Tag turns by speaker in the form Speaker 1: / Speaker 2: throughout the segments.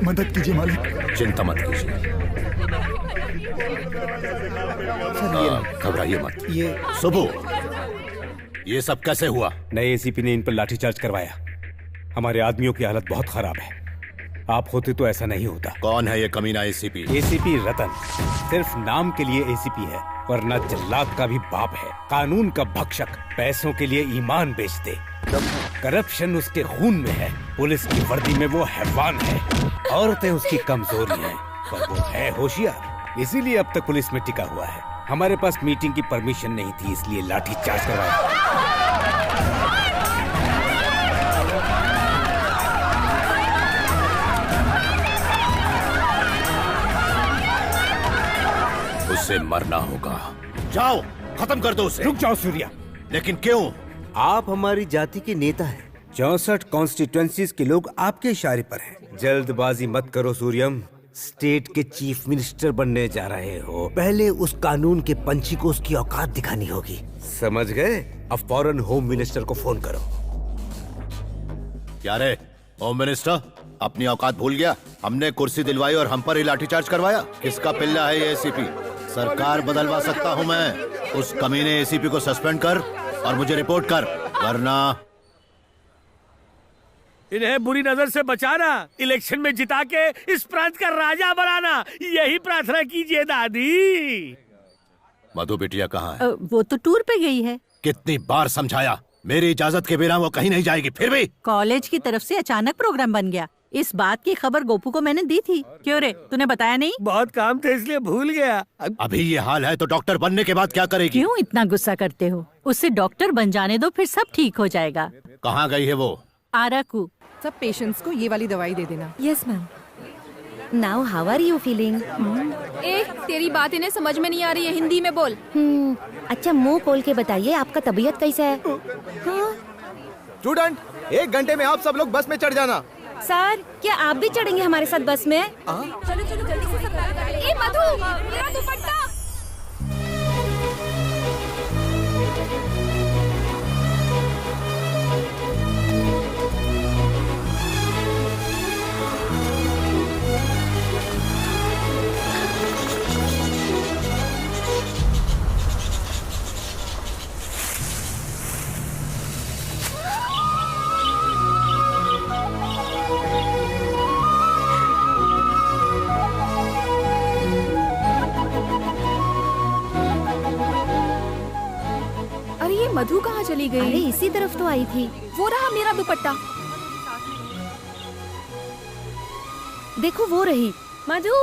Speaker 1: मदद कीजिए मालिक।
Speaker 2: चिंता मत कीजिए, घबराइए मत।
Speaker 1: ये
Speaker 2: सुबह ये सब कैसे हुआ?
Speaker 3: नए एसीपी ने इन पर लाठीचार्ज करवाया। हमारे आदमियों की हालत बहुत खराब है। आप होते तो ऐसा नहीं होता।
Speaker 2: कौन है ये कमीना एसीपी?
Speaker 3: एसीपी रतन सिर्फ नाम के लिए एसीपी है, वरना जल्लाद का भी बाप है। कानून का भक्षक, पैसों के लिए ईमान बेच दे। करप्शन उसके खून में है। पुलिस की वर्दी में वो हैवान है। औरतें उसकी कमजोरी हैं, पर वो है होशियार, इसीलिए अब तक पुलिस में टिका हुआ है। हमारे पास मीटिंग की परमिशन नहीं थी, इसलिए लाठीचार्ज करवाया।
Speaker 2: उससे मरना होगा। जाओ, खत्म कर दो उसे।
Speaker 3: रुक जाओ सूर्या।
Speaker 2: लेकिन क्यों?
Speaker 4: आप हमारी जाति के नेता हैं।
Speaker 3: 64 कॉन्स्टिट्यूएंसीज के लोग आपके इशारे पर हैं। जल्दबाजी मत करो सूर्यम। स्टेट के चीफ मिनिस्टर बनने जा रहे हो, पहले उस कानून के पंछी को उसकी औकात दिखानी होगी। समझ गए? अब फौरन होम मिनिस्टर को फोन करो।
Speaker 2: क्या रे होम मिनिस्टर, अपनी औकात भूल गया? हमने कुर्सी दिलवाई और हम पर ही लाठीचार्ज करवाया। किसका पिल्ला है ये एसीपी? सरकार बदलवा सकता हूँ मैं। उस कमीने एसीपी को सस्पेंड कर और मुझे रिपोर्ट कर, वरना
Speaker 5: इन्हें बुरी नजर से बचाना, इलेक्शन में जिता के इस प्रांत का राजा बनाना, यही प्रार्थना कीजिए दादी।
Speaker 2: मधु बिटिया कहाँ है?
Speaker 6: वो तो टूर पे गई है।
Speaker 2: कितनी बार समझाया, मेरी इजाजत के बिना वो कहीं नहीं जाएगी। फिर भी
Speaker 6: कॉलेज की तरफ से अचानक प्रोग्राम बन गया। इस बात की खबर गोपू को मैंने दी थी। क्यों रे, तूने बताया नहीं?
Speaker 5: बहुत काम थे इसलिए भूल गया।
Speaker 2: अभी ये हाल है तो डॉक्टर बनने के बाद क्या करेगी?
Speaker 6: क्यों इतना गुस्सा करते हो? उससे डॉक्टर बन जाने दो, फिर सब ठीक हो जाएगा।
Speaker 2: कहाँ गई है वो?
Speaker 6: आराकू।
Speaker 7: सब पेशेंट्स को ये वाली दवाई दे देना।
Speaker 8: Yes ma'am. Now how are you feeling?
Speaker 9: तेरी बात इन्हें समझ में नहीं आ रही है, हिंदी में बोल।
Speaker 8: अच्छा मुंह खोल के बताइए, आपका तबीयत कैसा है?
Speaker 4: स्टूडेंट, 1 घंटे में आप सब लोग बस में चढ़ जाना।
Speaker 8: सर, क्या आप भी चढ़ेंगे हमारे साथ बस में?
Speaker 9: चलो चलो जल्दी से सब कर। ए मधु, मेरा दुपट्टा। मधु कहाँ चली गई?
Speaker 8: अरे इसी तरफ तो आई थी।
Speaker 9: वो रहा मेरा दुपट्टा।
Speaker 8: देखो वो रही।
Speaker 9: मधु।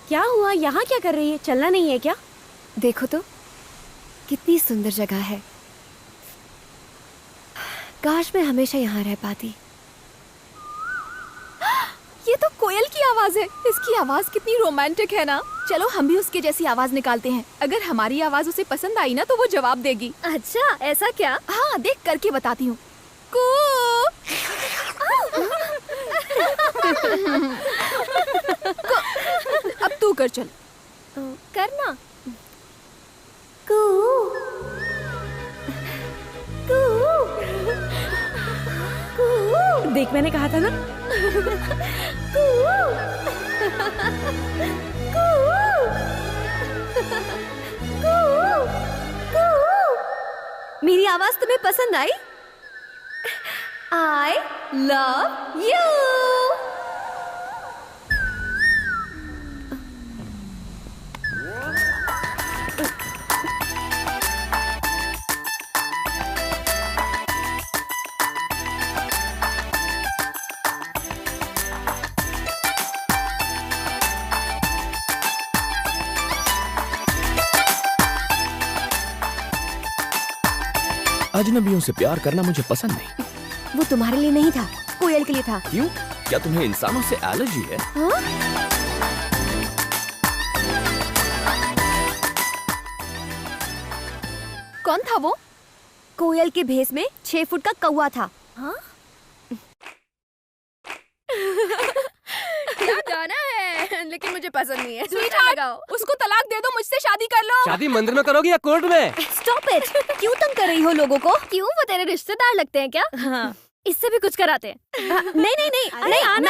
Speaker 8: क्या हुआ? यहाँ क्या कर रही है? चलना नहीं है क्या?
Speaker 9: देखो तो कितनी सुंदर जगह है। काश मैं हमेशा यहाँ रह पाती। ये ये तो कोयल की आवाज है। इसकी आवाज कितनी रोमांटिक है ना। चलो हम भी उसके जैसी आवाज निकालते हैं। अगर हमारी आवाज उसे पसंद आई ना तो वो जवाब देगी।
Speaker 8: अच्छा, ऐसा क्या?
Speaker 9: हाँ, देख करके बताती हूँ। अब तू कर चल।
Speaker 8: करना।
Speaker 9: देख, मैंने कहा था ना।
Speaker 8: मेरी आवाज तुम्हें पसंद आई? I love you.
Speaker 1: अजनबियों से प्यार करना मुझे पसंद नहीं।
Speaker 8: वो तुम्हारे लिए नहीं था, कोयल के लिए था।
Speaker 1: क्यों? क्या तुम्हें इंसानों से एलर्जी है?
Speaker 8: हाँ?
Speaker 9: कौन था वो?
Speaker 8: कोयल के भेष में 6 फुट का कौवा था।
Speaker 9: हाँ? क्या गाना है, लेकिन मुझे पसंद नहीं है। स्वीटहार्ट, उसको तलाक दे दो, मुझसे शादी कर लो।
Speaker 4: शादी मंदिर में करोगी या कोर्ट में?
Speaker 8: Stop it! क्यों तंग कर रही हो लोगों को?
Speaker 9: क्यों, वो तेरे रिश्तेदार लगते हैं क्या?
Speaker 8: हाँ।
Speaker 9: इससे भी कुछ कराते हैं।
Speaker 8: नहीं,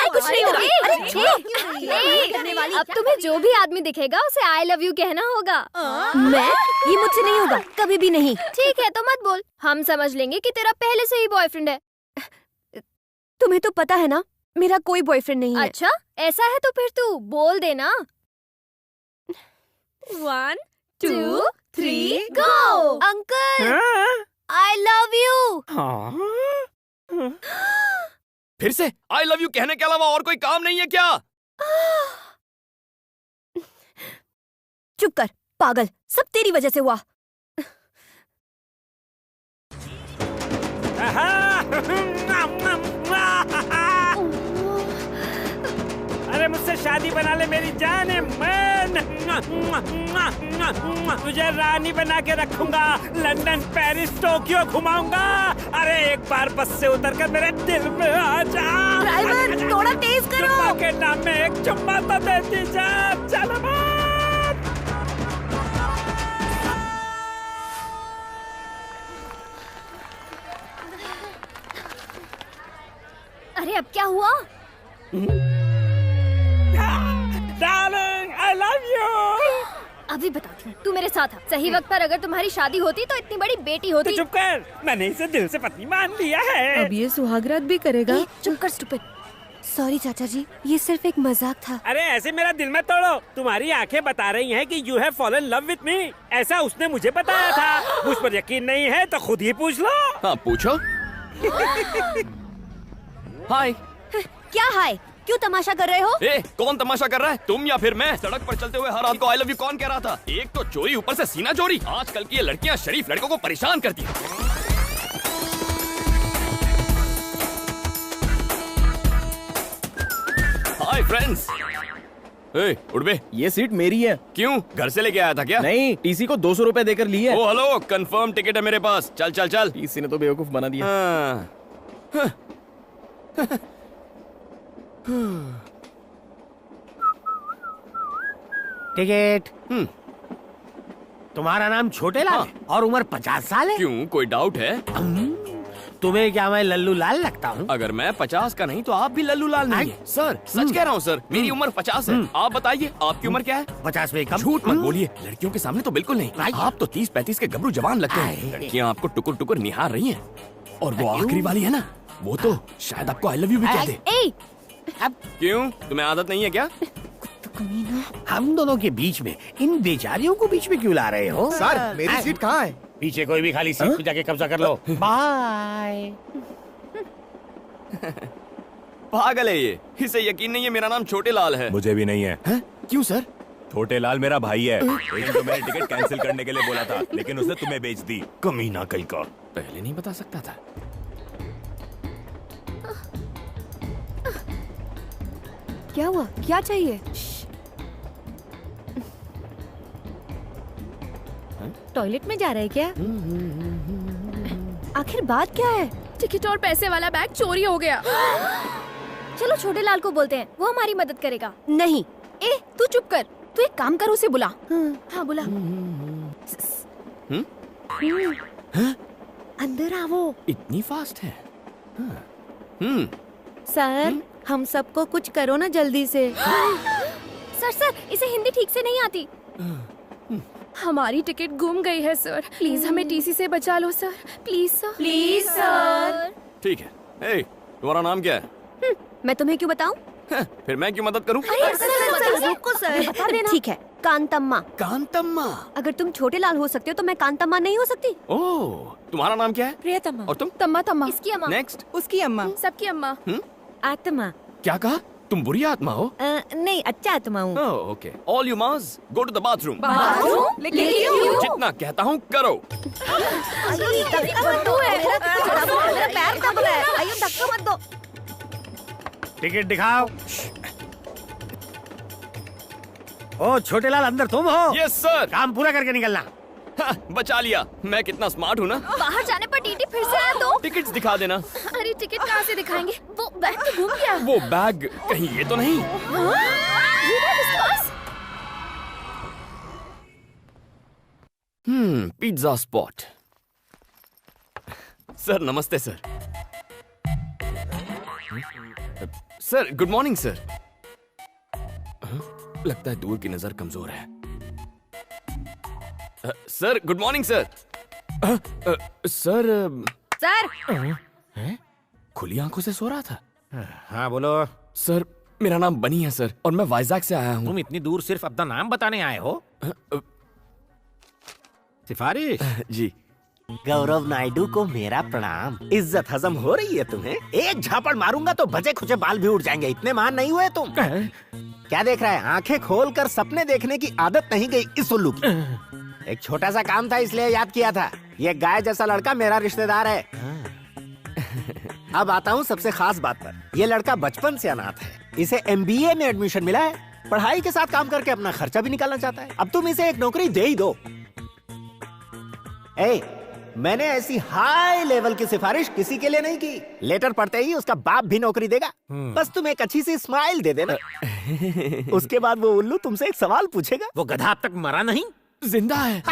Speaker 8: कुछ नहीं होगा।
Speaker 9: अब तुम्हें जो भी आदमी दिखेगा उसे आई लव यू कहना होगा।
Speaker 8: मैं? ये मुझसे नहीं होगा, कभी भी नहीं।
Speaker 9: ठीक है, तो मत बोल, हम समझ लेंगे कि तेरा पहले से ही बॉयफ्रेंड है।
Speaker 8: तुम्हें तो पता है ना, मेरा कोई बॉयफ्रेंड नहीं है।
Speaker 9: अच्छा, ऐसा है तो फिर तू बोल देना। 1 2 3 go.
Speaker 8: Uncle, I love you.
Speaker 1: फिर से आई लव यू कहने के अलावा और कोई काम नहीं है क्या?
Speaker 8: चुप कर पागल, सब तेरी वजह से हुआ।
Speaker 5: अरे मुझसे शादी बना ले मेरी जान है, मैं तुझे रानी बना के रखूंगा, लंदन पेरिस टोक्यो घुमाऊंगा। अरे एक बार बस से उतरकर मेरे दिल में आ जा।
Speaker 8: ड्राइवर, थोड़ा तेज करो।
Speaker 5: चुम्मा के नाम में एक चुम्मा तो देती जा। चलो
Speaker 9: अरे अब क्या हुआ?
Speaker 5: Darling, I love you।
Speaker 9: अभी बताती हूँ, तू मेरे साथ आ। सही वक्त पर अगर तुम्हारी शादी होती तो इतनी बड़ी बेटी होती।
Speaker 5: तो चुप कर, मैंने इसे दिल से पत्नी मान लिया है।
Speaker 7: अब ये सुहागरात भी करेगा।
Speaker 8: चुप कर स्टूपिड। सॉरी चाचा जी, ये सिर्फ एक मजाक था।
Speaker 5: अरे ऐसे मेरा दिल मत तोड़ो। तुम्हारी आंखें बता रही हैं कि you have fallen love with me. ऐसा उसने मुझे बताया था। मुझ पर यकीन नहीं है तो खुद ही पूछ लो।
Speaker 1: हाँ पूछो। हाय।
Speaker 8: क्या हाय? क्यों तमाशा कर रहे हो?
Speaker 1: ए, कौन तमाशा कर रहा है, तुम या फिर मैं? सड़क पर चलते हुए हर रात को आई लव यू कौन कह रहा था? एक तो चोरी, ऊपर से सीना चोरी। आजकल की ये लड़कियां शरीफ लड़कों को परेशान करती हैं। Hi friends. ए, उठ बे।
Speaker 4: ये सीट मेरी है।
Speaker 1: क्यों, घर से लेके आया था क्या?
Speaker 4: नहीं, टीसी को 200 रुपए देकर ली है।
Speaker 1: ओ हेलो, कंफर्म टिकट है मेरे पास। चल चल चल।
Speaker 4: टीसी ने तो बेवकूफ बना दिया।
Speaker 1: हाँ।
Speaker 5: टिकट। तुम्हारा नाम छोटे लाल है और उम्र 50 साल है।
Speaker 1: क्यों, कोई डाउट है?
Speaker 5: तुम्हें क्या मैं लल्लू लाल लगता हूँ?
Speaker 1: अगर मैं 50 का नहीं तो आप भी लल्लू लाल नहीं है। सर सच कह रहा हूँ सर, मेरी उम्र 50 है। आप बताइए आपकी उम्र क्या है?
Speaker 5: 50 में कम।
Speaker 1: झूठ मत बोलिए, लड़कियों के सामने तो बिल्कुल नहीं। आप तो 30-35 के गबरू जवान लगते हैं। लड़कियाँ आपको टुकुर टुकुर निहार रही हैं। और वो आखिरी वाली है ना, वो तो शायद आपको आई लव यू भी कह दे। क्यों, तुम्हें आदत नहीं है क्या?
Speaker 5: हम दोनों के बीच में इन बेचारियों को बीच में क्यों ला रहे हो?
Speaker 4: सर, मेरी सीट कहाँ है?
Speaker 5: पीछे कोई भी खाली सीट पे जाके कब्जा कर लो। बाय।
Speaker 1: पागल है ये, इसे यकीन नहीं है मेरा नाम छोटे लाल है।
Speaker 10: मुझे भी नहीं है।
Speaker 1: क्यों सर?
Speaker 10: छोटे लाल मेरा भाई है। एक तो मैंने टिकट कैंसिल करने के लिए बोला था, लेकिन उसने तुम्हें बेच दी। कमीना कहीं का।
Speaker 1: पहले नहीं बता सकता था।
Speaker 7: क्या हुआ? क्या चाहिए?
Speaker 8: टॉयलेट में जा रहे हैं क्या? आखिर बात क्या है?
Speaker 9: टिकट और पैसे वाला बैग चोरी हो गया।
Speaker 8: चलो छोटे लाल को बोलते हैं, वो हमारी मदद करेगा।
Speaker 7: नहीं।
Speaker 9: ए, तू चुप कर। तू एक काम कर, उसे बुला। हाँ बुला।
Speaker 8: अंदर आओ।
Speaker 1: इतनी फास्ट है?
Speaker 8: सर, हम सबको कुछ करो ना जल्दी से। सर, इसे हिंदी ठीक से नहीं आती।
Speaker 9: हमारी टिकट गुम गई है सर, प्लीज हमें टीसी से बचा लो sir, please sir. Please sir.
Speaker 1: ठीक है। ए, तुम्हारा नाम क्या है?
Speaker 8: मैं तुम्हें क्यों बताऊं?
Speaker 1: फिर मैं क्यों मदद करूं?
Speaker 8: सर, रुको सर, बता देना। ठीक है, कांतम्मा।
Speaker 1: कांतम्मा।
Speaker 8: अगर तुम छोटे लाल हो सकते हो तो मैं कांतम्मा नहीं हो सकती?
Speaker 1: ओह, तुम्हारा नाम क्या है?
Speaker 7: प्रियतमा।
Speaker 1: और तुम?
Speaker 9: तम्मा तम्मा।
Speaker 8: इसकी अम्मा।
Speaker 1: नेक्स्ट।
Speaker 7: उसकी अम्मा।
Speaker 9: सबकी अम्मा।
Speaker 8: आत्मा।
Speaker 1: क्या कहा? तुम बुरी आत्मा हो?
Speaker 8: नहीं, अच्छा आत्मा हूँ।
Speaker 1: Oh, okay. All you must go to the bathroom.
Speaker 9: Bathroom? लेकिन क्यों?
Speaker 1: जितना कहता हूँ करो।
Speaker 8: मेरा पैर दब रहा है। आइए, धक्का मत दो।
Speaker 3: टिकट दिखाओ। ओ छोटे लाल, अंदर तुम हो?
Speaker 1: Yes sir.
Speaker 3: काम पूरा करके निकलना।
Speaker 1: बचा लिया। मैं कितना स्मार्ट हूँ ना।
Speaker 9: बाहर जाने पर टीटी फिर से आया तो?
Speaker 1: टिकट्स दिखा देना।
Speaker 9: अरे टिकट कहाँ से दिखाएंगे? वो बैग तो घूम गया।
Speaker 1: वो बैग कहीं ये तो नहीं?
Speaker 9: ये बैग इसके पास?
Speaker 1: Pizza spot. सर नमस्ते sir. Sir good morning sir. लगता है दूर की नजर कमजोर है। Sir good morning sir. Sir खुली आंखों से सो रहा था।
Speaker 3: हाँ बोलो।
Speaker 1: सर मेरा नाम बनी है सर, और मैं वाइजैक से आया हूँ।
Speaker 3: तुम इतनी दूर सिर्फ अपना नाम बताने आए हो? सिफारिश?
Speaker 1: जी।
Speaker 11: गौरव नायडू को मेरा प्रणाम। इज्जत हजम हो रही है तुम्हें? एक झापड़ मारूंगा तो बचे खुचे बाल भी उड़ जाएंगे। इतने महान नहीं हुए तुम। क्या देख रहा है? आंखें खोलकर सपने देखने की आदत नहीं गई इस उल्लू की। एक छोटा सा काम था इसलिए याद किया था। ये गाय जैसा लड़का मेरा रिश्तेदार है। अब आता हूँ सबसे खास बात पर। ये लड़का बचपन से अनाथ है। इसे MBA में एडमिशन मिला है। पढ़ाई के साथ काम करके अपना खर्चा भी निकालना चाहता है। अब तुम इसे एक नौकरी दे ही दो। मैंने ऐसी हाई लेवल की सिफारिश किसी के लिए नहीं की। लेटर पढ़ते ही उसका बाप भी नौकरी देगा। बस तुम एक अच्छी सी स्माइल दे देना। उसके बाद वो उल्लू तुमसे एक सवाल पूछेगा।
Speaker 3: वो गधा अब तक मरा नहीं?
Speaker 1: जिंदा है।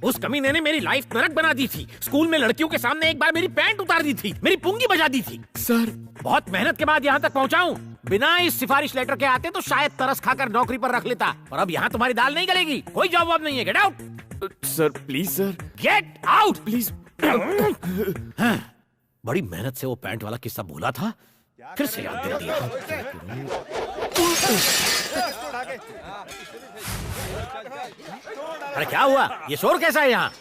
Speaker 3: उस कमीने ने मेरी लाइफ नरक बना दी थी। स्कूल में लड़कियों के सामने एक बार मेरी पैंट उतार दी थी, मेरी पुंगी बजा दी थी।
Speaker 1: सर
Speaker 3: बहुत मेहनत के बाद यहाँ तक पहुँचा हूँ। बिना इस सिफारिश लेटर के आते तो शायद तरस खाकर नौकरी पर रख लेता। और अब यहाँ तुम्हारी दाल नहीं गलेगी। कोई जॉब वॉब नहीं है। Get out
Speaker 1: sir please sir.
Speaker 3: Get out
Speaker 1: please.
Speaker 3: बड़ी मेहनत से वो पैंट वाला किस्सा भूला था, फिर से याद दिला दिया। अरे क्या हुआ? ये शोर कैसा है यहाँ?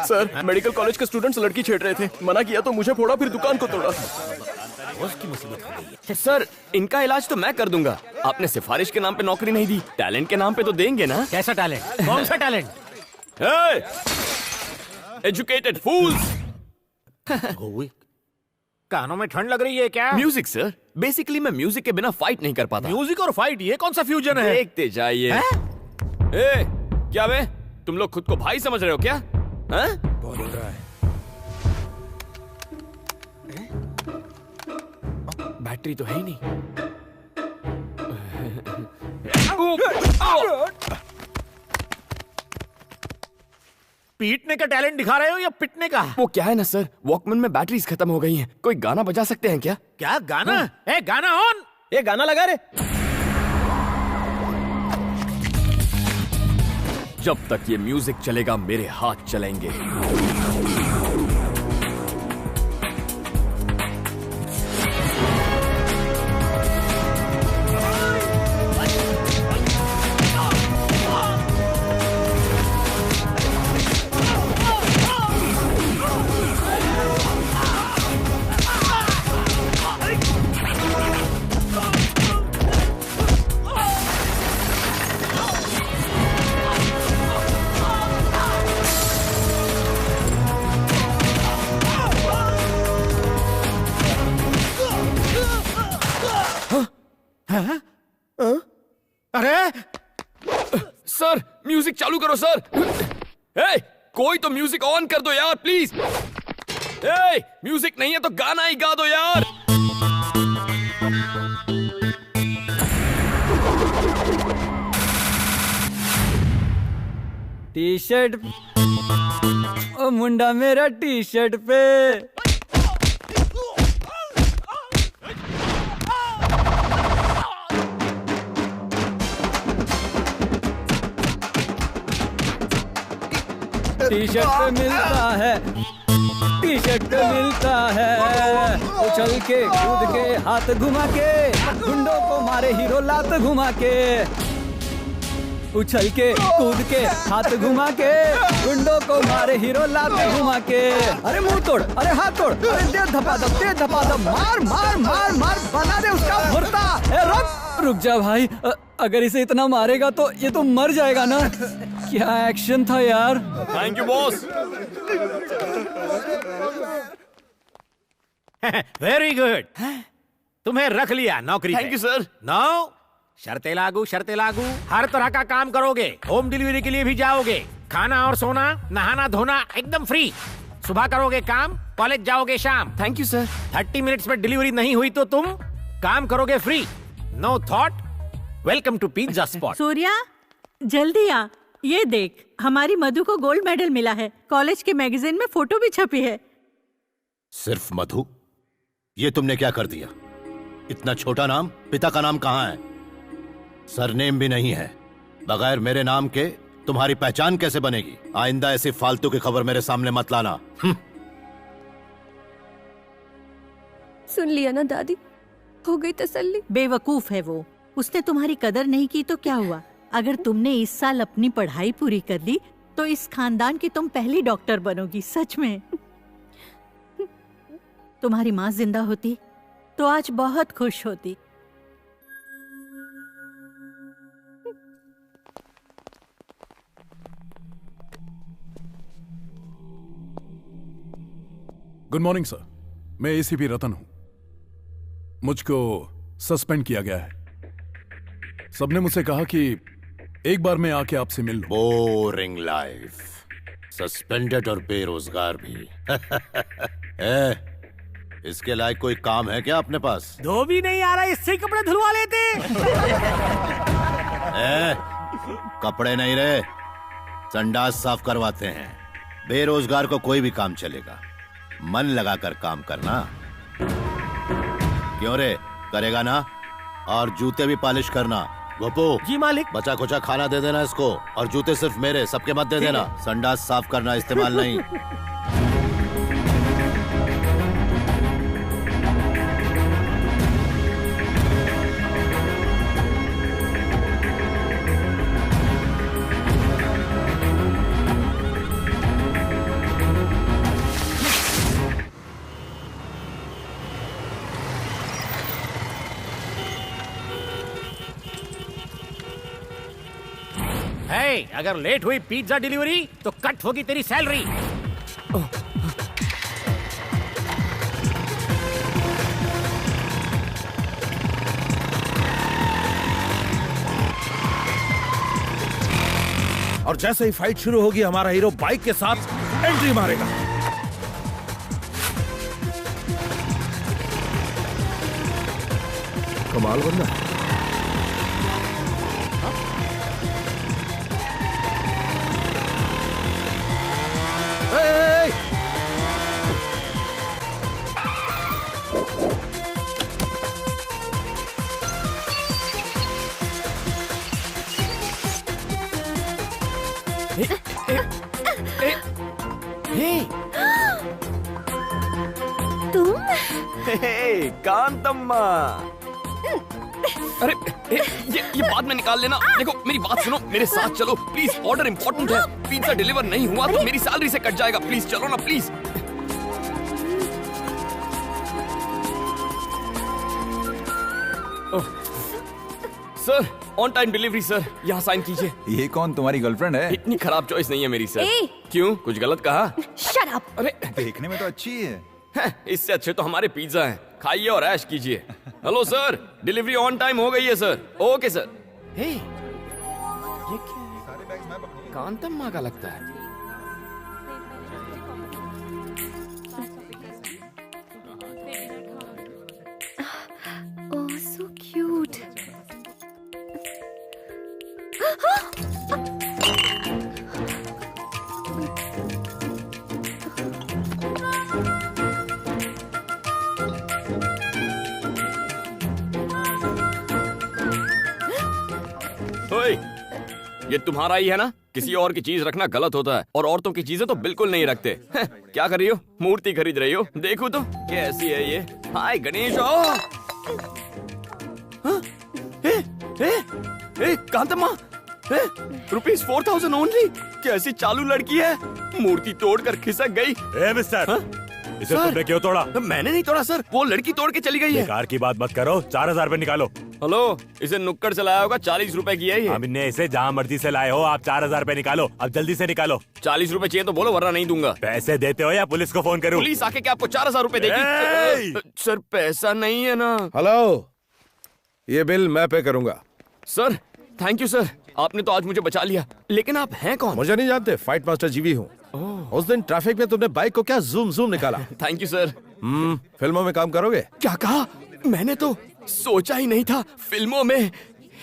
Speaker 4: सर मेडिकल कॉलेज के स्टूडेंट्स लड़की छेड़ रहे थे। मना किया तो मुझे फोड़ा, फिर दुकान को तोड़ा।
Speaker 3: उसकी मुसीबत हो गई है।
Speaker 1: सर इनका इलाज तो मैं कर दूंगा। आपने सिफारिश के नाम पे नौकरी नहीं दी, टैलेंट के नाम पे तो देंगे ना?
Speaker 3: कैसा टैलेंट? कौन सा टैलेंट?
Speaker 1: एजुकेटेड फूल्स।
Speaker 3: कानों में ठंड लग रही है क्या?
Speaker 1: Music sir. बेसिकली मैं म्यूजिक के बिना फाइट नहीं कर पाता।
Speaker 3: म्यूजिक और फाइट, ये कौन सा फ्यूजन है?
Speaker 1: देखते जाइए। क्या बे, तुम लोग खुद को भाई समझ रहे हो क्या?
Speaker 3: बोल रहा है।
Speaker 1: बैटरी तो है ही नहीं।
Speaker 3: पीटने का टैलेंट दिखा रहे हो या पिटने का?
Speaker 1: वो क्या है ना सर, वॉकमैन में बैटरीज खत्म हो गई हैं। कोई गाना बजा सकते हैं क्या?
Speaker 3: क्या गाना? गाना ऑन।
Speaker 4: ये गाना लगा रे।
Speaker 1: जब तक ये म्यूजिक चलेगा मेरे हाथ चलेंगे। सर म्यूजिक चालू करो सर। ए, कोई तो म्यूजिक ऑन कर दो यार प्लीज। ए, म्यूजिक नहीं है तो गाना ही गा दो यार।
Speaker 12: टी शर्ट ओ मुंडा मेरा टी शर्ट पे। टी शर्ट पे मिलता है, टी शर्ट पे मिलता है। उछल के कूद के हाथ घुमा के, गुंडों को मारे हीरो लात घुमा के। उछल के कूद के हाथ घुमा के, गुंडों को मारे हीरो लात घुमा के। अरे मुंह तोड़, अरे हाथ तोड़, अरे दे धपाधप, दे धपाधप, मार मार मार मार, बना दे उसका भुर्ता। रुक जा भाई, अगर इसे इतना मारेगा तो ये तो मर जाएगा ना। क्या एक्शन था यार।
Speaker 1: Thank you boss.
Speaker 11: Very good, तुम्हें रख लिया नौकरी।
Speaker 1: Thank you sir.
Speaker 11: नो, शर्तें लागू, शर्तें लागू। हर तरह का काम करोगे, होम डिलीवरी के लिए भी जाओगे, खाना और सोना, नहाना धोना एकदम फ्री। सुबह करोगे काम, कॉलेज जाओगे शाम।
Speaker 1: Thank you sir.
Speaker 11: 30 मिनट्स में डिलीवरी नहीं हुई तो तुम काम करोगे free. No thought. Welcome to pizza spot.
Speaker 6: Surya जल्दी आ, ये देख हमारी मधु को गोल्ड मेडल मिला है। कॉलेज के मैगजीन में फोटो भी छपी है।
Speaker 2: सिर्फ मधु? ये तुमने क्या कर दिया? इतना छोटा नाम, पिता का नाम कहाँ है? सरनेम भी नहीं है। बगैर मेरे नाम के तुम्हारी पहचान कैसे बनेगी? आइंदा ऐसी फालतू की खबर मेरे सामने मत लाना।
Speaker 8: सुन लिया ना दादी, हो गई तसल्ली।
Speaker 6: बेवकूफ है वो, उसने तुम्हारी कदर नहीं की तो क्या हुआ? अगर तुमने इस साल अपनी पढ़ाई पूरी कर ली तो इस खानदान की तुम पहली डॉक्टर बनोगी। सच में। तुम्हारी माँ जिंदा होती तो आज बहुत खुश होती।
Speaker 13: गुड मॉर्निंग सर, मैं एसीपी रतन हूं। मुझको सस्पेंड किया गया है। सबने मुझसे कहा कि एक बार मैं आके आपसे मिल लूं।
Speaker 2: बोरिंग लाइफ, सस्पेंडेड और बेरोजगार भी। इसके लायक कोई काम है क्या अपने पास?
Speaker 11: धोबी नहीं आ रहा, इससे ही कपड़े धुलवा लेते।
Speaker 2: कपड़े नहीं रहे, संडास साफ करवाते हैं। बेरोजगार को कोई भी काम चलेगा, मन लगाकर काम करना। क्यों रे, करेगा ना? और जूते भी पॉलिश करना। गोपू
Speaker 11: जी मालिक।
Speaker 2: बचा खुचा खाना दे देना इसको, और जूते सिर्फ मेरे, सबके मत दे देना। संडास साफ करना, इस्तेमाल नहीं।
Speaker 11: अगर लेट हुई पिज्जा डिलीवरी तो कट होगी तेरी सैलरी।
Speaker 3: और जैसे ही फाइट शुरू होगी हमारा हीरो बाइक के साथ एंट्री मारेगा। कमाल बंदा।
Speaker 1: कांतम्मा, अरे ये बाद में निकाल लेना। देखो मेरी बात सुनो, मेरे साथ चलो प्लीज। ऑर्डर इंपॉर्टेंट है, पिज्जा डिलीवर नहीं हुआ तो मेरी सैलरी से कट जाएगा। प्लीज चलो ना please. Sir on time delivery sir, यहाँ साइन कीजिए।
Speaker 10: ये कौन, तुम्हारी गर्लफ्रेंड है?
Speaker 1: इतनी खराब चॉइस नहीं है मेरी सर। क्यों, कुछ गलत कहा?
Speaker 8: Shut up.
Speaker 1: अरे
Speaker 10: देखने में तो अच्छी है।
Speaker 1: इससे अच्छे तो हमारे पिज्जा हैं, खाइए और ऐश कीजिए। Hello sir, delivery on time हो गई है सर। Okay sir. ये क्या है? कांतम्मा का लगता है।
Speaker 8: ओह सो क्यूट।
Speaker 1: ओए, ये तुम्हारा ही है ना? किसी और की चीज रखना गलत होता है और औरतों की चीजें तो बिल्कुल नहीं रखते। क्या कर रही हो? मूर्ति खरीद रही हो? देखो तो कैसी है ये। हाय गणेश। कांतम्मा, ₹4000 ओनली। कैसी चालू लड़की है, मूर्ति तोड़कर खिसक गई।
Speaker 10: मिस्टर, इसे तुमने क्यों तोड़ा?
Speaker 1: मैंने नहीं तोड़ा सर, वो लड़की तोड़ के चली गई है।
Speaker 10: बेकार की बात मत करो, 4000 रुपए निकालो।
Speaker 1: हेलो, इसे नुक्कड़ से लाया होगा, 40 रुपए की है ये।
Speaker 10: हमने इसे जहाँ मर्जी से लाए हो, आप 4000 रुपए निकालो, अब जल्दी से निकालो।
Speaker 1: 40 रुपए चाहिए तो बोलो, वरना नहीं दूंगा।
Speaker 10: पैसे देते हो या पुलिस को फोन करूं?
Speaker 1: पुलिस आके क्या आपको 4000 रुपए देगी? सर पैसा नहीं है ना।
Speaker 14: हेलो, ये बिल मैं पे करूंगा।
Speaker 1: सर थैंक यू सर, आपने तो आज मुझे बचा लिया। लेकिन आप हैं कौन?
Speaker 14: मुझे नहीं जानते, फाइट मास्टर जीवी हूँ। उस दिन ट्रैफिक में तुमने बाइक को क्या जूम जूम निकाला।
Speaker 1: Thank you sir.
Speaker 14: फिल्मों में काम करोगे?
Speaker 1: क्या कहा? मैंने तो सोचा ही नहीं था फिल्मों में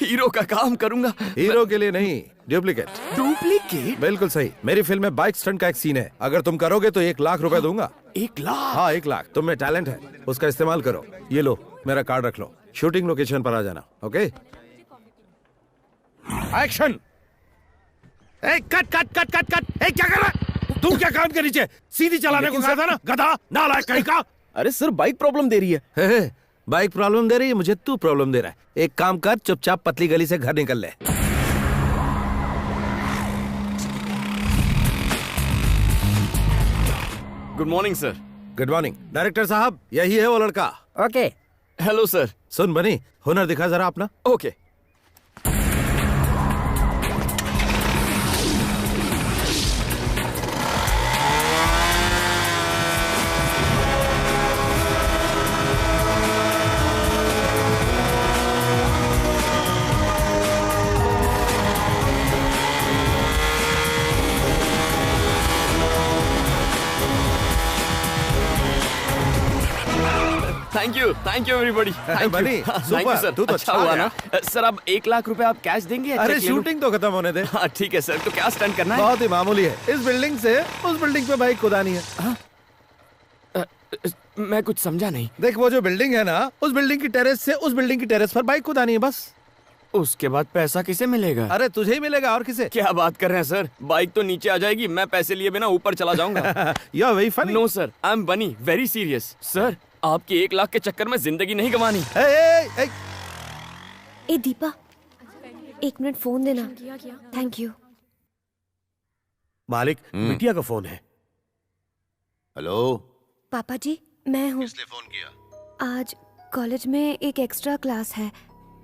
Speaker 1: हीरो का काम करूंगा।
Speaker 14: हीरो के लिए नहीं, डुप्लीकेट।
Speaker 1: डुप्लीकेट?
Speaker 14: बिल्कुल सही। मेरी फिल्म में बाइक स्टंट का एक सीन है, अगर तुम करोगे तो 1 लाख रुपए दूंगा।
Speaker 1: 1 लाख?
Speaker 14: हाँ 1 लाख। तुम में टैलेंट है, उसका इस्तेमाल करो। ये लो मेरा कार्ड रख लो, शूटिंग लोकेशन पर आ जाना। Okay, action.
Speaker 3: Cut cut cut cut cut. क्या कर रहा है तू? क्या कान के नीचे सीधी चलाने को कहा था ना, गधा नालायक कहीं का।
Speaker 4: अरे सर बाइक प्रॉब्लम दे रही है।
Speaker 14: बाइक प्रॉब्लम दे रही है, मुझे तू प्रॉब्लम दे रहा है। एक काम कर, चुपचाप पतली गली से घर निकल ले।
Speaker 1: Good morning sir.
Speaker 14: Good morning. Director साहब, यही है वो लड़का।
Speaker 11: ओके।
Speaker 1: Hello sir.
Speaker 14: सुन बनी, हुनर दिखा जरा अपना।
Speaker 1: ओके। Thank you everybody.
Speaker 14: बनी, सुपर,
Speaker 1: सर।
Speaker 14: तू तो
Speaker 1: अच्छा हुआ ना सर। अब 1 लाख रुपए आप कैश देंगे?
Speaker 14: अरे शूटिंग तो खत्म होने दे।
Speaker 1: हाँ ठीक है सर। तो क्या स्टंट करना है?
Speaker 14: बहुत ही मामूली है, इस बिल्डिंग से उस बिल्डिंग पे बाइक कुदानी है।
Speaker 1: मैं कुछ समझा नहीं।
Speaker 14: देख वो जो बिल्डिंग है ना, उस बिल्डिंग की टेरेस से उस बिल्डिंग की टेरेस पर बाइक कुदानी है बस।
Speaker 1: उसके बाद पैसा किसे मिलेगा?
Speaker 14: अरे तुझे ही मिलेगा, और किसे?
Speaker 1: क्या बात कर रहे हैं सर, बाइक तो नीचे आ जाएगी, मैं पैसे लिए बिना ऊपर चला जाऊंगा।
Speaker 14: You are very funny.
Speaker 1: No sir, I am Bunny, very serious. Sir आपकी 1 लाख के चक्कर में जिंदगी नहीं गंवानी।
Speaker 8: ए दीपा, 1 मिनट फोन देना। Thank you.
Speaker 3: मालिक, बिटिया का फोन है।
Speaker 2: हेलो
Speaker 8: पापा जी, मैं हूँ।
Speaker 2: किसने फोन किया?
Speaker 8: आज कॉलेज में एक एक्स्ट्रा क्लास है,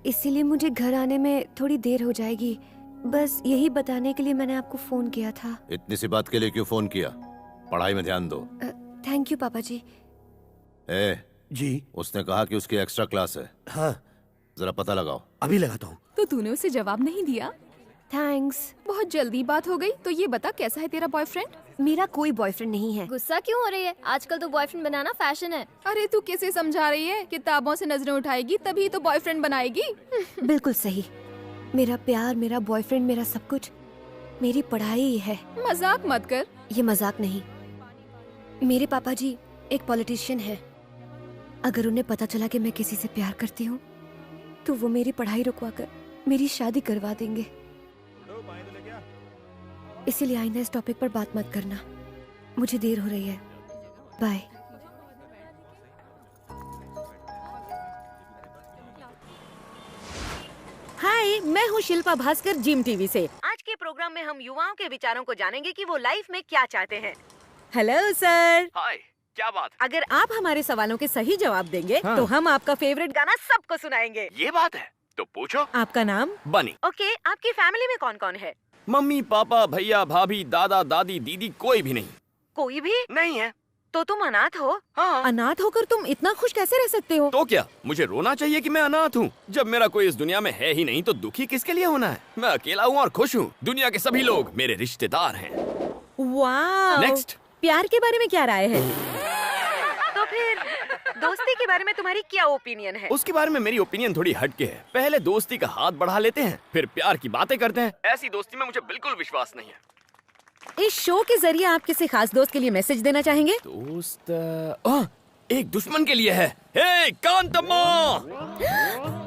Speaker 8: इसीलिए मुझे घर आने में थोड़ी देर हो जाएगी। बस यही बताने के लिए मैंने आपको फोन किया था।
Speaker 2: इतनी सी बात के लिए क्यों फोन किया? पढ़ाई में ध्यान दो।
Speaker 8: थैंक यू पापा जी।
Speaker 3: जी,
Speaker 2: उसने कहा कि उसकी एक्स्ट्रा क्लास है।
Speaker 3: हाँ,
Speaker 2: जरा पता लगाओ।
Speaker 3: अभी लगाता हूँ।
Speaker 9: तो तूने उसे जवाब नहीं दिया?
Speaker 8: थैंक्स।
Speaker 9: बहुत जल्दी बात हो गई। तो ये बता, कैसा है तेरा बॉयफ्रेंड?
Speaker 8: मेरा कोई बॉयफ्रेंड नहीं है।
Speaker 15: गुस्सा क्यों हो रही है? आजकल तो बॉयफ्रेंड बनाना फैशन है।
Speaker 9: अरे तू किसे समझा रही है? किताबों से नजरें उठाएगी तभी तो बॉयफ्रेंड बनाएगी।
Speaker 8: बिल्कुल सही। मेरा प्यार, मेरा बॉयफ्रेंड, मेरा सब कुछ मेरी पढ़ाई है।
Speaker 9: मजाक मत कर।
Speaker 8: ये मजाक नहीं। मेरे पापा जी एक पॉलिटिशियन है। अगर उन्हें पता चला कि मैं किसी से प्यार करती हूँ तो वो मेरी पढ़ाई रुकवाकर मेरी शादी करवा देंगे। इसीलिए आइंदा इस टॉपिक पर बात मत करना। मुझे देर हो रही है। बाय।
Speaker 16: हाय, मैं हूँ शिल्पा भास्कर, जिम टीवी से। आज के प्रोग्राम में हम युवाओं के विचारों को जानेंगे कि वो लाइफ में क्या चाहते हैं। Hello sir.
Speaker 1: हाय, क्या बात?
Speaker 16: अगर आप हमारे सवालों के सही जवाब देंगे तो हम आपका फेवरेट गाना सबको सुनाएंगे।
Speaker 1: ये बात है तो पूछो।
Speaker 16: आपका नाम?
Speaker 1: बनी।
Speaker 16: ओके, आपकी फैमिली में कौन कौन है?
Speaker 1: मम्मी पापा भैया भाभी दादा दादी दीदी कोई भी नहीं।
Speaker 16: कोई भी
Speaker 1: नहीं है।
Speaker 16: तो तुम अनाथ हो?
Speaker 1: हाँ।
Speaker 16: अनाथ होकर तुम इतना खुश कैसे रह सकते हो?
Speaker 1: तो क्या मुझे रोना चाहिए कि मैं अनाथ हूँ? जब मेरा कोई इस दुनिया में है ही नहीं तो दुखी किसके लिए होना है? मैं अकेला हूँ और खुश हूँ। दुनिया के सभी लोग मेरे रिश्तेदार हैं।
Speaker 16: वाह।
Speaker 1: नेक्स्ट।
Speaker 16: प्यार के बारे में क्या राय है? तो फिर दोस्ती के बारे में तुम्हारी क्या ओपिनियन है?
Speaker 1: उसके बारे में मेरी ओपिनियन थोड़ी हटके है। पहले दोस्ती का हाथ बढ़ा लेते हैं, फिर प्यार की बातें करते हैं। ऐसी दोस्ती में मुझे बिल्कुल विश्वास नहीं है।
Speaker 16: इस शो के जरिए आप किसी खास दोस्त के लिए मैसेज देना चाहेंगे?
Speaker 1: दोस्त एक दुश्मन के लिए है। हे कांतम्मा,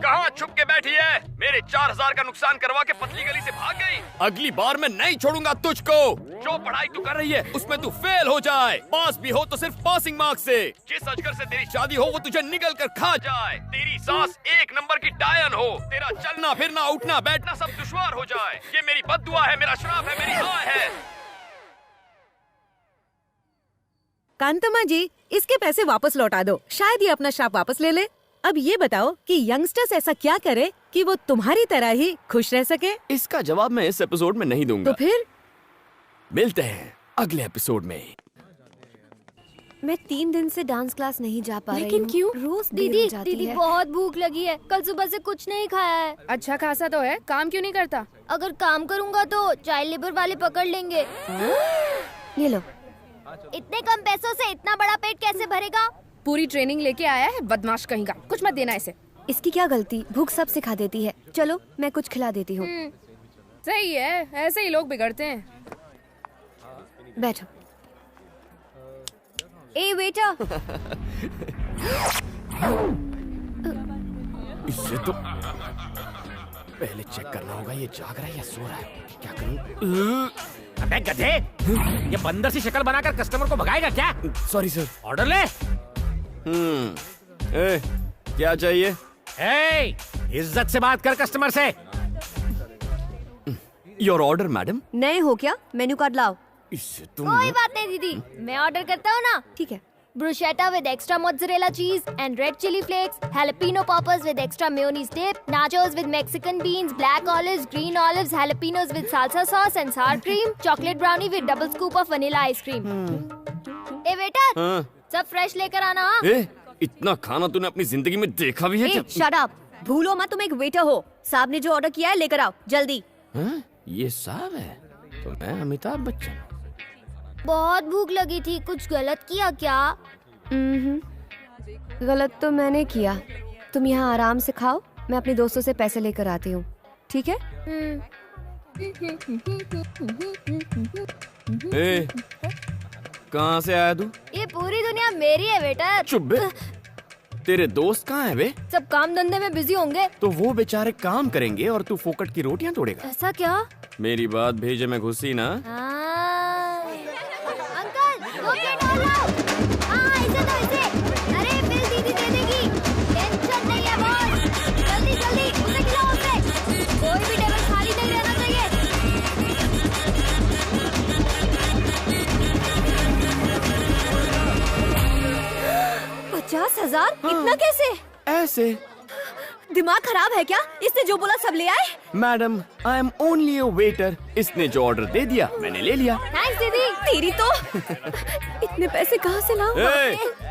Speaker 1: कहाँ छुप के बैठी है? मेरे 4000 का नुकसान करवा के पतली गली से भाग गई। अगली बार मैं नहीं छोड़ूंगा तुझको। जो पढ़ाई तू कर रही है उसमें तू फेल हो जाए, पास भी हो तो सिर्फ पासिंग मार्क्स से। जिस अजगर से तेरी शादी हो वो तुझे निगल कर खा जाए। तेरी सास 1 नंबर की डायन हो। तेरा चलना फिरना उठना बैठना सब दुश्वार हो जाए। ये मेरी बद्दुआ है, मेरा श्राप है, मेरी हाय है।
Speaker 16: कांतम्मा जी, इसके पैसे वापस लौटा दो, शायद ये अपना श्राप वापस ले ले। अब ये बताओ कि यंगस्टर्स ऐसा क्या करे कि वो तुम्हारी तरह ही खुश रह सके?
Speaker 1: इसका जवाब मैं इस एपिसोड में नहीं दूंगा।
Speaker 16: तो फिर
Speaker 1: मिलते हैं अगले एपिसोड में।
Speaker 8: मैं 3 दिन से डांस क्लास नहीं जा पा रही हूँ।
Speaker 9: लेकिन क्यों?
Speaker 8: रोज
Speaker 15: दीदी बहुत भूख लगी है। कल सुबह से कुछ नहीं खाया है।
Speaker 9: अच्छा खासा तो है, काम क्यों नहीं करता?
Speaker 15: अगर काम करूँगा तो चाइल्ड लेबर वाले पकड़ लेंगे।
Speaker 8: ये लो।
Speaker 15: इतने कम पैसों से इतना बड़ा पेट कैसे भरेगा?
Speaker 9: पूरी ट्रेनिंग लेके आया है बदमाश कहीं का। कुछ मत देना इसे।
Speaker 8: इसकी क्या गलती, भूख सब सिखा देती है। चलो मैं कुछ खिला देती हूँ।
Speaker 9: सही है, ऐसे ही लोग बिगड़ते हैं।
Speaker 8: बैठो। ए बेटा।
Speaker 1: इससे तो पहले चेक करना होगा ये जाग रहा है या सो रहा है। क्या करूं?
Speaker 11: अबे गधे, ये बंदर सी शक्ल बनाकर कस्टमर को भगाएगा क्या?
Speaker 1: Sorry sir.
Speaker 11: ऑर्डर ले।
Speaker 1: क्या चाहिए?
Speaker 11: इज्जत से बात कर कस्टमर से।
Speaker 1: Your order madam.
Speaker 8: नए हो क्या? मेन्यू कार्ड लाओ।
Speaker 1: इससे तुम
Speaker 15: कोई बात नहीं दीदी, मैं ऑर्डर करता हूँ ना।
Speaker 8: ठीक है।
Speaker 15: Bruschetta with extra mozzarella cheese and red chili flakes, jalapeno poppers with extra mayonnaise dip, nachos with Mexican beans, black olives, green olives, jalapenos with salsa sauce and sour cream, chocolate brownie with double scoop of vanilla ice cream. ए बेटा, सब fresh लेकर आना।
Speaker 1: इतना खाना तूने अपनी जिंदगी में देखा भी है क्या?
Speaker 8: शट अप, भूलो मत तुम एक वेटर हो। साहब ने जो ऑर्डर किया है लेकर आओ जल्दी।
Speaker 1: ये साहब है तो मैं अमिताभ बच्चन।
Speaker 15: बहुत भूख लगी थी, कुछ गलत किया क्या?
Speaker 8: गलत तो मैंने किया। तुम यहाँ आराम से खाओ, मैं अपने दोस्तों से पैसे लेकर आती हूँ, ठीक है?
Speaker 1: कहाँ से आया तू?
Speaker 15: ये पूरी दुनिया मेरी है बेटा।
Speaker 1: चुप बे। तेरे दोस्त कहाँ है बे?
Speaker 15: सब काम धंधे में बिजी होंगे।
Speaker 1: तो वो बेचारे काम करेंगे और तू फोकट की रोटियां तोड़ेगा।
Speaker 15: ऐसा क्या?
Speaker 1: मेरी बात भेजे में घुसी ना।
Speaker 15: अंकल, 2 प्लेट और लाओ। इसे दो इसे। अरे बिल दीदी दे देगी, टेंशन नहीं है बॉस। जल्दी जल्दी उसे खिलाओ उसे। कोई भी टेबल खाली नहीं रहना चाहिए।
Speaker 8: 50,000? इतना कैसे?
Speaker 1: ऐसे।
Speaker 8: दिमाग खराब है क्या? इसने जो बोला सब ले आए?
Speaker 1: Madam, I am only a waiter. इसने जो ऑर्डर दे दिया मैंने ले लिया।
Speaker 15: थैंक्स दीदी।
Speaker 8: तेरी तो इतने पैसे कहाँ से लाऊं?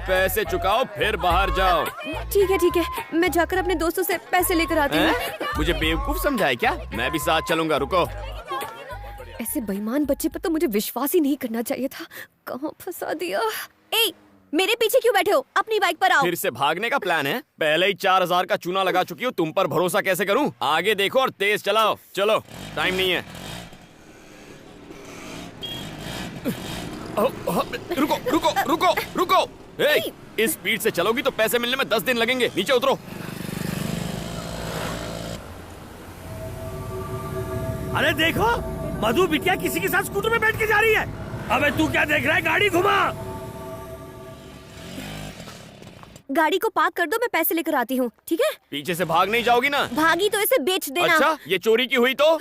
Speaker 1: पैसे चुकाओ फिर बाहर जाओ।
Speaker 8: ठीक है, मैं जाकर अपने दोस्तों से पैसे लेकर आती हूँ।
Speaker 1: मुझे बेवकूफ समझाए क्या? मैं भी साथ चलूंगा, रुको।
Speaker 8: ऐसे बेईमान बच्चे पर तो मुझे विश्वास ही नहीं करना चाहिए था। कहाँ फंसा दिया? मेरे पीछे क्यों बैठे हो? अपनी बाइक पर आओ।
Speaker 1: फिर से भागने का प्लान है? पहले ही 4000 का चूना लगा चुकी हूँ, तुम पर भरोसा कैसे करूँ? आगे देखो और तेज चलाओ। चलो, टाइम नहीं है। रुको रुको रुको रुको। इस स्पीड से चलोगी तो पैसे मिलने में 10 दिन लगेंगे। नीचे उतरो।
Speaker 5: अरे देखो, मधु बिटिया किसी के साथ स्कूटर में बैठ के जा रही है। अबे तू क्या देख रहा है? गाड़ी घुमा।
Speaker 8: गाड़ी को पार्क कर दो, मैं पैसे लेकर आती हूँ, ठीक है?
Speaker 1: पीछे से भाग नहीं जाओगी ना?
Speaker 8: भागी तो इसे बेच देना।
Speaker 1: अच्छा, ये चोरी की हुई तो?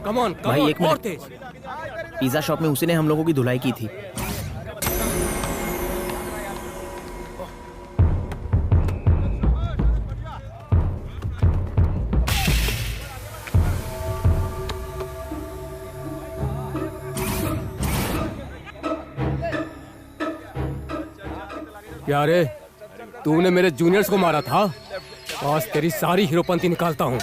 Speaker 4: कम ऑन,
Speaker 17: भाई एक
Speaker 4: और
Speaker 17: मिनट।
Speaker 4: तेज।
Speaker 17: पिज्जा शॉप में उसी ने हम लोगों की धुलाई की थी।
Speaker 18: क्या रे, तूने मेरे जूनियर्स को मारा था? आज तेरी सारी हीरोपंती निकालता हूँ।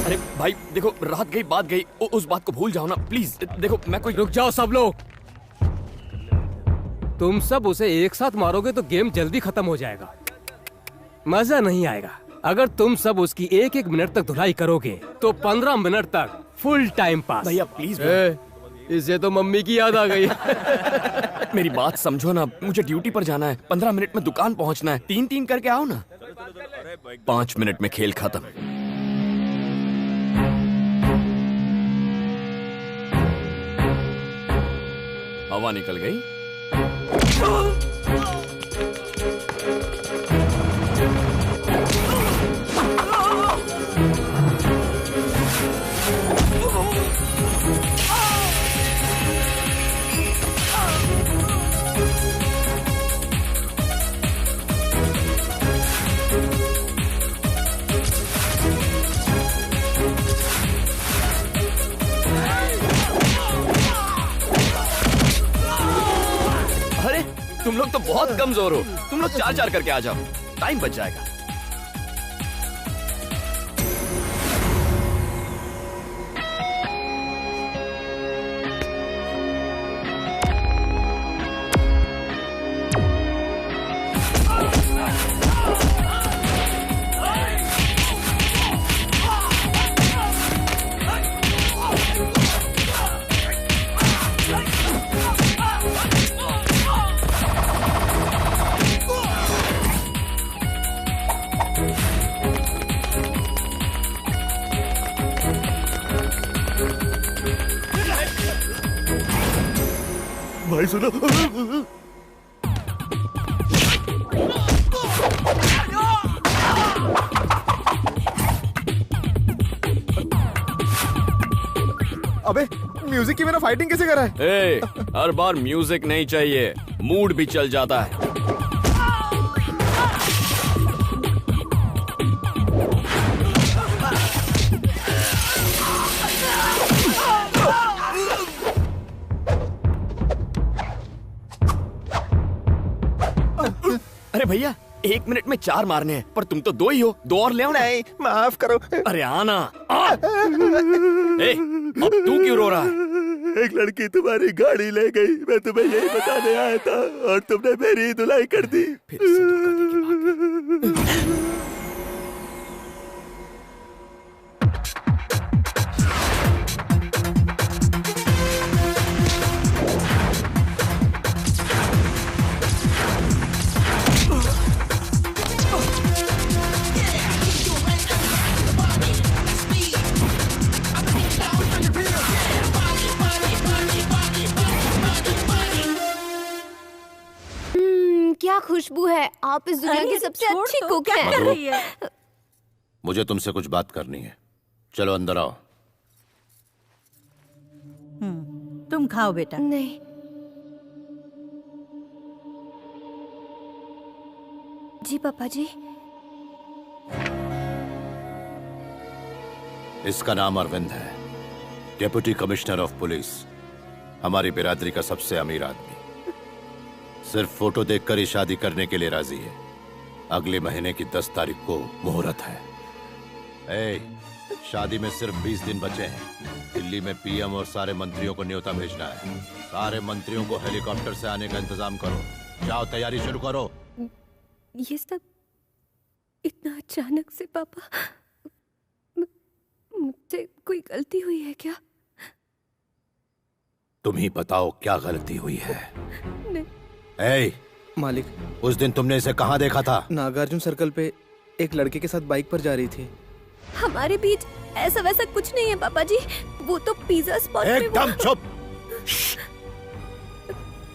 Speaker 1: अरे भाई देखो, रात गई बात गई, उस बात को भूल जाओ ना प्लीज। देखो मैं कोई।
Speaker 18: रुक जाओ सब लोग। तुम सब उसे एक साथ मारोगे तो गेम जल्दी खत्म हो जाएगा, मजा नहीं आएगा। अगर तुम सब उसकी एक एक मिनट तक धुलाई करोगे तो 15 मिनट तक फुल टाइम पास।
Speaker 1: भैया प्लीज।
Speaker 18: इसे तो मम्मी की याद आ गई।
Speaker 1: मेरी बात समझो ना, मुझे ड्यूटी पर जाना है, 15 मिनट में दुकान पहुंचना है। 3-3 करके आओ ना। 5 मिनट में खेल खत्म। हवा निकल गई। अरे तुम लोग तो बहुत कमजोर हो। तुम लोग 4-4 करके आ जाओ, टाइम बच जाएगा।
Speaker 2: भाई सुनो।
Speaker 4: अबे म्यूजिक की बिना फाइटिंग कैसे करा है?
Speaker 1: हर बार म्यूजिक नहीं चाहिए, मूड भी चल जाता है। अरे भैया 1 मिनट में 4 मारने हैं, पर तुम तो 2 ही हो। 2 और ले आओ।
Speaker 4: नहीं, माफ करो।
Speaker 1: अरे आना। अब तू क्यों रो रहा है?
Speaker 2: एक लड़की तुम्हारी गाड़ी ले गई, मैं तुम्हें यही बताने आया था और तुमने मेरी धुलाई कर दी।
Speaker 1: फिर से धोखा की बात।
Speaker 8: क्या खुशबू है। आप इस दुनिया की सबसे अच्छी कुक हैं।
Speaker 2: मुझे तुमसे कुछ बात करनी है, चलो अंदर आओ।
Speaker 6: तुम खाओ बेटा।
Speaker 8: नहीं, जी पापा जी।
Speaker 2: इसका नाम अरविंद है, डेप्यूटी कमिश्नर ऑफ पुलिस, हमारी बिरादरी का सबसे अमीर आदमी। सिर्फ फोटो देखकर ही शादी करने के लिए राजी है। अगले महीने की 10 तारीख को मुहूर्त है। शादी में सिर्फ 20 दिन बचे हैं। दिल्ली में पीएम और सारे मंत्रियों को न्योता भेजना है। सारे मंत्रियों को हेलीकॉप्टर से आने का इंतजाम करो। जाओ तैयारी शुरू करो।
Speaker 8: ये सब इतना अचानक से पापा, मुझसे कोई गलती हुई है क्या?
Speaker 2: तुम ही बताओ क्या गलती हुई है।
Speaker 17: नहीं। मालिक,
Speaker 2: उस दिन तुमने इसे कहाँ देखा था?
Speaker 17: नागार्जुन सर्कल पे एक लड़के के साथ बाइक पर जा रही थी।
Speaker 8: हमारे बीच ऐसा वैसा कुछ नहीं है पापा जी, वो तो पिज्जा स्पॉट पे।
Speaker 2: एकदम चुप।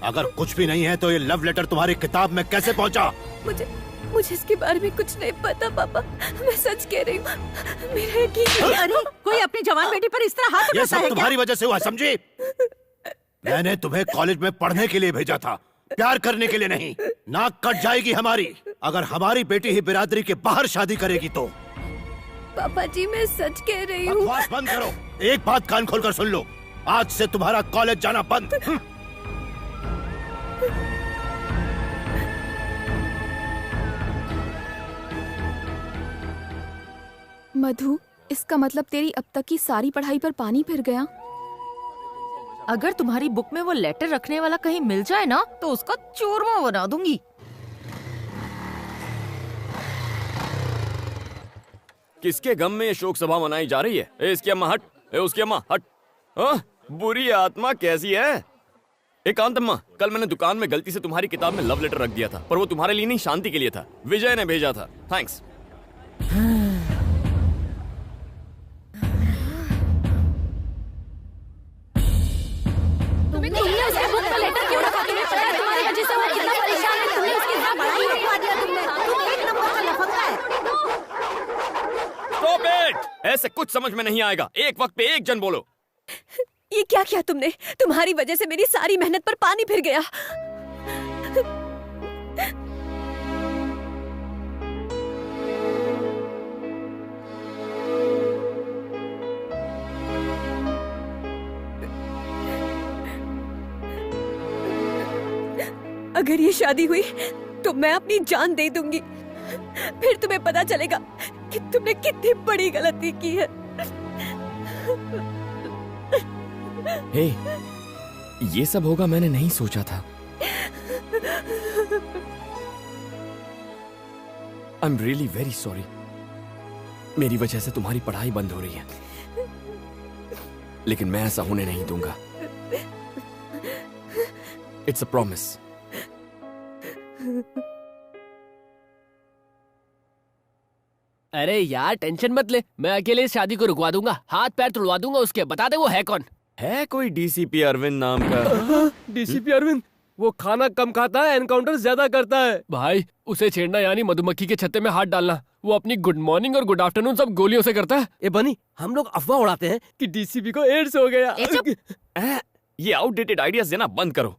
Speaker 2: अगर कुछ भी नहीं है तो ये लव लेटर तुम्हारी किताब में कैसे पहुंचा?
Speaker 8: मुझे इसके बारे में कुछ नहीं पता पापा, मैं सच कह रही हूँ। मेरा यकीन।
Speaker 6: अरे कोई अपनी जवान बेटी पर इस तरह हाथ उठाता है क्या?
Speaker 2: ये सब तुम्हारी वजह से हुआ, समझी? मैंने तुम्हें कॉलेज में पढ़ने के लिए भेजा था, प्यार करने के लिए नहीं। नाक कट जाएगी हमारी अगर हमारी बेटी ही बिरादरी के बाहर शादी करेगी तो।
Speaker 8: पापा जी मैं सच कह रही हूँ।
Speaker 2: बकवास बंद करो। एक बात कान खोलकर सुन लो, आज से तुम्हारा कॉलेज जाना बंद।
Speaker 9: मधु, इसका मतलब तेरी अब तक की सारी पढ़ाई पर पानी फिर गया।
Speaker 19: अगर तुम्हारी बुक में वो लेटर रखने वाला कहीं मिल जाए ना तो उसका चूरमा बना दूंगी।
Speaker 1: किसके गम में ये शोक सभा मनाई जा रही है? इसकी अम्मा हट, उसकी अम्मा हट। बुरी आत्मा कैसी है? एकांत अम्मा, कल मैंने दुकान में गलती से तुम्हारी किताब में लव लेटर रख दिया था, पर वो तुम्हारे लिए नहीं, शांति के लिए था। विजय ने भेजा था। थैंक्स। ऐसे कुछ समझ में नहीं आएगा। एक वक्त पे एक जन बोलो।
Speaker 8: ये क्या किया तुमने? तुम्हारी वजह से मेरी सारी मेहनत पर पानी फिर गया। अगर ये शादी हुई तो मैं अपनी जान दे दूंगी। फिर तुम्हें पता चलेगा कि तुमने कितनी बड़ी गलती की है।
Speaker 1: हे, ये सब होगा मैंने नहीं सोचा था। I am really very sorry. मेरी वजह से तुम्हारी पढ़ाई बंद हो रही है, लेकिन मैं ऐसा होने नहीं दूंगा। It's a promise.
Speaker 18: अरे यार टेंशन मत ले, मैं अकेले इस शादी को रुकवा दूंगा, हाथ पैर तुड़वा दूंगा उसके। बता दे वो है कौन?
Speaker 1: है कोई डीसीपी अरविंद नाम का?
Speaker 18: डीसीपी अरविंद? वो खाना कम खाता है, एनकाउंटर ज्यादा करता है। भाई उसे छेड़ना यानी मधुमक्खी के छत्ते में हाथ डालना। वो अपनी गुड मॉर्निंग और गुड आफ्टरनून सब गोलियों से करता है। ए बनी, हम लोग अफवाह उड़ाते हैं कि डीसीपी को एड्स हो गया।
Speaker 1: ये आउटडेटेड आइडियाज देना बंद करो।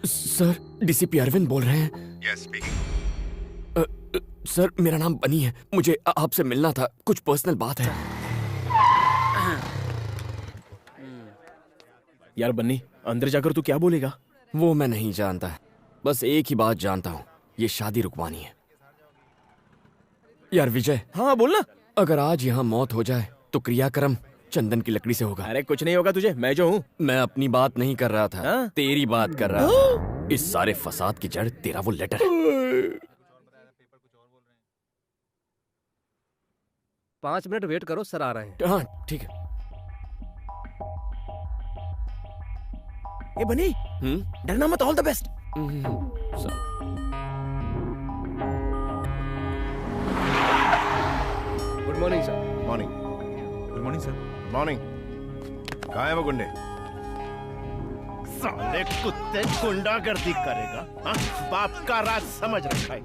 Speaker 1: सर, डीसीपी अरविंद बोल रहे हैं?
Speaker 20: Yes, speaking.
Speaker 1: सर, मेरा नाम बनी है, मुझे आपसे मिलना था, कुछ पर्सनल बात है।
Speaker 4: यार बन्नी, अंदर जाकर तू क्या बोलेगा?
Speaker 1: वो मैं नहीं जानता, बस एक ही बात जानता हूँ, ये शादी रुकवानी है। यार विजय।
Speaker 4: हाँ बोलना।
Speaker 1: अगर आज यहाँ मौत हो जाए तो क्रियाक्रम चंदन की लकड़ी से होगा।
Speaker 4: अरे कुछ नहीं होगा तुझे, मैं जो हूँ।
Speaker 1: मैं अपनी बात नहीं कर रहा था, तेरी बात कर रहा था। इस सारे फसाद की जड़ तेरा वो लेटर है।
Speaker 18: 5 मिनट वेट करो, सर आ रहे हैं।
Speaker 1: हाँ ठीक है।
Speaker 4: ये बनी, डरना मत, all the best.
Speaker 18: Good morning sir.
Speaker 14: Morning.
Speaker 20: Good morning sir.
Speaker 14: Morning. कहाँ है वो गुंडे?
Speaker 2: साले कुत्ते गुंडागर्दी करेगा, हाँ? बाप का राज समझ रखा है।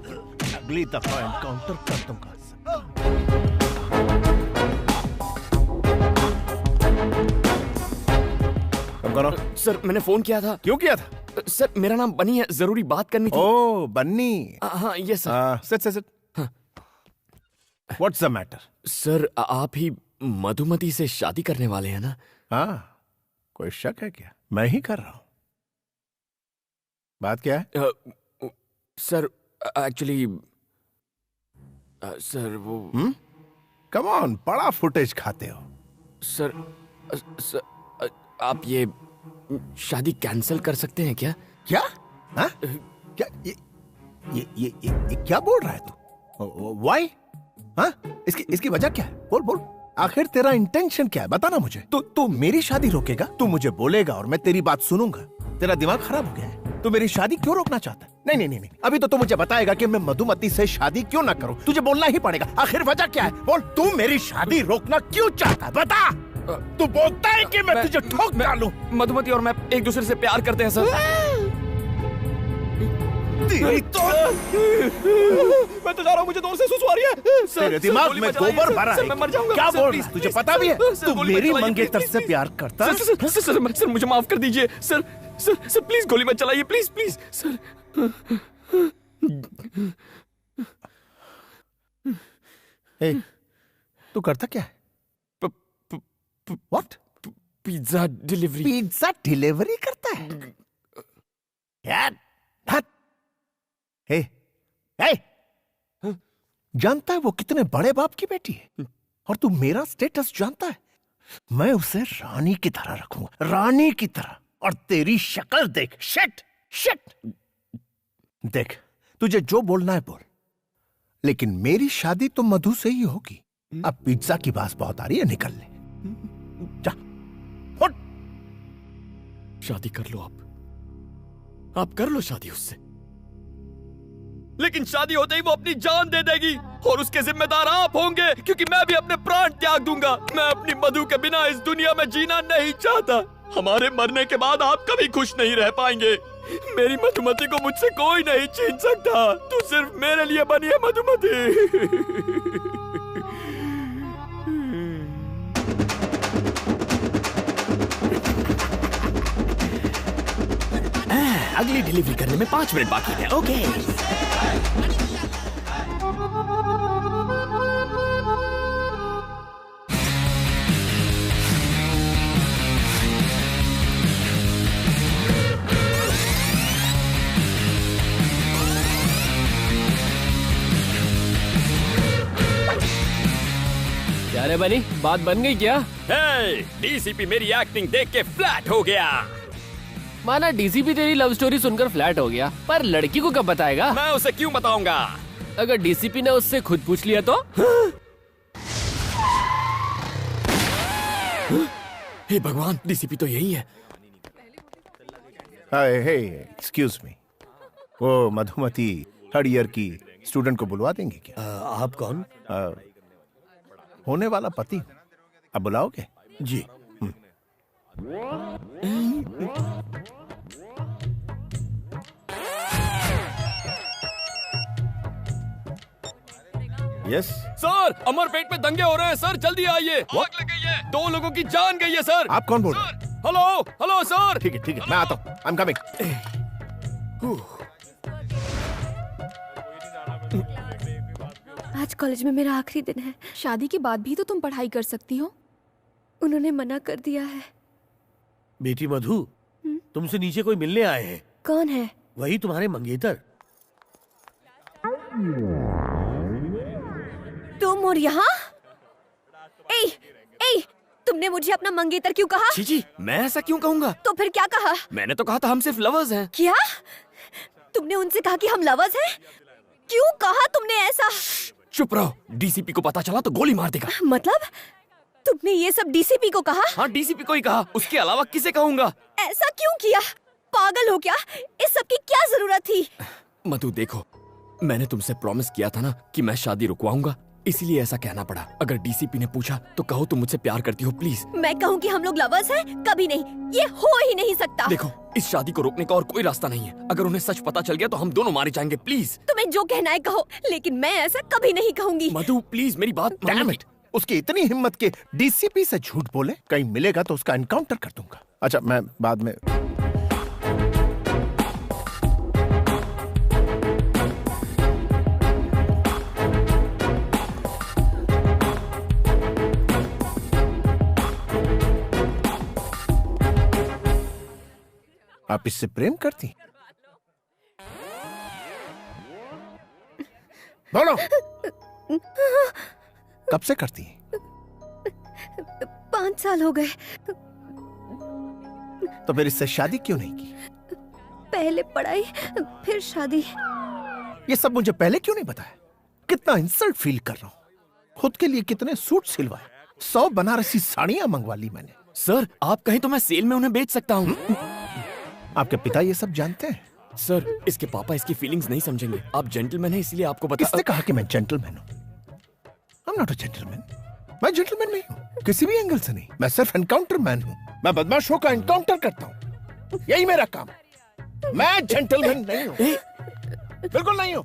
Speaker 2: अगली दफा एनकाउंटर कर दूंगा।
Speaker 1: सर मैंने फोन किया था।
Speaker 14: क्यों किया था?
Speaker 1: सर मेरा नाम बनी है, जरूरी बात करनी थी।
Speaker 14: ओह बन्नी।
Speaker 1: हाँ ये sir.
Speaker 14: Sit. What's the matter?
Speaker 1: Sir आप ही मधुमती से शादी करने वाले हैं ना?
Speaker 14: हाँ, कोई शक है क्या? मैं ही कर रहा हूं। बात क्या है?
Speaker 1: सर एक्चुअली सर वो
Speaker 14: कम ऑन, बड़ा फुटेज खाते हो।
Speaker 1: सर आप ये शादी कैंसिल कर सकते हैं क्या?
Speaker 14: क्या? हाँ? क्या ये क्या बोल रहा है तू? Why? हाँ? इसकी वजह क्या है? बोल। आखिर तेरा इंटेंशन क्या है? बताना मुझे। तू मेरी शादी रोकेगा? तू मुझे बोलेगा और मैं तेरी बात सुनूंगा? तेरा दिमाग खराब हो गया है? तू मेरी शादी क्यों रोकना चाहता है? नहीं। अभी तो तू मुझे बताएगा कि मैं मधुमती से शादी क्यों ना करूं। तुझे बोलना ही पड़ेगा। आखिर वजह क्या है? बोल। तू मेरी शादी रोकना क्यों चाहता है? बता। तू बोलता है कि मैं तुझे ठोक डालूं।
Speaker 1: मधुमती और मैं एक दूसरे से प्यार करते हैं सर।
Speaker 4: तेरी तो मैं तो जा रहा हूँ, मुझे दूर से सुसु आ रही है।
Speaker 14: तेरे दिमाग में गोबर भरा है।
Speaker 4: मैं मर जाऊंगा।
Speaker 14: क्या बोल रहा है? तुझे पता भी है तू मेरी मंगेतर से प्यार करता है?
Speaker 1: सर मुझे माफ कर दीजिए सर प्लीज गोली मत चलाइए, प्लीज सर।
Speaker 14: तू करता क्या है? What?
Speaker 1: Pizza delivery.
Speaker 14: Pizza delivery करता है यार? जानता है वो कितने बड़े बाप की बेटी है? और तू मेरा स्टेटस जानता है? मैं उसे रानी की तरह रखूंगा, रानी की तरह। और तेरी शक्ल देख, शिट शिट। देख, तुझे जो बोलना है बोल, लेकिन मेरी शादी तो मधु से ही होगी। अब पिज्जा की बात बहुत आ रही है, निकल ले जा।
Speaker 1: शादी कर लो आप कर लो शादी उससे, लेकिन शादी होते ही वो अपनी जान दे देगी और उसके जिम्मेदार आप होंगे, क्योंकि मैं भी अपने प्राण त्याग दूंगा। मैं अपनी मधु के बिना इस दुनिया में जीना नहीं चाहता। हमारे मरने के बाद आप कभी खुश नहीं रह पाएंगे। मेरी मधुमती को मुझसे कोई नहीं छीन सकता। तू सिर्फ मेरे लिए बनी है मधुमती। अगली डिलीवरी करने में 5 मिनट बाकी है। ओके।
Speaker 18: क्या रे बनी, बात बन गई क्या?
Speaker 1: डीसीपी मेरी एक्टिंग देख के फ्लैट हो गया।
Speaker 18: माना डीसीपी तेरी लव स्टोरी सुनकर फ्लैट हो गया, पर लड़की को कब बताएगा?
Speaker 1: मैं उसे क्यों बताऊंगा?
Speaker 18: अगर डीसीपी ने उससे खुद पूछ लिया तो?
Speaker 1: हे भगवान, डीसीपी तो यही है।
Speaker 14: हे, एक्सक्यूज मी, वो मधुमती थर्ड ईयर की स्टूडेंट को बुलवा देंगे क्या?
Speaker 1: आप कौन?
Speaker 14: होने वाला पति। अब बुलाओगे?
Speaker 1: जी।
Speaker 14: यस
Speaker 1: सर, अमर पेट में दंगे हो रहे हैं सर, जल्दी आइए। आग लग गई है, 2 लोगों की जान गई है सर।
Speaker 14: आप कौन बोल रहे हैं?
Speaker 1: Hello sir.
Speaker 14: ठीक है मैं आता हूँ। I am coming.
Speaker 8: आज कॉलेज में मेरा आखिरी दिन है।
Speaker 9: शादी के बाद भी तो तुम पढ़ाई कर सकती हो।
Speaker 8: उन्होंने मना कर दिया है।
Speaker 20: बेटी मधु, तुमसे नीचे कोई मिलने आए हैं।
Speaker 8: कौन है?
Speaker 20: वही तुम्हारे मंगेतर।
Speaker 8: तुम और यहाँ? तुमने मुझे अपना मंगेतर क्यों कहा?
Speaker 1: जी, मैं ऐसा क्यों कहूँगा?
Speaker 8: तो फिर क्या कहा?
Speaker 1: मैंने तो कहा था हम सिर्फ लवर्स हैं।
Speaker 8: क्या? तुमने उनसे कहा कि हम लवर्स हैं? क्यों कहा तुमने ऐसा?
Speaker 1: चुप रहो, डीसीपी को पता चला तो गोली मार देगा।
Speaker 8: मतलब तुमने ये सब डीसीपी को कहा?
Speaker 1: हाँ, डीसीपी को ही कहा, उसके अलावा किसे कहूँगा?
Speaker 8: ऐसा क्यों किया? पागल हो क्या? इस सब की क्या जरूरत थी?
Speaker 1: मधु देखो, मैंने तुमसे प्रॉमिस किया था ना कि मैं शादी रुकवाऊंगा, इसीलिए ऐसा कहना पड़ा। अगर डीसीपी ने पूछा तो कहो तुम मुझसे प्यार करती हो प्लीज।
Speaker 8: मैं कहूँ कि हम लोग लवर्स हैं? कभी नहीं, ये हो ही नहीं सकता।
Speaker 1: देखो, इस शादी को रोकने का और कोई रास्ता नहीं है। अगर उन्हें सच पता चल गया तो हम दोनों मारे जाएंगे। प्लीज
Speaker 8: तुम्हें जो कहना है कहो, लेकिन मैं ऐसा कभी नहीं कहूंगी।
Speaker 1: मधु प्लीज मेरी बात
Speaker 14: डैम इट, उसकी इतनी हिम्मत के डीसीपी से झूठ बोले। कहीं मिलेगा तो उसका एनकाउंटर कर दूंगा। अच्छा, मैं बाद में। आप इससे प्रेम करती? बोलो, कब से करती?
Speaker 8: 5 साल हो गए।
Speaker 14: तो फिर इससे शादी क्यों नहीं की?
Speaker 8: पहले पढ़ाई, फिर शादी।
Speaker 14: ये सब मुझे पहले क्यों नहीं बताया? कितना इंसल्ट फील कर रहा हूँ। खुद के लिए कितने सूट सिलवाए, 100 बनारसी साड़ियां मंगवा ली मैंने।
Speaker 1: सर, आप कहें तो मैं सेल में उन्हें बेच सकता हूँ।
Speaker 14: आपके पिता ये सब जानते हैं?
Speaker 1: सर, इसके पापा इसकी फीलिंग्स नहीं समझेंगे। आप जेंटलमैन हैं इसलिए आपको बता।
Speaker 14: किसने कहा कि मैं जेंटलमैन हूँ? I am not a gentleman. मैं जेंटलमैन नहीं हूँ, किसी भी एंगल से नहीं। मैं सिर्फ एनकाउंटर मैन हूँ। मैं बदमाशों का एनकाउंटर करता हूँ, यही मेरा काम। मैं जेंटलमैन नहीं हूँ, बिल्कुल नहीं हूँ।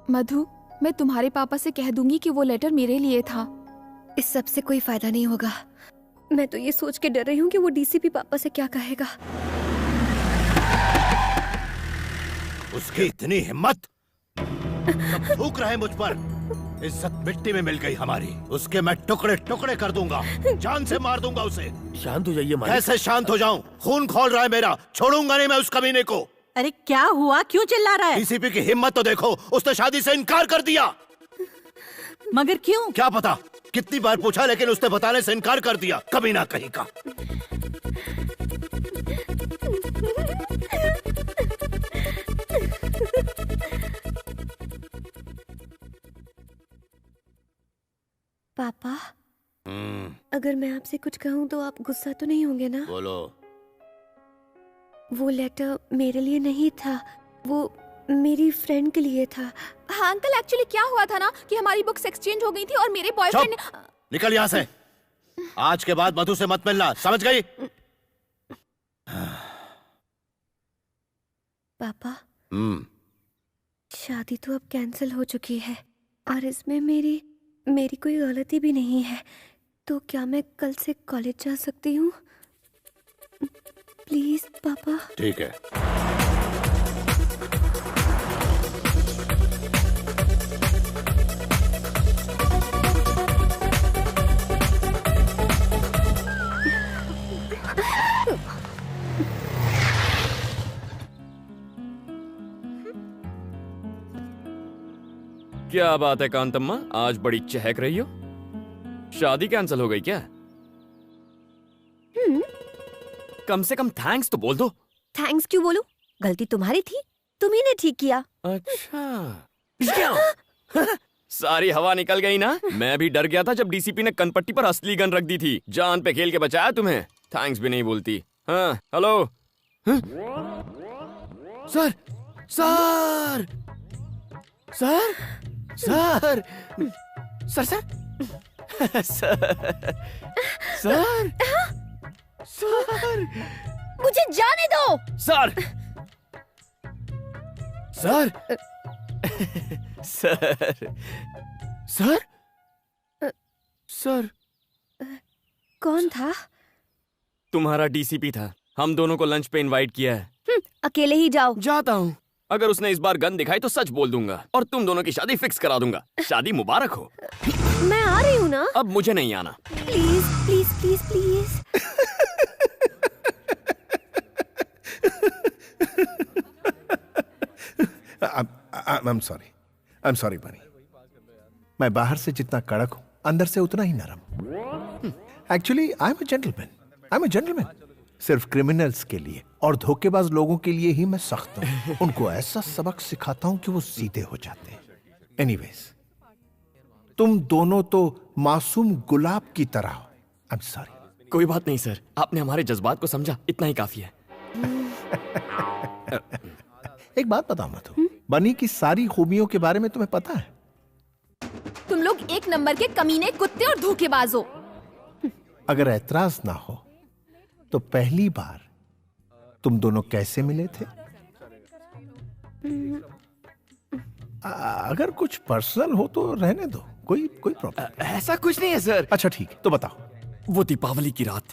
Speaker 9: मधु, मैं तुम्हारे पापा से कह दूंगी कि वो लेटर मेरे लिए था।
Speaker 8: इस सब से कोई फायदा नहीं होगा। मैं तो ये सोच के डर रही हूँ कि वो डीसीपी पापा से क्या कहेगा।
Speaker 2: उसकी इतनी हिम्मत, सब थूक रहे मुझ पर। इज्जत मिट्टी में मिल गई हमारी। उसके मैं टुकड़े टुकड़े कर दूंगा, जान से मार दूंगा उसे।
Speaker 20: शांत हो जाइए मालिक।
Speaker 2: कैसे शांत हो जाऊं? खून खौल रहा है मेरा, छोड़ूंगा नहीं मैं उस कमीने को।
Speaker 6: अरे क्या हुआ, क्यों चिल्ला रहा है?
Speaker 2: डीसीपी की हिम्मत तो देखो, उसने शादी से इनकार कर दिया।
Speaker 6: मगर क्यों?
Speaker 2: क्या पता, कितनी बार पूछा लेकिन उसने बताने से इनकार कर दिया। कमीना कहीं का।
Speaker 8: पापा, अगर मैं आपसे कुछ कहूँ तो आप गुस्सा तो नहीं होंगे ना?
Speaker 2: बोलो।
Speaker 8: वो लेटर मेरे लिए नहीं था, वो मेरी फ्रेंड के लिए था।
Speaker 9: हाँ अंकल, एक्चुअली क्या हुआ था ना कि हमारी बुक्स एक्सचेंज हो गई थी और मेरे बॉयफ्रेंड ने...
Speaker 2: निकल यहाँ से। आज के बाद मधु से मत मिलना, समझ गई?
Speaker 8: पापा, शादी तो अब कैंसिल हो चुकी है और इसमें मेरी कोई गलती भी नहीं है, तो क्या मैं कल से कॉलेज जा सकती हूँ? प्लीज पापा।
Speaker 2: ठीक है।
Speaker 1: क्या बात है कांतम्मा, आज बड़ी चहक रही हो। शादी कैंसिल हो गई क्या? कम से कम थैंक्स तो बोल दो।
Speaker 8: थैंक्स क्यों बोलूं? गलती तुम्हारी थी, तुम्ही ने ठीक किया।
Speaker 1: अच्छा सारी हवा निकल गई ना। मैं भी डर गया था जब डीसीपी ने कनपट्टी पर असली गन रख दी थी। जान पे खेल के बचाया तुम्हें, थैंक्स भी नहीं बोलती। हाँ hello. Sir sir sir sir sir sir sir sir
Speaker 8: मुझे जाने दो।
Speaker 1: Sir sir sir sir sir
Speaker 8: कौन था?
Speaker 1: तुम्हारा डीसीपी था। हम दोनों को लंच पे इनवाइट किया है।
Speaker 8: अकेले ही जाओ।
Speaker 1: जाता हूँ। अगर उसने इस बार गन दिखाई तो सच बोल दूंगा और तुम दोनों की शादी फिक्स करा दूंगा। शादी मुबारक हो।
Speaker 8: मैं आ रही हूँ ना।
Speaker 1: अब मुझे नहीं आना।
Speaker 8: Please please please please.
Speaker 14: I'm sorry बनी। मैं बाहर से जितना कड़क हूं, अंदर से उतना ही नरम। Actually I am a gentleman. सिर्फ क्रिमिनल्स के लिए और धोखेबाज लोगों के लिए ही मैं सख्त हूं। उनको ऐसा सबक सिखाता हूं कि वो सीधे हो जाते हैं। एनीवेज, तुम दोनों तो मासूम गुलाब की तरह हो। I am sorry.
Speaker 1: कोई बात नहीं सर, आपने हमारे जज्बात को समझा, इतना ही काफी है।
Speaker 14: एक बात बताओ मधु, बनी की सारी खूबियों के बारे में तुम्हें पता है?
Speaker 9: तुम लोग एक नंबर के कमीने, कुत्ते और धोखेबाज हो।
Speaker 14: अगर ऐतराज ना हो तो पहली बार तुम दोनों कैसे मिले थे? अगर कुछ पर्सनल हो तो रहने दो, कोई प्रॉब्लम।
Speaker 1: ऐसा कुछ नहीं है सर।
Speaker 14: अच्छा ठीक है, तो बताओ।
Speaker 1: वो दीपावली की रात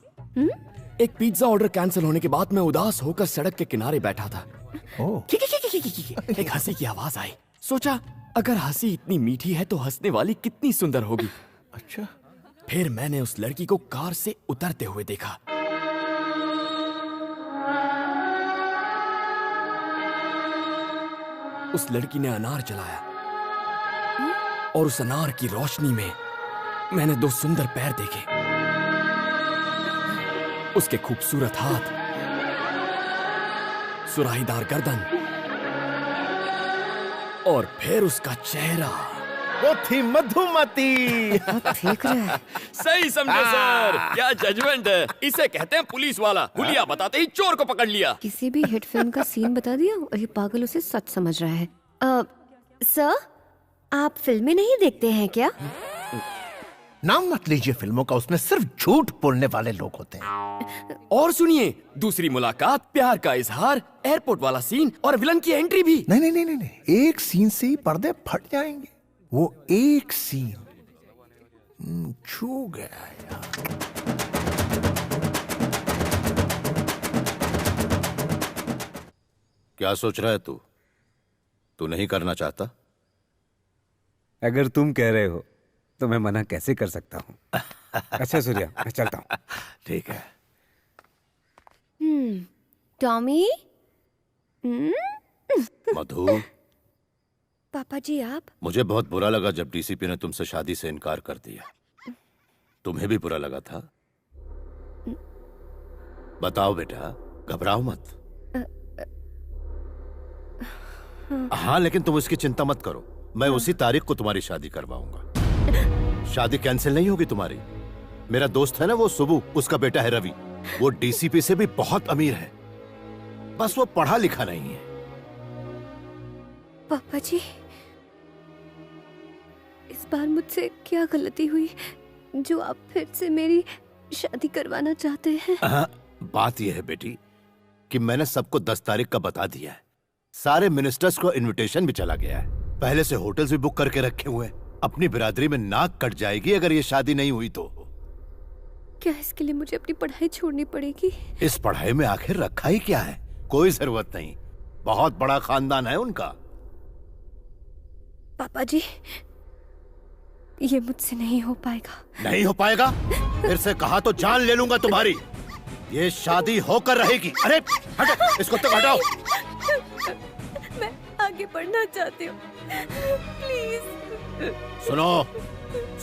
Speaker 1: एक पिज्जा ऑर्डर कैंसिल होने के बाद मैं उदास होकर सड़क के किनारे बैठा था। एक हंसी की आवाज आई। सोचा अगर हंसी इतनी मीठी है तो हंसने वाली कितनी सुंदर होगी।
Speaker 14: अच्छा।
Speaker 1: फिर मैंने उस लड़की को कार से उतरते हुए देखा। उस लड़की ने अनार जलाया और उस अनार की रोशनी में मैंने दो सुंदर पैर देखे। उसके खूबसूरत हाथ, सुराहीदार गर्दन और फिर उसका चेहरा।
Speaker 14: वो थी मधुमती।
Speaker 1: सही समझे सर। क्या जजमेंट है। इसे कहते हैं पुलिस वाला। हुलिया बताते ही चोर को पकड़ लिया।
Speaker 8: किसी भी हिट फिल्म का सीन बता दिया और ये पागल उसे सच समझ रहा है। सर, आप फिल्में नहीं देखते हैं क्या?
Speaker 14: नाम मत लीजिए फिल्मों का, उसमें सिर्फ झूठ बोलने वाले लोग होते हैं।
Speaker 1: और सुनिए, दूसरी मुलाकात, प्यार का इजहार, एयरपोर्ट वाला सीन और विलन की एंट्री भी।
Speaker 14: नहीं, एक सीन से ही पर्दे फट जाएंगे। वो एक सीन छू गया यार।
Speaker 2: क्या सोच रहा है तू? तू नहीं करना चाहता?
Speaker 3: अगर तुम कह रहे हो तो मैं मना कैसे कर सकता हूँ। अच्छा सूर्या, मैं चलता हूँ।
Speaker 14: ठीक है।
Speaker 8: टॉमी।
Speaker 2: मधु,
Speaker 8: पापा जी आप?
Speaker 2: मुझे बहुत बुरा लगा जब डीसीपी ने तुमसे शादी से इनकार कर दिया। तुम्हें भी बुरा लगा था? बताओ बेटा, घबराओ मत। हाँ, लेकिन तुम उसकी चिंता मत करो। मैं उसी तारीख को तुम्हारी शादी करवाऊंगा। शादी कैंसिल नहीं होगी तुम्हारी। मेरा दोस्त है ना वो सुबू, उसका बेटा है रवि। वो डीसीपी से भी बहुत अमीर है, बस वो पढ़ा लिखा नहीं है।
Speaker 8: पापा जी, इस बार मुझसे क्या गलती हुई जो आप फिर से मेरी शादी करवाना चाहते हैं?
Speaker 2: बात यह है बेटी कि मैंने सबको 10 तारीख का बता दिया है। सारे मिनिस्टर्स को इनविटेशन भी चला गया है। पहले से होटल्स भी बुक करके रखे हुए हैं। अपनी बिरादरी में नाक कट जाएगी अगर ये शादी नहीं हुई तो।
Speaker 8: क्या इसके लिए मुझे अपनी पढ़ाई छोड़नी पड़ेगी?
Speaker 2: इस पढ़ाई में आखिर रखा ही क्या है? कोई जरूरत नहीं, बहुत बड़ा खानदान है उनका।
Speaker 8: पापा जी, ये मुझसे नहीं हो पाएगा।
Speaker 2: नहीं हो पाएगा? फिर से कहा तो जान ले लूंगा तुम्हारी। ये शादी होकर रहेगी। अरे हटो, इसको तो हटाओ।
Speaker 8: मैं आगे बढ़ना चाहती हूँ, प्लीज।
Speaker 2: सुनो,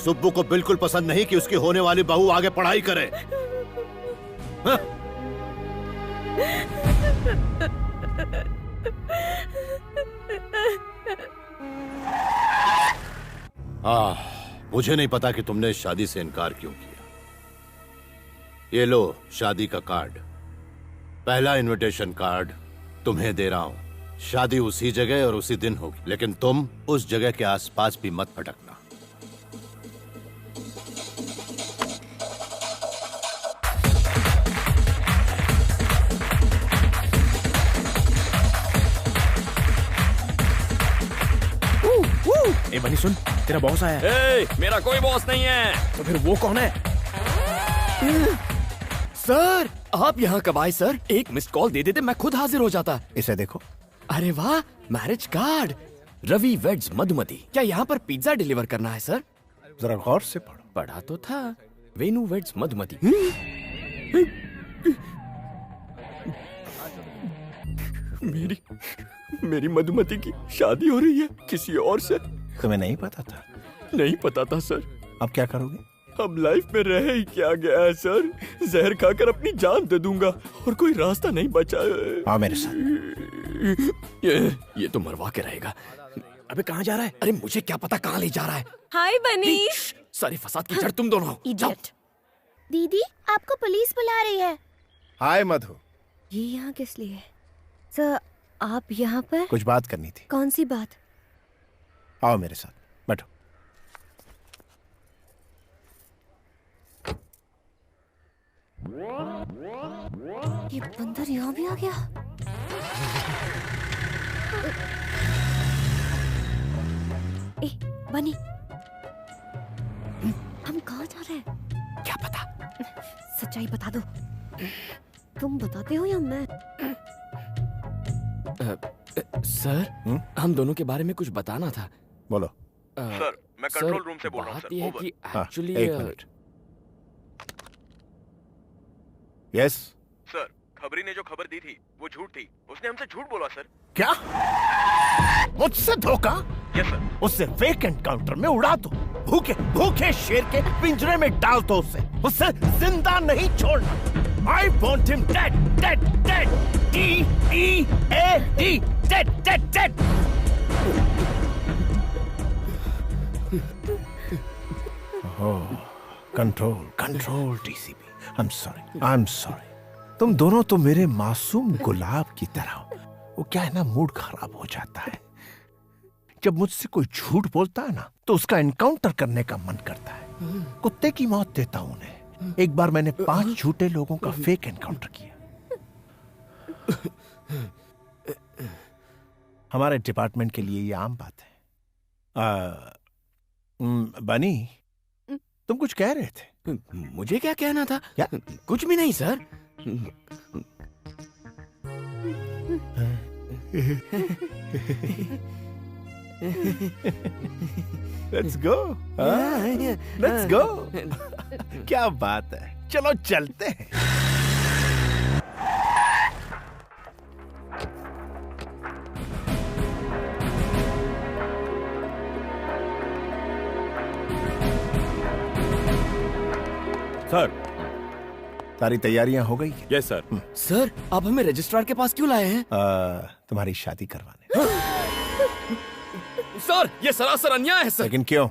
Speaker 2: सुब्बू को बिल्कुल पसंद नहीं कि उसकी होने वाली बहू आगे पढ़ाई करे। मुझे नहीं पता कि तुमने इस शादी से इनकार क्यों किया। ये लो शादी का कार्ड, पहला इनविटेशन कार्ड तुम्हें दे रहा हूं। शादी उसी जगह और उसी दिन होगी, लेकिन तुम उस जगह के आसपास भी मत भटकना।
Speaker 14: ए बनी सुन, तेरा बॉस आया है।
Speaker 1: ए, मेरा कोई बॉस नहीं है।
Speaker 14: तो फिर वो कौन है?
Speaker 1: सर, आप यहाँ कब आए सर? एक मिस्ड कॉल दे देते मैं खुद हाजिर हो जाता।
Speaker 14: इसे देखो।
Speaker 1: अरे वाह, marriage card. Ravi weds Madhumati. क्या यहाँ पर पिज्जा डिलीवर करना है सर?
Speaker 14: जरा गौर से पढ़ो।
Speaker 1: पढ़ा तो था, वेनु वेड्स मधुमती। मेरी मधुमती की शादी हो रही है किसी और से।
Speaker 14: तुम्हें नहीं पता था?
Speaker 1: नहीं पता था सर।
Speaker 14: अब क्या करोगे?
Speaker 1: अब लाइफ में रह ही क्या गया है सर? जहर खाकर अपनी जान दे दूंगा और कोई रास्ता नहीं बचा।
Speaker 14: आओ मेरे साथ।
Speaker 1: ये तो मरवा के रहेगा।
Speaker 14: अबे कहाँ जा रहा है?
Speaker 1: अरे मुझे क्या पता कहाँ ले जा रहा है।
Speaker 8: हाय बनीश।
Speaker 1: सारी फसाद की जड़ तुम दोनों।
Speaker 15: इडियट। दीदी, आपको पुलिस बुला रही है।
Speaker 14: हाय मधु।
Speaker 8: ये यहाँ किस लिए? सर, आप यहाँ पर?
Speaker 14: कुछ बात करनी थी।
Speaker 8: कौन सी बात?
Speaker 14: आओ मेरे साथ, बैठो।
Speaker 8: ये बंदर यहाँ भी आ गया। ए, बनी, हम कहाँ जा रहे हैं?
Speaker 1: क्या पता?
Speaker 8: सच्चाई बता दो। तुम बताते हो या मैं?
Speaker 1: सर, हम दोनों के बारे में कुछ बताना था।
Speaker 14: बोलो।
Speaker 10: सर, मैं कंट्रोल रूम से बोल रहा हूँ सर।
Speaker 1: बात यह है कि एक्चुअली
Speaker 14: एक मिनट। यस
Speaker 10: सर, खबरी ने जो खबर दी थी वो झूठ थी। उसने हमसे झूठ बोला सर।
Speaker 14: क्या? मुझसे धोखा?
Speaker 10: Yes sir.
Speaker 14: उससे फेक एनकाउंटर में उड़ा दो। भूखे भूखे शेर के पिंजरे में डाल दो उसे। उसे जिंदा नहीं छोड़ना। I want him dead, dead, dead. D-E-A-D, dead, dead, dead. Oh, control, DCP. I'm sorry. तुम दोनों तो मेरे मासूम गुलाब की तरह हो। वो क्या है ना, मूड खराब हो जाता है जब मुझसे कोई झूठ बोलता है ना, तो उसका एनकाउंटर करने का मन करता है। कुत्ते की मौत देता हूं उन्हें। एक बार मैंने 5 झूठे लोगों का फेक एनकाउंटर किया। हमारे डिपार्टमेंट के लिए ये आम बात है। बनी, तुम कुछ कह रहे थे?
Speaker 1: मुझे क्या कहना था?
Speaker 14: क्या?
Speaker 1: कुछ भी नहीं sir.
Speaker 14: Let's go, let's go. क्या बात है, चलो चलते हैं।
Speaker 10: सर,
Speaker 14: सारी तैयारियां हो गई?
Speaker 10: Yes sir.
Speaker 1: सर, आप हमें रजिस्ट्रार के पास क्यों लाए हैं?
Speaker 14: तुम्हारी शादी करवाने।
Speaker 1: सर, ये सरासर अन्याय है सर।
Speaker 14: लेकिन क्यों?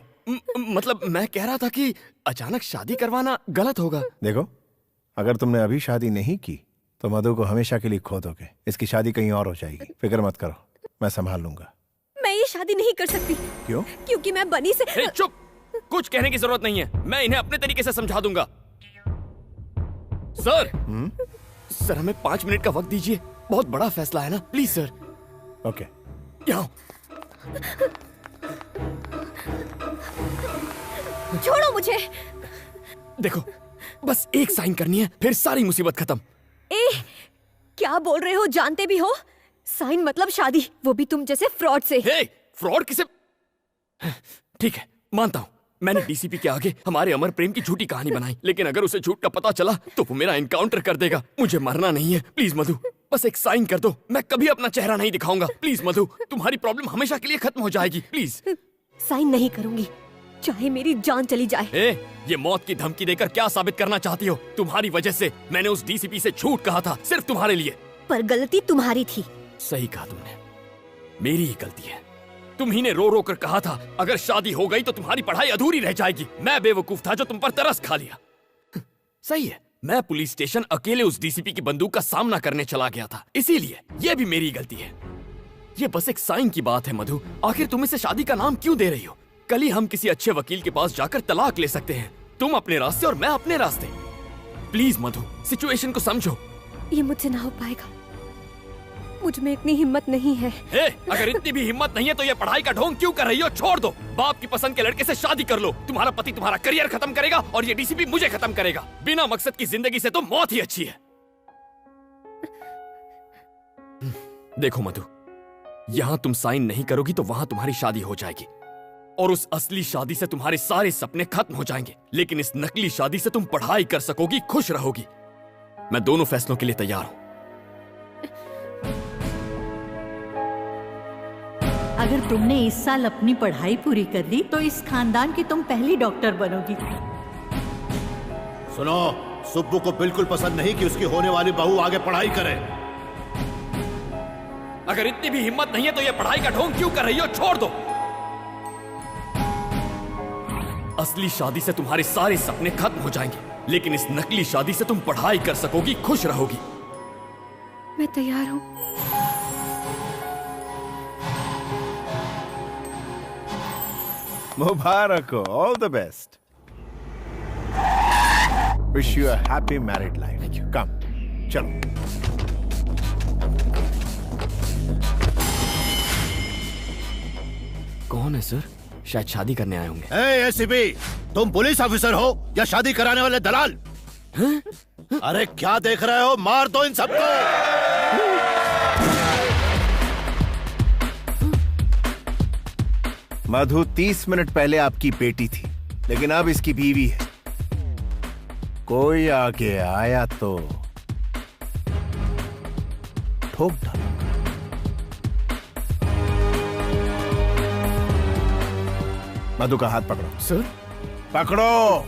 Speaker 1: मतलब मैं कह रहा था कि अचानक शादी करवाना गलत होगा।
Speaker 14: देखो, अगर तुमने अभी शादी नहीं की तो मधु को हमेशा के लिए खो दोगे। इसकी शादी कहीं और हो जाएगी। फिक्र मत करो, मैं संभाल लूंगा।
Speaker 8: मैं ये शादी नहीं कर सकती।
Speaker 14: क्यों?
Speaker 8: क्योंकि मैं बनी से।
Speaker 1: चुप, कुछ कहने की जरूरत नहीं है, मैं इन्हें अपने तरीके से समझा दूंगा। सर, सर हमें 5 मिनट का वक्त दीजिए, बहुत बड़ा फैसला है ना, प्लीज सर।
Speaker 14: ओके।
Speaker 8: छोड़ो मुझे।
Speaker 1: देखो, बस एक साइन करनी है, फिर सारी मुसीबत खत्म।
Speaker 8: क्या बोल रहे हो? जानते भी हो? साइन मतलब शादी, वो भी तुम जैसे फ्रॉड से।
Speaker 1: फ्रॉड किसे? ठीक है, मानता हूँ, मैंने डीसीपी के आगे हमारे अमर प्रेम की झूठी कहानी बनाई, लेकिन अगर उसे झूठ का पता चला तो वो मेरा एनकाउंटर कर देगा। मुझे मरना नहीं है, प्लीज मधु, बस एक साइन कर दो। मैं कभी अपना चेहरा नहीं दिखाऊंगा, प्लीज मधु, तुम्हारी प्रॉब्लम हमेशा के लिए खत्म हो जाएगी, प्लीज।
Speaker 8: साइन नहीं करूंगी, चाहे मेरी जान चली जाए।
Speaker 1: ये मौत की धमकी देकर क्या साबित करना चाहती हो? तुम्हारी वजह से मैंने उस डीसीपी से झूठ कहा था, सिर्फ तुम्हारे लिए।
Speaker 8: पर गलती तुम्हारी थी।
Speaker 1: सही कहा तुमने, मेरी ही गलती है। तुम ही ने रो रो कर कहा था अगर शादी हो गई तो तुम्हारी पढ़ाई अधूरी रह जाएगी। मैं बेवकूफ था जो तुम पर तरस खा लिया। सही है, मैं पुलिस स्टेशन अकेले उस डीसीपी की बंदूक का सामना करने चला गया था, इसीलिए ये भी मेरी गलती है। ये बस एक साइन की बात है मधु, आखिर तुम इसे शादी का नाम क्यों दे रही हो? कल ही हम किसी अच्छे वकील के पास जाकर तलाक ले सकते हैं, तुम अपने रास्ते और मैं अपने रास्ते। प्लीज मधु, सिचुएशन को समझो।
Speaker 8: ये मुझसे ना हो पाएगा, मुझ में इतनी हिम्मत नहीं है।
Speaker 1: अगर इतनी भी हिम्मत नहीं है तो ये पढ़ाई का ढोंग क्यों कर रही हो? छोड़ दो, बाप की पसंद के लड़के से शादी कर लो। तुम्हारा पति तुम्हारा करियर खत्म करेगा और ये डीसीपी मुझे खत्म करेगा। बिना मकसद की जिंदगी से तो मौत ही अच्छी है। देखो मधु, यहाँ तुम साइन नहीं करोगी तो वहाँ तुम्हारी शादी हो जाएगी और उस असली शादी से तुम्हारे सारे सपने खत्म हो जाएंगे, लेकिन इस नकली शादी से तुम पढ़ाई कर सकोगी, खुश रहोगी। मैं दोनों फैसलों के लिए तैयार हूँ।
Speaker 6: अगर तुमने इस साल अपनी पढ़ाई पूरी कर ली तो इस खानदान की तुम पहली डॉक्टर बनोगी।
Speaker 2: सुनो, सुब्बू को बिल्कुल पसंद नहीं कि उसकी होने वाली बहू आगे पढ़ाई करे।
Speaker 1: अगर इतनी भी हिम्मत नहीं है तो ये पढ़ाई का ढोंग क्यों कर रही हो? छोड़ दो। असली शादी से तुम्हारे सारे सपने खत्म हो जाएंगे, लेकिन इस नकली शादी से तुम पढ़ाई कर सकोगी, खुश रहोगी।
Speaker 8: मैं तैयार हूँ।
Speaker 14: मुबारक हो, all the best. Wish you a happy married life. Come, चलो।
Speaker 1: कौन है सर? शायद शादी करने आए होंगे।
Speaker 2: एसीपी, तुम पुलिस ऑफिसर हो या शादी कराने वाले दलाल? अरे क्या देख रहे हो? मार दो इन सबको।
Speaker 14: मधु 30 मिनट पहले आपकी बेटी थी, लेकिन अब इसकी बीवी है। कोई आगे आया तो ठोक डालो। मधु का हाथ पकड़ो।
Speaker 1: सर?
Speaker 14: पकड़ो।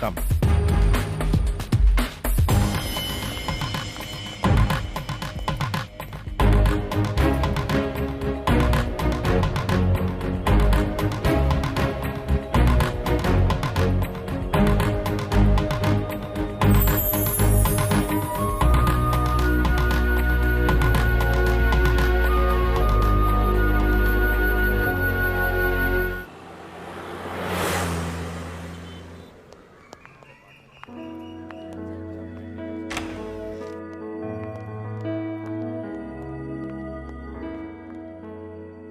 Speaker 14: कम।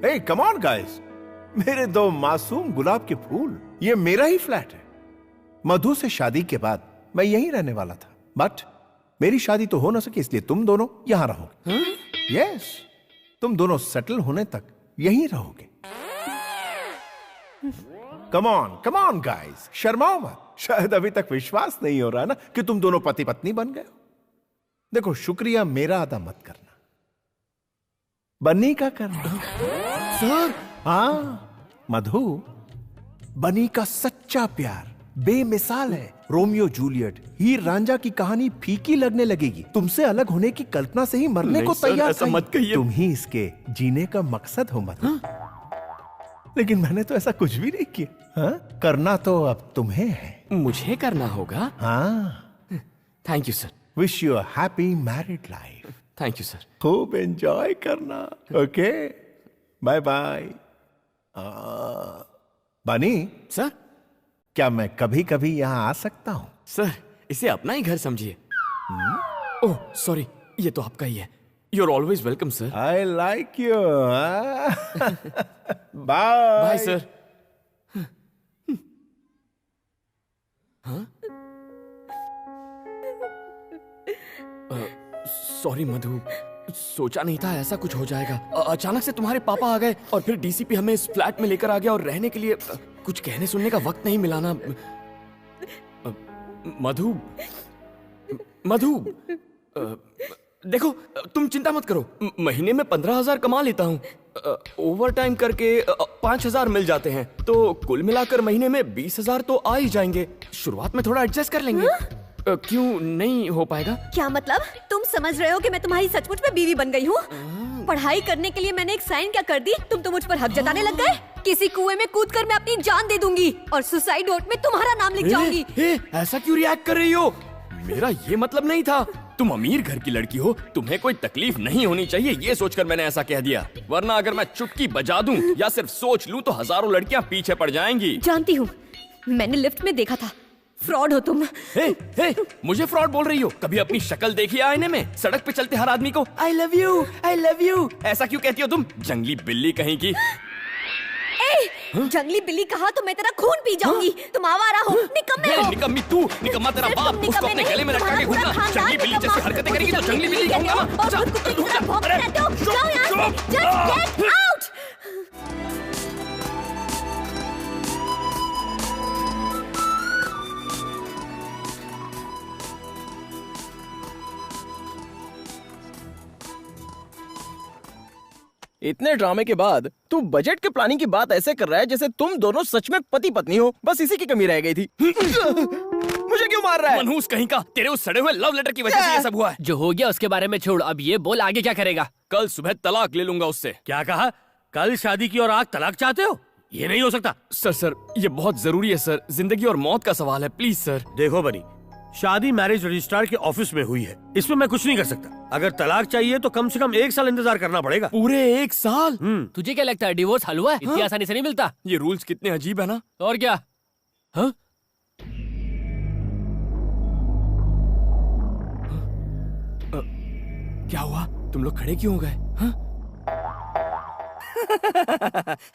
Speaker 14: Hey, come on guys, मेरे दो मासूम गुलाब के फूल। ये मेरा ही फ्लैट है। मधु से शादी के बाद मैं यहीं रहने वाला था, बट मेरी शादी तो हो ना सके, इसलिए तुम दोनों यहां रहोगे। यस, तुम दोनों सेटल होने तक यहीं रहोगे। कम ऑन गाइस, शर्माओ मत। शायद अभी तक विश्वास नहीं हो रहा ना कि तुम दोनों पति पत्नी बन गए हो। देखो, शुक्रिया मेरा अदा मत करना, बन्नी का करना।
Speaker 1: सर,
Speaker 14: हाँ मधु, बनी का सच्चा प्यार बेमिसाल है। रोमियो जूलियट, हीर रांझा की कहानी फीकी लगने लगेगी। तुमसे अलग होने की कल्पना से ही मरने को तैयार।
Speaker 1: ऐसा मत कहिए।
Speaker 14: तुम ही इसके जीने का मकसद हो मधु। लेकिन मैंने तो ऐसा कुछ भी नहीं किया। हाँ? करना तो अब तुम्हें है।
Speaker 1: मुझे करना होगा?
Speaker 14: हाँ।
Speaker 1: Thank you sir.
Speaker 14: Wish you a happy married life.
Speaker 1: Thank you sir.
Speaker 14: खूब एंजॉय करना। Okay, bye bye. Bunny
Speaker 1: sir,
Speaker 14: क्या मैं कभी कभी यहाँ आ सकता हूँ?
Speaker 1: सर, इसे अपना ही घर समझिए। ओह सॉरी, ये तो आपका ही है। You're always welcome, sir.
Speaker 14: I like you. Bye.
Speaker 1: Bye, sir. हाँ? सॉरी मधु, सोचा नहीं था ऐसा कुछ हो जाएगा। अचानक से तुम्हारे पापा आ गए और फिर डीसीपी हमें इस फ्लैट में लेकर आ गया और रहने के लिए कुछ कहने सुनने का वक्त नहीं मिला ना। मधु, देखो, तुम चिंता मत करो। महीने में 15,000 कमा लेता हूँ। ओवर टाइम करके 5,000 मिल जाते हैं, तो कुल मिलाकर महीने में 20,000 तो आ ही जाएंगे। शुरुआत में थोड़ा एडजस्ट कर लेंगे। क्यों नहीं हो पाएगा?
Speaker 8: क्या मतलब? तुम समझ रहे हो कि मैं तुम्हारी सचमुच में बीवी बन गई हूँ? पढ़ाई करने के लिए मैंने एक साइन क्या कर दी, तुम तो मुझ पर हक जताने लग गए। किसी कुएं में कूदकर मैं अपनी जान दे दूंगी और सुसाइड नोट में तुम्हारा नाम लिख जाऊंगी।
Speaker 1: ऐसा क्यों रिएक्ट कर रही हो? मेरा ये मतलब नहीं था। तुम अमीर घर की लड़की हो, तुम्हें कोई तकलीफ नहीं होनी चाहिए, ये सोचकर मैंने ऐसा कह दिया। वरना अगर मैं चुटकी बजा दूं या सिर्फ सोच लूं तो हजारों लड़कियां पीछे पड़ जाएंगी।
Speaker 8: जानती हूँ, मैंने लिफ्ट में देखा था। फ्रॉड हो तुम।
Speaker 1: मुझे फ्रॉड बोल रही हो? कभी अपनी शक्ल देखी आईने में? सड़क पे चलते हर आदमी को I love you ऐसा क्यों कहती हो तुम? जंगली बिल्ली कहीं की।
Speaker 8: जंगली बिल्ली कहा तो मैं तेरा खून पी जाऊंगी। तुम आवारा हो, निकम्मे हो।
Speaker 1: निकम्मी तू, निकम्मा तेरा बाप। उसको अपने गले में लटका के घूमना। जंगली बिल्ली जैसी हरकतें करेगी तो जंगली बिल्ली कहूंगा ना।
Speaker 8: जाओ यहाँ से, जस्ट गेट आउट।
Speaker 4: इतने ड्रामे के बाद तू बजट के प्लानिंग की बात ऐसे कर रहा है जैसे तुम दोनों सच में पति पत्नी हो। बस इसी की कमी रह गई थी। मुझे क्यों मार रहा है?
Speaker 1: मनहूस कहीं का, तेरे उस सड़े हुए लव लेटर की वजह से ये सब हुआ है।
Speaker 18: जो हो गया उसके बारे में छोड़, अब ये बोल आगे क्या करेगा?
Speaker 1: कल सुबह तलाक ले लूंगा उससे।
Speaker 20: क्या कहा? कल शादी की और आज तलाक चाहते हो? ये नहीं हो सकता।
Speaker 1: सर, ये बहुत जरूरी है सर। जिंदगी और मौत का सवाल है, प्लीज सर।
Speaker 20: देखो बनी, शादी मैरिज रजिस्ट्रार के ऑफिस में हुई है, इसमें मैं कुछ नहीं कर सकता। अगर तलाक चाहिए तो कम से कम 1 साल इंतजार करना पड़ेगा।
Speaker 1: पूरे 1 साल?
Speaker 18: तुझे क्या लगता है डिवोर्स हलवा है? इतनी आसानी से नहीं मिलता।
Speaker 1: ये रूल्स कितने अजीब है ना।
Speaker 18: और क्या? हाँ?
Speaker 1: क्या हुआ? तुम लोग खड़े क्यों हो गए?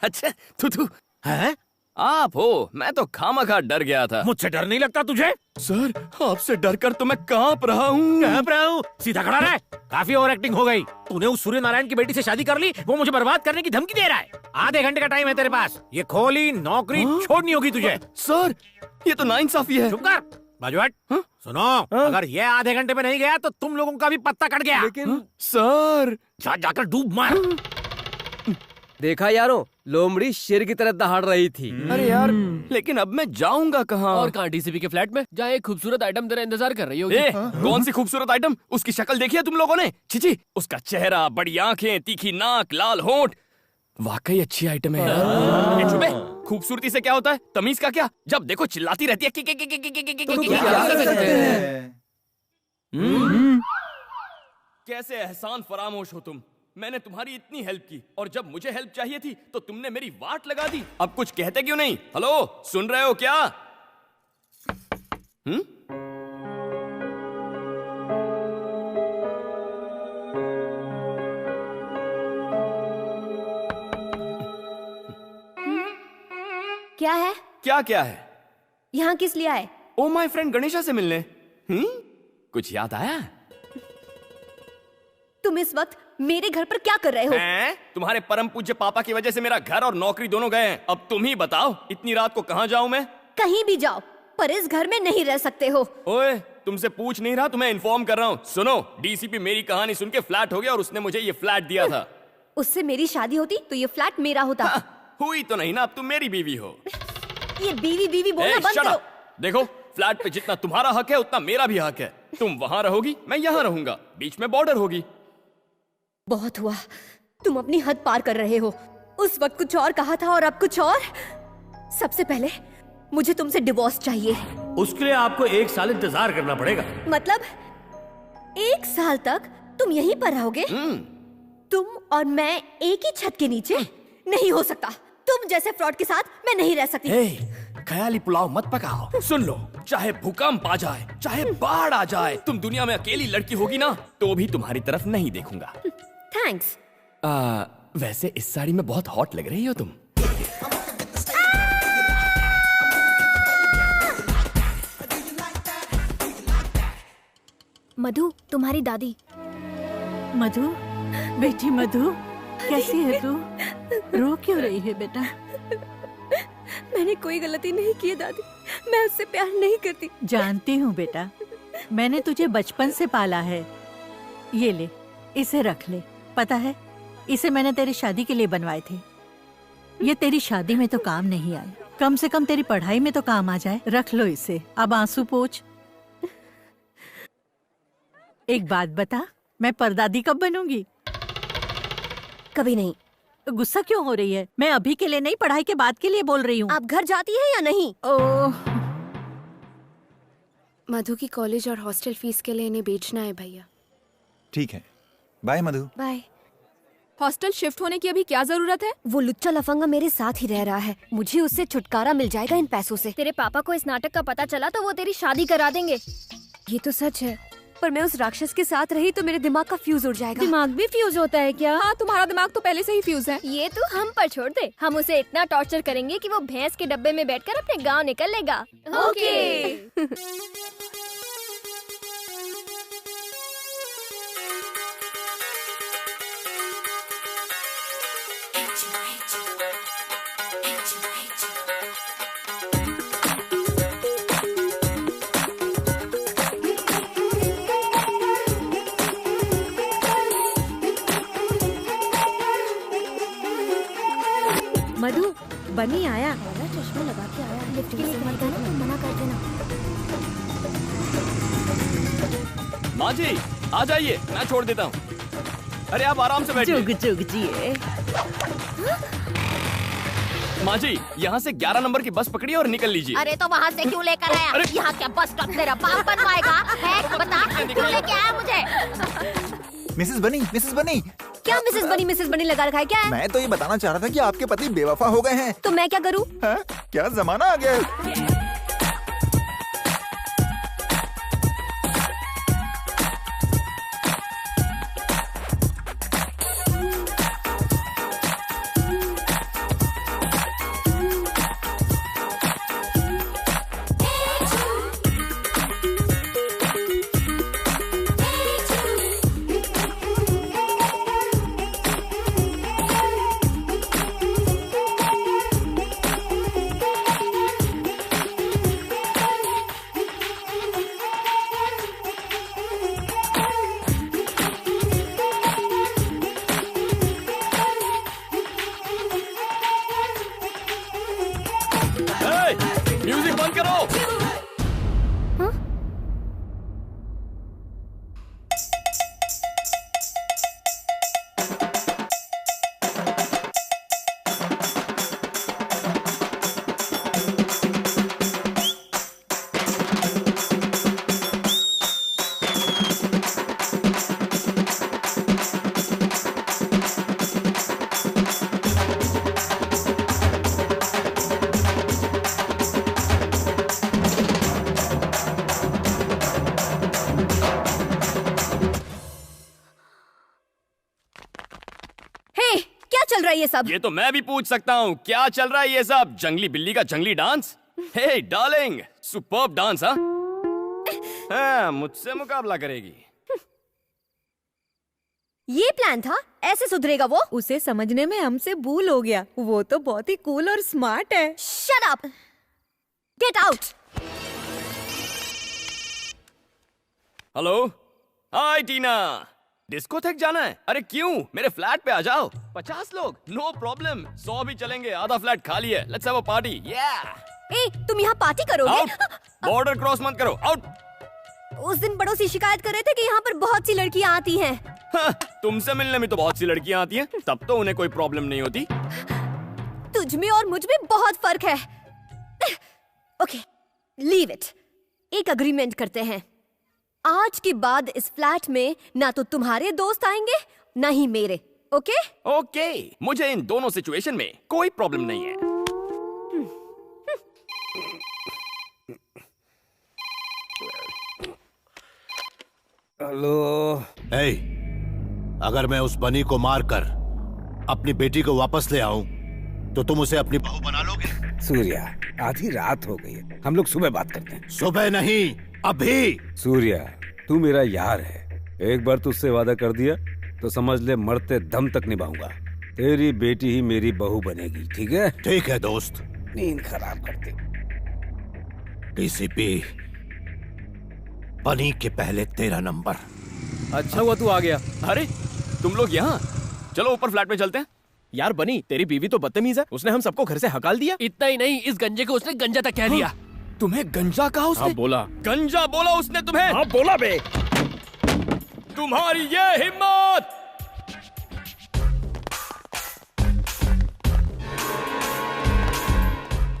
Speaker 1: अच्छा, तू
Speaker 20: है?
Speaker 1: आप हो? मैं तो खामखा डर गया था।
Speaker 20: मुझसे डर नहीं लगता तुझे?
Speaker 1: सर, आपसे डरकर तो मैं कांप रहा हूँ।
Speaker 20: सीधा खड़ा रह। काफी ओवर एक्टिंग हो गई। तूने उस सूर्य नारायण की बेटी से शादी कर ली, वो मुझे बर्बाद करने की धमकी दे रहा है। आधे घंटे का टाइम है तेरे पास। ये खोली नौकरी छोड़नी होगी तुझे।
Speaker 1: सर, ये तो नाइंसाफी है।
Speaker 20: चुप कर, बाजूहट। सुनो, अगर ये आधे घंटे में नहीं गया तो तुम लोगों का भी पत्ता कट गया।
Speaker 1: लेकिन सर,
Speaker 20: जाकर डूब मार।
Speaker 4: देखा यारो, लोमड़ी शेर की तरह दहाड़ रही थी।
Speaker 1: अरे यार, लेकिन अब मैं जाऊंगा कहाँ?
Speaker 18: और कहाँ? डीसीपी के फ्लैट में, जहाँ एक खूबसूरत आइटम तेरा इंतजार कर रही होगी।
Speaker 1: कौन सी खूबसूरत आइटम? उसकी शक्ल देखी है तुम लोगों ने? छिची, उसका चेहरा, बड़ी आंखें, तीखी नाक, लाल होंठ, वाकई अच्छी आइटम है यार। चुपे, खूबसूरती से क्या होता है? तमीज का क्या? जब देखो चिल्लाती रहती है। कैसे एहसान फरामोश हो तुम। मैंने तुम्हारी इतनी हेल्प की और जब मुझे हेल्प चाहिए थी तो तुमने मेरी वाट लगा दी। अब कुछ कहते क्यों नहीं? हेलो, सुन रहे हो क्या?
Speaker 8: क्या है?
Speaker 1: क्या है?
Speaker 8: यहाँ किस लिए आए?
Speaker 1: ओ माय फ्रेंड गणेशा से मिलने। कुछ याद आया?
Speaker 8: तुम इस वक्त मेरे घर पर क्या कर रहे हो?
Speaker 1: तुम्हारे परम पूज्य पापा की वजह से मेरा घर और नौकरी दोनों गए हैं। अब तुम ही बताओ इतनी रात को कहाँ जाऊँ मैं?
Speaker 8: कहीं भी जाओ, पर इस घर में नहीं रह सकते हो।
Speaker 1: ओए, तुमसे पूछ नहीं रहा, तुम्हें इन्फॉर्म कर रहा हूँ। सुनो, डीसीपी मेरी कहानी सुन के फ्लैट हो गया और उसने मुझे ये फ्लैट दिया था।
Speaker 8: उससे मेरी शादी होती तो ये फ्लैट मेरा होता।
Speaker 1: हुई तो नहीं ना, अब तुम मेरी बीवी हो।
Speaker 8: ये बीवी बीवी बोलना बंद करो।
Speaker 1: देखो, फ्लैट पे जितना तुम्हारा हक है उतना मेरा भी हक है। तुम वहाँ रहोगी, मैं यहाँ रहूंगा, बीच में बॉर्डर होगी।
Speaker 8: बहुत हुआ, तुम अपनी हद पार कर रहे हो। उस वक्त कुछ और कहा था और अब कुछ और। सबसे पहले मुझे तुमसे डिवोर्स चाहिए।
Speaker 20: उसके लिए आपको 1 साल इंतजार करना पड़ेगा।
Speaker 8: मतलब 1 साल तक तुम यहीं पर रहोगे? तुम और मैं एक ही छत के नीचे? नहीं हो सकता। तुम जैसे फ्रॉड के साथ मैं नहीं रह सकती।
Speaker 1: ख्याली पुलाव मत पकाओ। सुन लो, चाहे भूकंप आ जाए, चाहे बाढ़ आ जाए, तुम दुनिया में अकेली लड़की होगी ना, तो भी तुम्हारी तरफ नहीं देखूंगा।
Speaker 8: थैंक्स।
Speaker 1: वैसे इस साड़ी में बहुत हॉट लग रही हो तुम।
Speaker 15: मधु, तुम्हारी दादी।
Speaker 6: मधु, बेटी मधु, कैसी है तू? रो क्यों रही है बेटा?
Speaker 8: मैंने कोई गलती नहीं की दादी, मैं उससे प्यार नहीं करती।
Speaker 6: जानती हूँ बेटा, मैंने तुझे बचपन से पाला है। ये ले, इसे रख ले। पता है, इसे मैंने तेरी शादी के लिए बनवाए थे। ये तेरी शादी में तो काम नहीं आए, कम से कम तेरी पढ़ाई में तो काम आ जाए। रख लो इसे, अब आंसू पोंछ। एक बात बता, मैं परदादी कब बनूंगी?
Speaker 8: कभी नहीं।
Speaker 6: गुस्सा क्यों हो रही है? मैं अभी के लिए नहीं, पढ़ाई के बाद के लिए बोल रही हूँ।
Speaker 8: आप घर जाती है या नहीं?
Speaker 6: ओह,
Speaker 7: मधु की कॉलेज और हॉस्टल फीस के लिए इन्हें बेचना है भैया।
Speaker 21: ठीक है, बाय मधु।
Speaker 8: बाय।
Speaker 9: हॉस्टल शिफ्ट होने की अभी क्या जरूरत है?
Speaker 8: वो लुच्चा लफंगा मेरे साथ ही रह रहा है, मुझे उससे छुटकारा मिल जाएगा इन पैसों से।
Speaker 15: तेरे पापा को इस नाटक का पता चला तो वो तेरी शादी करा देंगे।
Speaker 8: ये तो सच है, पर मैं उस राक्षस के साथ रही तो मेरे दिमाग का फ्यूज उड़ जाएगा।
Speaker 16: दिमाग भी फ्यूज होता है क्या?
Speaker 9: हाँ, तुम्हारा दिमाग तो पहले से ही फ्यूज है।
Speaker 15: ये तो हम पर छोड़ दे, हम उसे इतना टॉर्चर करेंगे कि वो भैंस के डब्बे में बैठकर अपने गांव निकल लेगा।
Speaker 8: ओके।
Speaker 16: मधु, बनी आया।
Speaker 15: चश्मा लगा के आया, लिफ्ट के लिए कहेगा ना तो मना कर देना।
Speaker 1: माँ जी, आ जाइए, मैं छोड़ देता हूँ। अरे आप आराम से बैठिए।
Speaker 16: जुग जुग जिए।
Speaker 1: माँ जी, यहाँ से 11 नंबर की बस पकड़िए और निकल लीजिए।
Speaker 19: अरे तो वहाँ से क्यों लेकर आया? यहाँ क्या बस स्टॉप तेरा बाप बनवाएगा? है बता, क्यों लेके आया मुझे?
Speaker 21: मिसेस बनी।
Speaker 8: क्या मिसेस बनी लगा रखा है क्या है?
Speaker 21: मैं तो ये बताना चाह रहा था कि आपके पति बेवफा हो गए हैं।
Speaker 8: तो मैं क्या करूँ?
Speaker 21: क्या जमाना आ गया है।
Speaker 1: म्यूजिक बंद करो।
Speaker 8: चल रहा है ये सब?
Speaker 1: ये तो मैं भी पूछ सकता हूँ, क्या चल रहा है ये सब? जंगली बिल्ली का जंगली डांस? हे डार्लिंग, सुपर्ब डांस। हाँ, मुझसे मुकाबला करेगी?
Speaker 8: ये प्लान था? ऐसे सुधरेगा वो?
Speaker 16: उसे समझने में हमसे भूल हो गया। वो तो बहुत ही कूल और स्मार्ट है।
Speaker 8: Shut up! Get out!
Speaker 1: Hello, hi Tina. Disco तक जाना है? अरे क्यों, मेरे फ्लैट पे आ जाओ। 50 लोग, नो प्रॉब्लम। 100 भी चलेंगे, आधा फ्लैट खाली है। Let's have a party.
Speaker 8: ए, तुम यहाँ पार्टी करोगे?
Speaker 1: बॉर्डर क्रॉस मत करो, आउट।
Speaker 8: उस दिन पड़ोसी शिकायत कर रहे थे कि यहाँ पर बहुत सी लड़कियाँ आती हैं।
Speaker 1: तुमसे मिलने में तो बहुत सी लड़कियाँ आती हैं, तब तो उन्हें कोई प्रॉब्लम नहीं होती।
Speaker 8: तुझ में और मुझ में बहुत फर्क है। Okay, leave it. एक अग्रीमेंट करते हैं। आज के बाद इस फ्लैट में ना तो तुम्हारे दोस्त आएंगे ना ही मेरे। ओके?
Speaker 1: ओके, मुझे इन दोनों सिचुएशन में कोई प्रॉब्लम नहीं है।
Speaker 2: हेलो। अगर मैं उस बनी को मारकर अपनी बेटी को वापस ले आऊं तो तुम उसे अपनी बहू बना लोगे?
Speaker 3: सूर्या, आधी रात हो गई है, हम लोग सुबह बात करते हैं।
Speaker 2: सुबह नहीं, अभी।
Speaker 3: सूर्या, तू मेरा यार है। एक बार तुझसे वादा कर दिया तो समझ ले मरते दम तक निभाऊंगा। तेरी बेटी ही मेरी बहू बनेगी, ठीक है?
Speaker 2: ठीक है दोस्त।
Speaker 3: नींद खराब करते।
Speaker 2: डीसीपी बनी के पहले तेरा नंबर।
Speaker 4: अच्छा हुआ तू आ गया।
Speaker 1: अरे तुम लोग यहाँ, चलो ऊपर फ्लैट में चलते हैं।
Speaker 4: यार बनी, तेरी बीवी तो बदतमीज है। उसने हम सबको घर से हकाल दिया।
Speaker 18: इतना ही नहीं, इस गंजे को उसने गंजा तक कह दिया।
Speaker 1: तुम्हें गंजा कहा उसने?
Speaker 4: हाँ बोला।
Speaker 1: गंजा बोला उसने तुम्हें?
Speaker 4: हाँ बोला बे।
Speaker 1: तुम्हारी ये हिम्मत!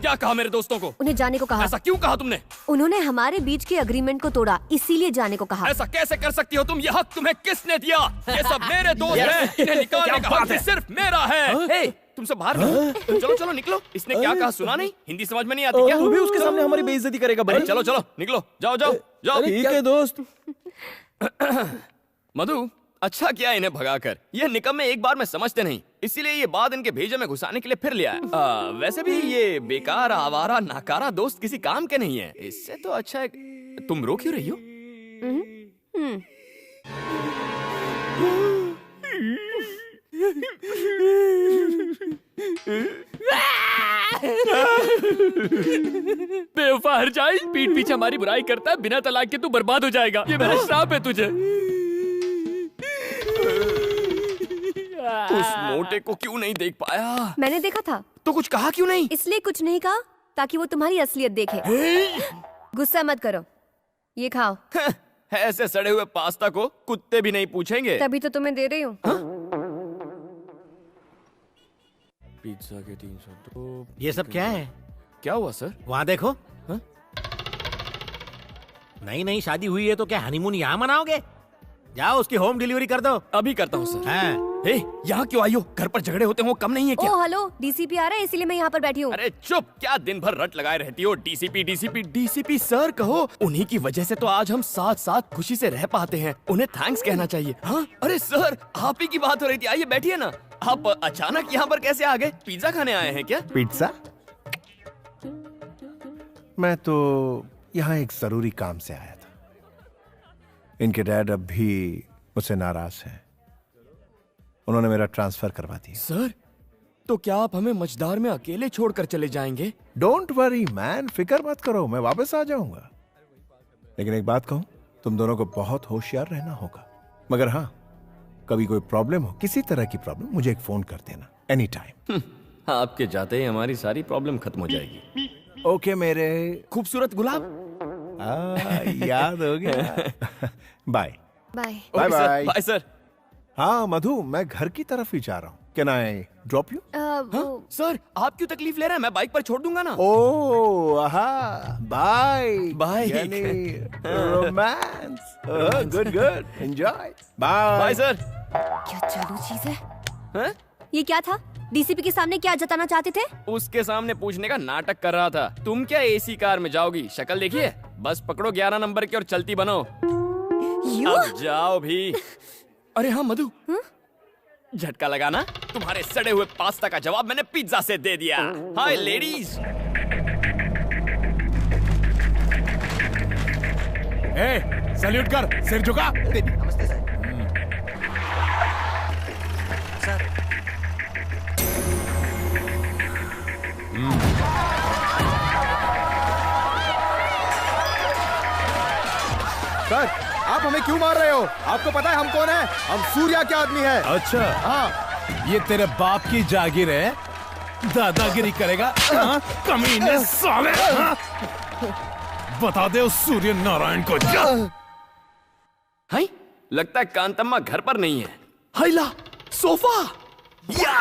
Speaker 1: क्या कहा मेरे दोस्तों को?
Speaker 8: उन्हें जाने को कहा।
Speaker 1: ऐसा क्यों कहा तुमने?
Speaker 8: उन्होंने हमारे बीच के अग्रीमेंट को तोड़ा, इसीलिए जाने को कहा।
Speaker 1: ऐसा कैसे कर सकती हो तुम? ये हक तुम्हें किसने दिया? ये सब मेरे दोस्त हैं, इन्हें निकालने का हक सिर्फ मेरा है। तुमसे बाहर निकलो। चलो चलो निकलो। इसने क्या कहा सुना नहीं? हिंदी समझ में नहीं आती क्या?
Speaker 4: तू भी उसके सामने हमारी बेइज्जती करेगा बनी?
Speaker 1: चलो चलो निकलो, जाओ जाओ जाओ।
Speaker 4: ठीक है दोस्त।
Speaker 1: मधु, अच्छा किया इन्हें भगाकर। ये निकम्मे एक बार में समझते नहीं, इसीलिए ये बात इनके भेजे में घुसाने के लिए फिर लिया है। वैसे भी ये बेकार, आवारा, नाकारा दोस्त किसी काम के नहीं है। इससे तो अच्छा है। तुम रो क्यों रही हो?
Speaker 18: बेवफा हरजाई, पीठ पीछे हमारी बुराई करता है, बिना तलाक के तू बर्बाद हो जाएगा। ये मेरा श्राप है तुझे।
Speaker 1: उस मोटे को क्यों नहीं देख पाया?
Speaker 8: मैंने देखा था।
Speaker 1: तो कुछ कहा क्यों नहीं?
Speaker 8: इसलिए कुछ नहीं कहा ताकि वो तुम्हारी असलियत देखे। गुस्सा मत करो, ये खाओ।
Speaker 1: ऐसे सड़े हुए पास्ता को कुत्ते भी नहीं पूछेंगे।
Speaker 8: तभी तो तुम्हें दे रही हूँ।
Speaker 1: पिज्जा के 302।
Speaker 20: ये सब क्या है?
Speaker 1: क्या हुआ सर?
Speaker 20: वहाँ देखो। नई नई शादी हुई है तो क्या हनीमून यहाँ मनाओगे? जाओ उसकी होम डिलीवरी कर दो।
Speaker 1: अभी करता हूँ सर।
Speaker 20: हाँ।
Speaker 1: यहाँ क्यों आई हो? घर पर झगड़े होते हो, कम नहीं है क्या?
Speaker 8: ओ हेलो, डीसीपी आ रहा है इसीलिए मैं यहाँ पर बैठी हूँ।
Speaker 1: अरे चुप, क्या दिन भर रट लगाए रहती हो? डीसीपी डीसीपी डीसीपी सर कहो। उन्हीं की वजह से तो आज हम साथ साथ खुशी से रह पाते हैं। उन्हें थैंक्स कहना चाहिए। हाँ अरे सर, आप ही की बात हो रही थी। आइए बैठिए ना। आप अचानक यहाँ पर कैसे आ गए? पिज्जा खाने आए हैं क्या?
Speaker 14: पिज्जा? मैं तो यहाँ एक जरूरी काम से आया था। इनके डैड अब भी मुझसे नाराज हैं। उन्होंने मेरा ट्रांसफर करवा दिया।
Speaker 1: सर, तो क्या आप हमें मझदार में अकेले छोड़कर चले जाएंगे?
Speaker 14: डोंट वरी मैन, फिक्र मत करो, मैं वापस आ जाऊंगा। लेकिन एक बात कहूं, तुम दोनों को बहुत होशियार रहना होगा। मगर हाँ, कभी कोई प्रॉब्लम हो, किसी तरह की प्रॉब्लम, मुझे एक फोन कर देना एनी टाइम।
Speaker 1: आपके जाते ही हमारी सारी प्रॉब्लम खत्म हो जाएगी।
Speaker 14: ओके मेरे
Speaker 1: खूबसूरत गुलाब।
Speaker 14: याद हो गया। Bye
Speaker 8: bye
Speaker 14: bye bye
Speaker 1: bye sir.
Speaker 14: हाँ मधु, मैं घर की तरफ ही जा रहा हूँ। Can I drop you?
Speaker 1: Sir, आप क्यों तकलीफ ले रहे हैं? मैं बाइक पर छोड़ दूंगा ना।
Speaker 14: Oh bye
Speaker 1: bye.
Speaker 14: Romance. Good good, enjoy. Bye
Speaker 1: bye sir.
Speaker 8: क्या चालू चीज है? ये क्या था? डीसीपी के सामने क्या जताना चाहते थे?
Speaker 1: उसके सामने पूछने का नाटक कर रहा था। तुम क्या एसी कार में जाओगी? शक्ल देखिए। बस पकड़ो 11 नंबर की और चलती बनो। अब जाओ भी। अरे हाँ मधु, झटका लगाना। तुम्हारे सड़े हुए पास्ता का जवाब मैंने पिज्जा से दे दिया। हाय लेडीज।
Speaker 14: सैल्यूट कर, सिर झुका।
Speaker 21: नमस्ते सर।
Speaker 12: आप हमें क्यों मार रहे हो? आपको पता है हम कौन है? हम सूर्या के आदमी है।
Speaker 13: अच्छा,
Speaker 12: हाँ,
Speaker 13: ये तेरे बाप की जागीर है, दादागिरी करेगा? कमीने साले! बता दे उस सूर्य नारायण को।
Speaker 1: हाय, लगता है कांतम्मा घर पर नहीं है। हाइला, सोफा! या!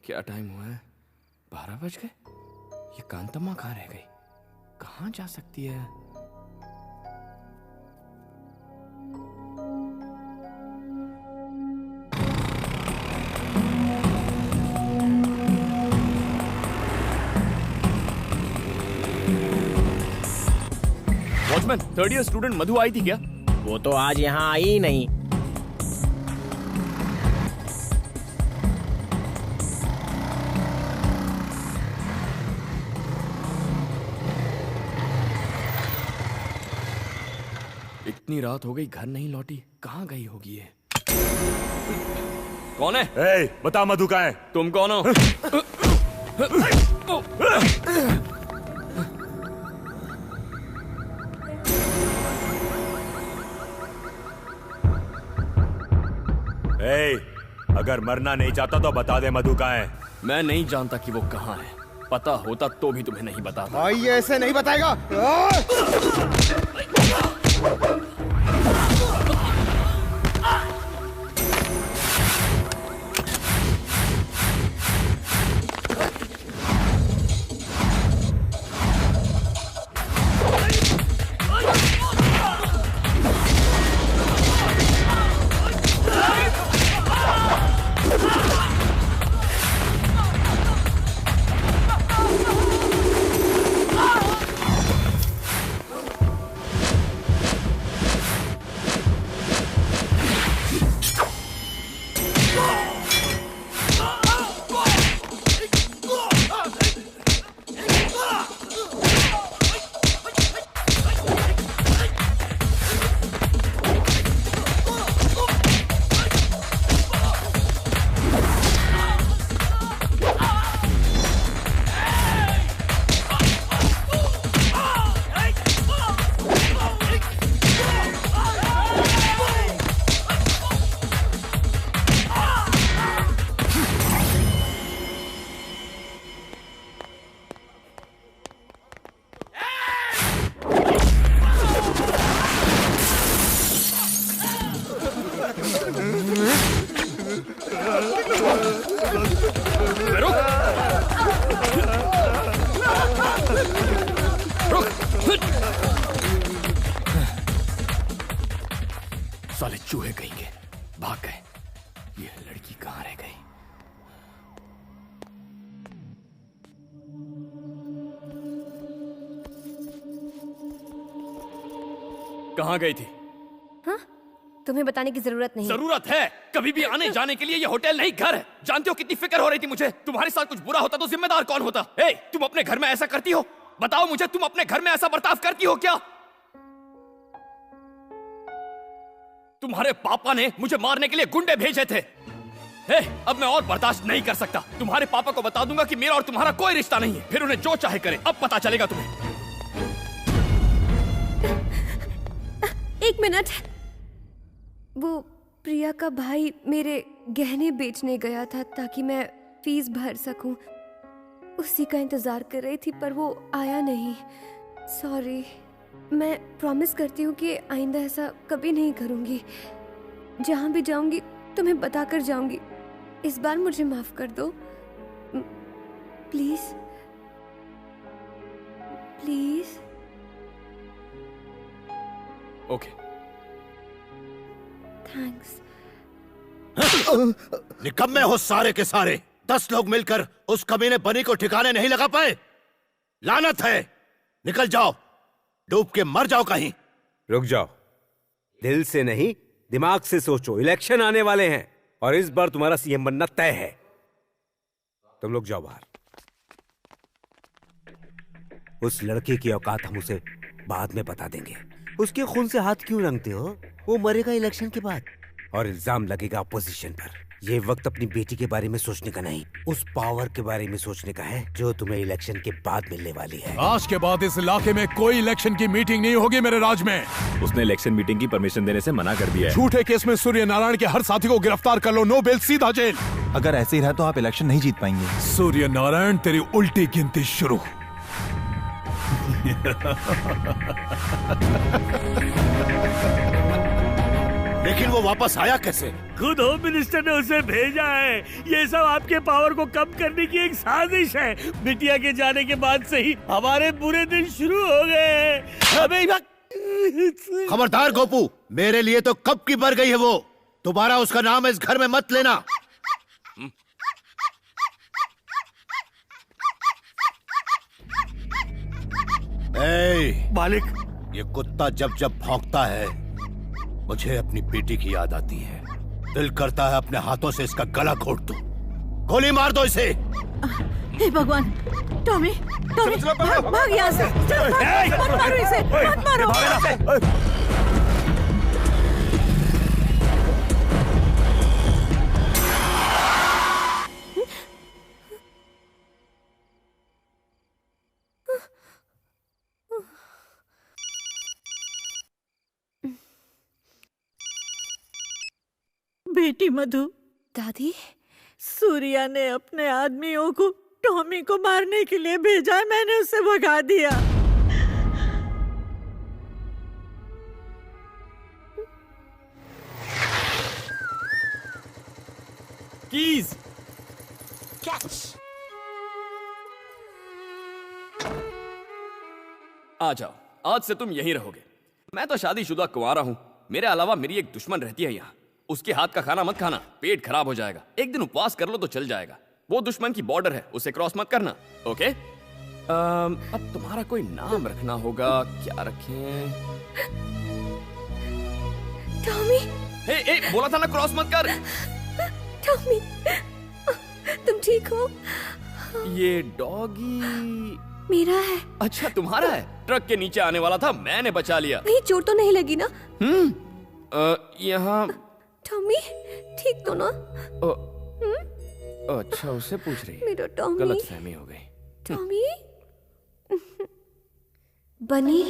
Speaker 1: क्या टाइम हुआ है? 12 बज गए। ये कांतम्मा कहाँ रह गई? कहाँ जा सकती है? वॉचमैन, 3rd ईयर स्टूडेंट मधु आई थी क्या?
Speaker 4: वो तो आज यहाँ आई ही नहीं।
Speaker 1: इतनी रात हो गई, घर नहीं लौटी, कहाँ गई होगी ये? कौन है?
Speaker 10: ए, बता मधु कहाँ है?
Speaker 1: तुम कौन हो?
Speaker 10: ए, अगर मरना नहीं चाहता तो बता दे मधु कहाँ है?
Speaker 1: मैं नहीं जानता कि वो कहाँ है। पता होता तो भी तुम्हें नहीं बताता।
Speaker 12: भाई ये ऐसे नहीं बताएगा।
Speaker 1: साले चूहे कहेंगे, भाग गए। ये लड़की कहाँ रह गई? कहाँ गई थी?
Speaker 8: हाँ? तुम्हें बताने की जरूरत नहीं।
Speaker 1: जरूरत है। कभी भी आने जाने के लिए ये होटल नहीं घर है। जानते हो कितनी फिक्र हो रही थी मुझे? तुम्हारे साथ कुछ बुरा होता तो जिम्मेदार कौन होता? ए, तुम अपने घर में ऐसा करती हो? बताओ मुझे, तुम अपने घर में ऐसा बर्ताव करती हो क्या? तुम्हारे पापा ने मुझे मारने के लिए गुंडे भेजे थे। हे, अब मैं और बर्दाश्त नहीं कर सकता। तुम्हारे पापा को बता दूंगा कि मेरा और तुम्हारा कोई रिश्ता नहीं है। फिर उन्हें जो चाहे करे। अब पता चलेगा तुम्हें।
Speaker 8: एक मिनट। वो प्रिया का भाई मेरे गहने बेचने गया था ताकि मैं फीस भर सकूं। उसी का इंतजार कर रही थी पर वो आया नहीं। सॉरी। मैं प्रॉमिस करती हूँ कि आइंदा ऐसा कभी नहीं करूँगी। जहाँ भी जाऊँगी तुम्हें बताकर जाऊँगी। इस बार मुझे माफ कर दो प्लीज प्लीज।
Speaker 1: ओके।
Speaker 8: थैंक्स।
Speaker 2: निकम्मे हो सारे के सारे। 10 लोग मिलकर उस कमीने बनी को ठिकाने नहीं लगा पाए। लानत है। निकल जाओ, डूब के मर जाओ कहीं।
Speaker 3: रुक जाओ। दिल से नहीं, दिमाग से सोचो। इलेक्शन आने वाले हैं और इस बार तुम्हारा सीएम बनना तय है। तुम लोग जाओ बाहर। उस लड़के की औकात हम उसे बाद में बता देंगे। उसके खून से हाथ क्यों रंगते हो? वो मरेगा इलेक्शन के बाद और इल्जाम लगेगा अपोजिशन पर।
Speaker 20: ये वक्त अपनी बेटी के बारे में सोचने का नहीं, उस पावर के बारे में सोचने का है जो तुम्हें इलेक्शन के बाद मिलने वाली है।
Speaker 13: आज के बाद इस इलाके में कोई इलेक्शन की मीटिंग नहीं होगी मेरे राज में।
Speaker 10: उसने इलेक्शन मीटिंग की परमिशन देने से मना कर दिया है।
Speaker 13: झूठे केस में सूर्य नारायण के हर साथी को गिरफ्तार कर लो, नो बेल, सीधा जेल।
Speaker 21: अगर ऐसे ही रहा तो आप इलेक्शन नहीं जीत पाएंगे।
Speaker 13: सूर्य नारायण, तेरी उल्टी गिनती शुरू।
Speaker 2: लेकिन वो वापस आया कैसे?
Speaker 5: खुद होम मिनिस्टर ने उसे भेजा है। ये सब आपके पावर को कम करने की एक साजिश है। बिटिया के जाने के बाद से ही हमारे बुरे दिन शुरू हो गए।
Speaker 2: खबरदार गोपू, मेरे लिए तो कब की मर गई है वो। दोबारा उसका नाम इस घर में मत लेना।
Speaker 5: मालिक,
Speaker 2: ये कुत्ता जब जब भौंकता है मुझे अपनी बेटी की याद आती है। दिल करता है अपने हाथों से इसका गला घोट दूं। गोली मार दो इसे।
Speaker 6: हे भगवान, टॉमी, टॉमी, भाग यहाँ से। मत मारो इसे, मत मारो। बेटी मधु।
Speaker 8: दादी,
Speaker 6: सूर्या ने अपने आदमियों को टॉमी को मारने के लिए भेजा है, मैंने उसे भगा दिया।
Speaker 1: Keys catch. आ जाओ, आज से तुम यहीं रहोगे। मैं तो शादीशुदा कुंवारा हूँ। मेरे अलावा मेरी एक दुश्मन रहती है यहाँ। उसके हाथ का खाना मत खाना, पेट खराब हो जाएगा। एक दिन उपवास कर लो तो चल जाएगा। वो दुश्मन की बॉर्डर है, उसे क्रॉस मत करना, ओके? अब तुम्हारा कोई नाम रखना होगा। क्या रखें?
Speaker 8: टॉमी।
Speaker 1: हे, बोला था ना क्रॉस मत कर।
Speaker 8: टॉमी, तुम ठीक हो?
Speaker 1: ये डॉगी
Speaker 8: मेरा है।
Speaker 1: अच्छा, तुम्हारा है? ट्रक के नीचे आने वाला था, मैंने बचा लिया।
Speaker 8: कहीं चोट तो नहीं लगी ना?
Speaker 1: यहाँ
Speaker 8: टॉमी ठीक तो ना?
Speaker 1: अच्छा, उसे पूछ रही है।
Speaker 8: मेरा टॉमी।
Speaker 1: गलतफहमी हो गई।
Speaker 8: टॉमी। बनी।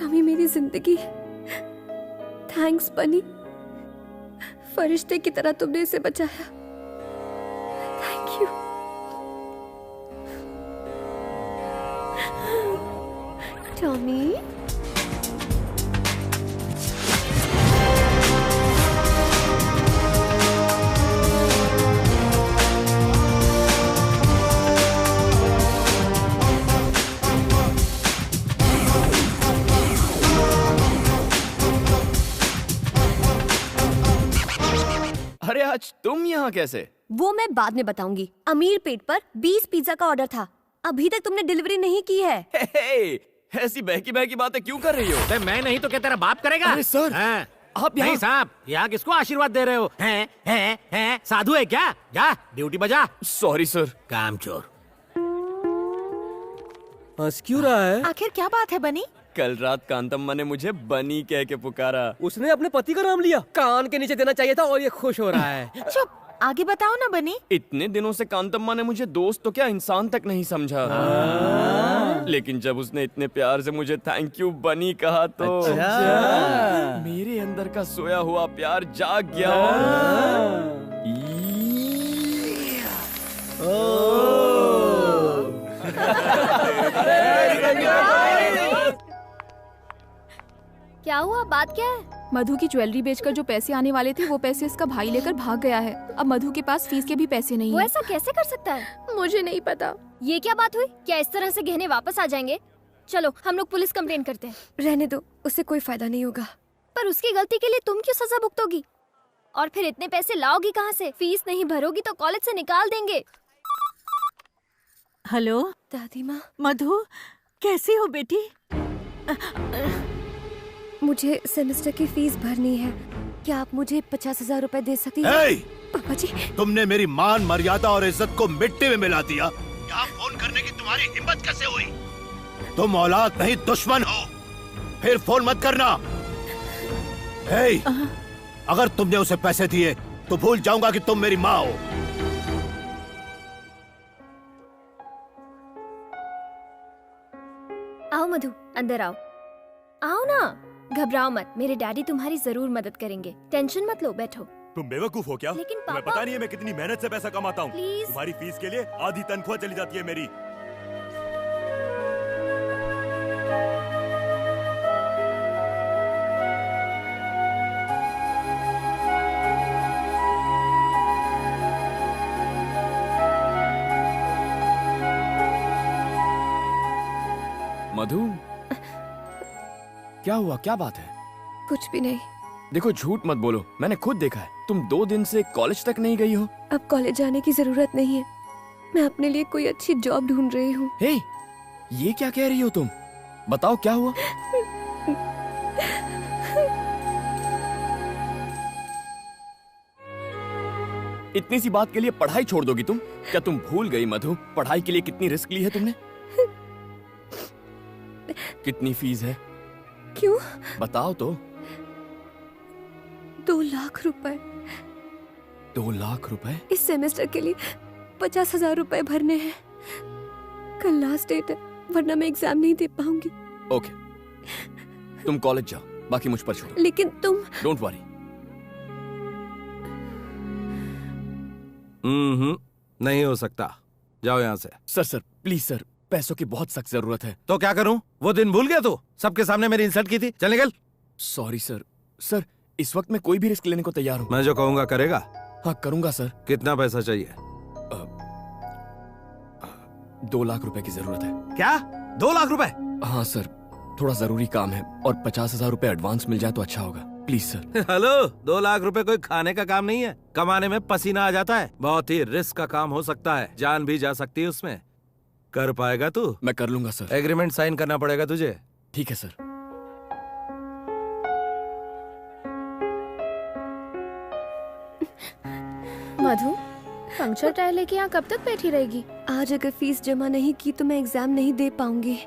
Speaker 8: टॉमी मेरी जिंदगी। थैंक्स बनी, फरिश्ते की तरह तुमने इसे बचाया। Thank you. टॉमी।
Speaker 1: अरे आज तुम यहाँ कैसे?
Speaker 8: वो मैं बाद में बताऊंगी। अमीर पेट पर 20 पिज्जा का ऑर्डर था, अभी तक तुमने डिलीवरी नहीं की है।
Speaker 1: ऐसी बहकी बहकी बातें क्यों कर रही हो?
Speaker 20: मैं नहीं तो क्या तेरा बाप करेगा?
Speaker 1: अरे सर,
Speaker 20: आप नहीं साहब, यहाँ किसको आशीर्वाद दे रहे हो? हैं? साधु है क्या? जा ड्यूटी बजा।
Speaker 1: Sorry sir.
Speaker 20: कामचोर।
Speaker 17: हंस क्यों रहा है?
Speaker 19: आखिर क्या बात है बनी?
Speaker 1: कल रात कांतम्मा ने मुझे बनी कह के पुकारा।
Speaker 17: उसने अपने पति का नाम लिया। कान के नीचे देना चाहिए था और ये खुश हो रहा है।
Speaker 19: चुप, आगे बताओ ना बनी।
Speaker 1: इतने दिनों से कांतम्मा ने मुझे दोस्त तो क्या इंसान तक नहीं समझा। लेकिन जब उसने इतने प्यार से मुझे थैंक यू बनी कहा तो मेरे अंदर का सोया हुआ प्यार जाग गया।
Speaker 15: क्या हुआ? बात क्या है?
Speaker 9: मधु की ज्वेलरी बेचकर जो पैसे आने वाले थे वो पैसे इसका भाई लेकर भाग गया है। अब मधु के पास फीस के भी पैसे नहीं
Speaker 15: वो
Speaker 9: है।
Speaker 15: ऐसा कैसे कर सकता है?
Speaker 9: मुझे नहीं पता।
Speaker 15: ये क्या बात हुई? क्या इस तरह से गहने वापस आ जाएंगे? चलो हम लोग पुलिस कंप्लेन करते हैं।
Speaker 8: रहने दो, उससे कोई फायदा नहीं होगा।
Speaker 15: पर उसकी गलती के लिए तुम क्यों सजा भुगतोगी? और फिर इतने पैसे लाओगी कहाँ से? फीस नहीं भरोगी तो कॉलेज से निकाल देंगे।
Speaker 6: हेलो
Speaker 8: दादी माँ।
Speaker 6: मधु, कैसी हो बेटी?
Speaker 8: मुझे सेमेस्टर की फीस भरनी है, क्या आप मुझे 50,000 रुपए दे सकती हैं? पापा जी,
Speaker 2: तुमने मेरी मान मर्यादा और इज्जत को मिट्टी में मिला दिया। यहाँ फोन करने की तुम्हारी हिम्मत कैसे हुई? तुम औलाद नहीं दुश्मन हो। फिर फोन मत करना। हे, अगर तुमने उसे पैसे दिए तो भूल जाऊंगा कि तुम मेरी माँ हो।
Speaker 15: आओ मधु, अंदर आओ। आओ ना, घबराओ मत, मेरे डैडी तुम्हारी जरूर मदद करेंगे। टेंशन मत लो, बैठो।
Speaker 10: तुम बेवकूफ हो क्या?
Speaker 15: लेकिन
Speaker 10: तुम्हें
Speaker 15: पापा...
Speaker 10: पता नहीं है मैं कितनी मेहनत से पैसा कमाता हूँ। तुम्हारी फीस के लिए आधी तनख्वाह चली जाती है मेरी।
Speaker 1: मधु, क्या हुआ? क्या बात है?
Speaker 8: कुछ भी नहीं।
Speaker 1: देखो, झूठ मत बोलो, मैंने खुद देखा है। तुम 2 दिन से कॉलेज तक नहीं गई हो।
Speaker 8: अब कॉलेज जाने की जरूरत नहीं है। मैं अपने लिए कोई अच्छी जॉब ढूंढ रही हूँ।
Speaker 1: हे, ये क्या कह रही हो तुम? बताओ क्या हुआ? इतनी सी बात के लिए पढ़ाई छोड़ दोगी तुम? क्या तुम भूल गई मधु, पढ़ाई के लिए कितनी रिस्क ली है तुमने? कितनी फीस है?
Speaker 8: क्यों?
Speaker 1: बताओ तो।
Speaker 8: 2 लाख रुपए।
Speaker 1: 2 लाख रुपए?
Speaker 8: इस सेमेस्टर के लिए 50,000 रुपए भरने हैं। कल लास्ट डेट है, वरना मैं एग्जाम नहीं दे पाऊंगी।
Speaker 1: ओके, तुम कॉलेज जाओ, बाकी मुझ पर छोड़ो।
Speaker 8: लेकिन तुम...
Speaker 1: डोंट वरी।
Speaker 14: नहीं हो सकता, जाओ यहाँ से।
Speaker 1: सर प्लीज सर, पैसों की बहुत सख्त जरूरत है।
Speaker 14: तो क्या करूं? वो दिन भूल गया तू? सबके सामने मेरी इंसल्ट की थी। चल निकल।
Speaker 1: Sorry sir. सर, इस वक्त मैं कोई भी रिस्क लेने को तैयार हूँ।
Speaker 14: मैं जो कहूंगा करेगा?
Speaker 1: हाँ, करूंगा सर।
Speaker 14: कितना पैसा चाहिए?
Speaker 1: 2 लाख रुपए की जरूरत है।
Speaker 14: क्या? 2 लाख रुपए?
Speaker 1: हाँ सर, थोड़ा जरूरी काम है और 50,000 रुपए एडवांस मिल जाए तो अच्छा होगा, प्लीज सर।
Speaker 14: हेलो, 2 लाख रुपए कोई खाने का काम नहीं है। कमाने में पसीना आ जाता है। बहुत ही रिस्क का काम हो सकता है, जान भी जा सकती है उसमें। कर पाएगा तू?
Speaker 1: मैं कर लूंगा सर।
Speaker 14: एग्रीमेंट साइन करना पड़ेगा तुझे।
Speaker 1: ठीक है सर।
Speaker 9: मधु, पंक्चर टायर लेके यहाँ कब तक बैठी रहेगी?
Speaker 8: आज अगर फीस जमा नहीं की तो मैं एग्जाम नहीं दे पाऊंगी।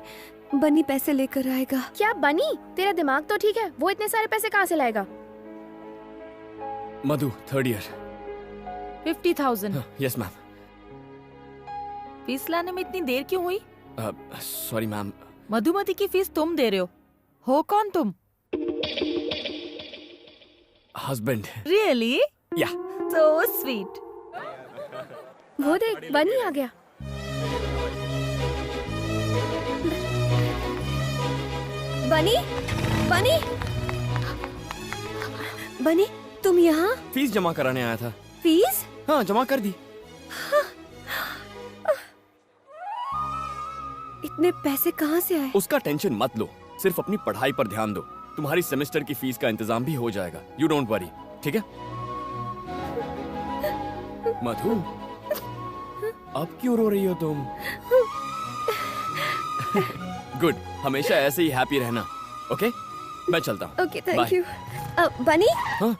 Speaker 8: बनी पैसे लेकर आएगा।
Speaker 9: क्या बनी? तेरा दिमाग तो ठीक है, वो इतने सारे पैसे कहाँ से लाएगा?
Speaker 1: मधु, 3rd year.
Speaker 19: 50,000।
Speaker 1: Yes ma'am.
Speaker 19: Fees लाने में इतनी देर क्यों हुई?
Speaker 1: Sorry ma'am.
Speaker 19: मधुमती की फीस तुम दे रहे हो कौन तुम?
Speaker 1: हस्बैंड।
Speaker 19: रियली?
Speaker 1: या।
Speaker 19: So sweet.
Speaker 9: वो देख, बनी आ गया।
Speaker 8: बनी, बनी, बनी, तुम यहाँ?
Speaker 1: फीस जमा कराने आया था।
Speaker 8: फीस?
Speaker 1: हाँ, जमा कर दी।
Speaker 8: इतने पैसे कहाँ से आए?
Speaker 1: उसका टेंशन मत लो, सिर्फ अपनी पढ़ाई पर ध्यान दो। तुम्हारी सेमेस्टर की फीस का इंतजाम भी हो जाएगा। यू डोंट वरी, ठीक है? मधु, अब क्यों रो रही हो तुम? गुड, हमेशा ऐसे ही हैप्पी रहना। ओके, मैं चलता हूँ।
Speaker 8: Okay, thank you. बनी?
Speaker 1: हाँ?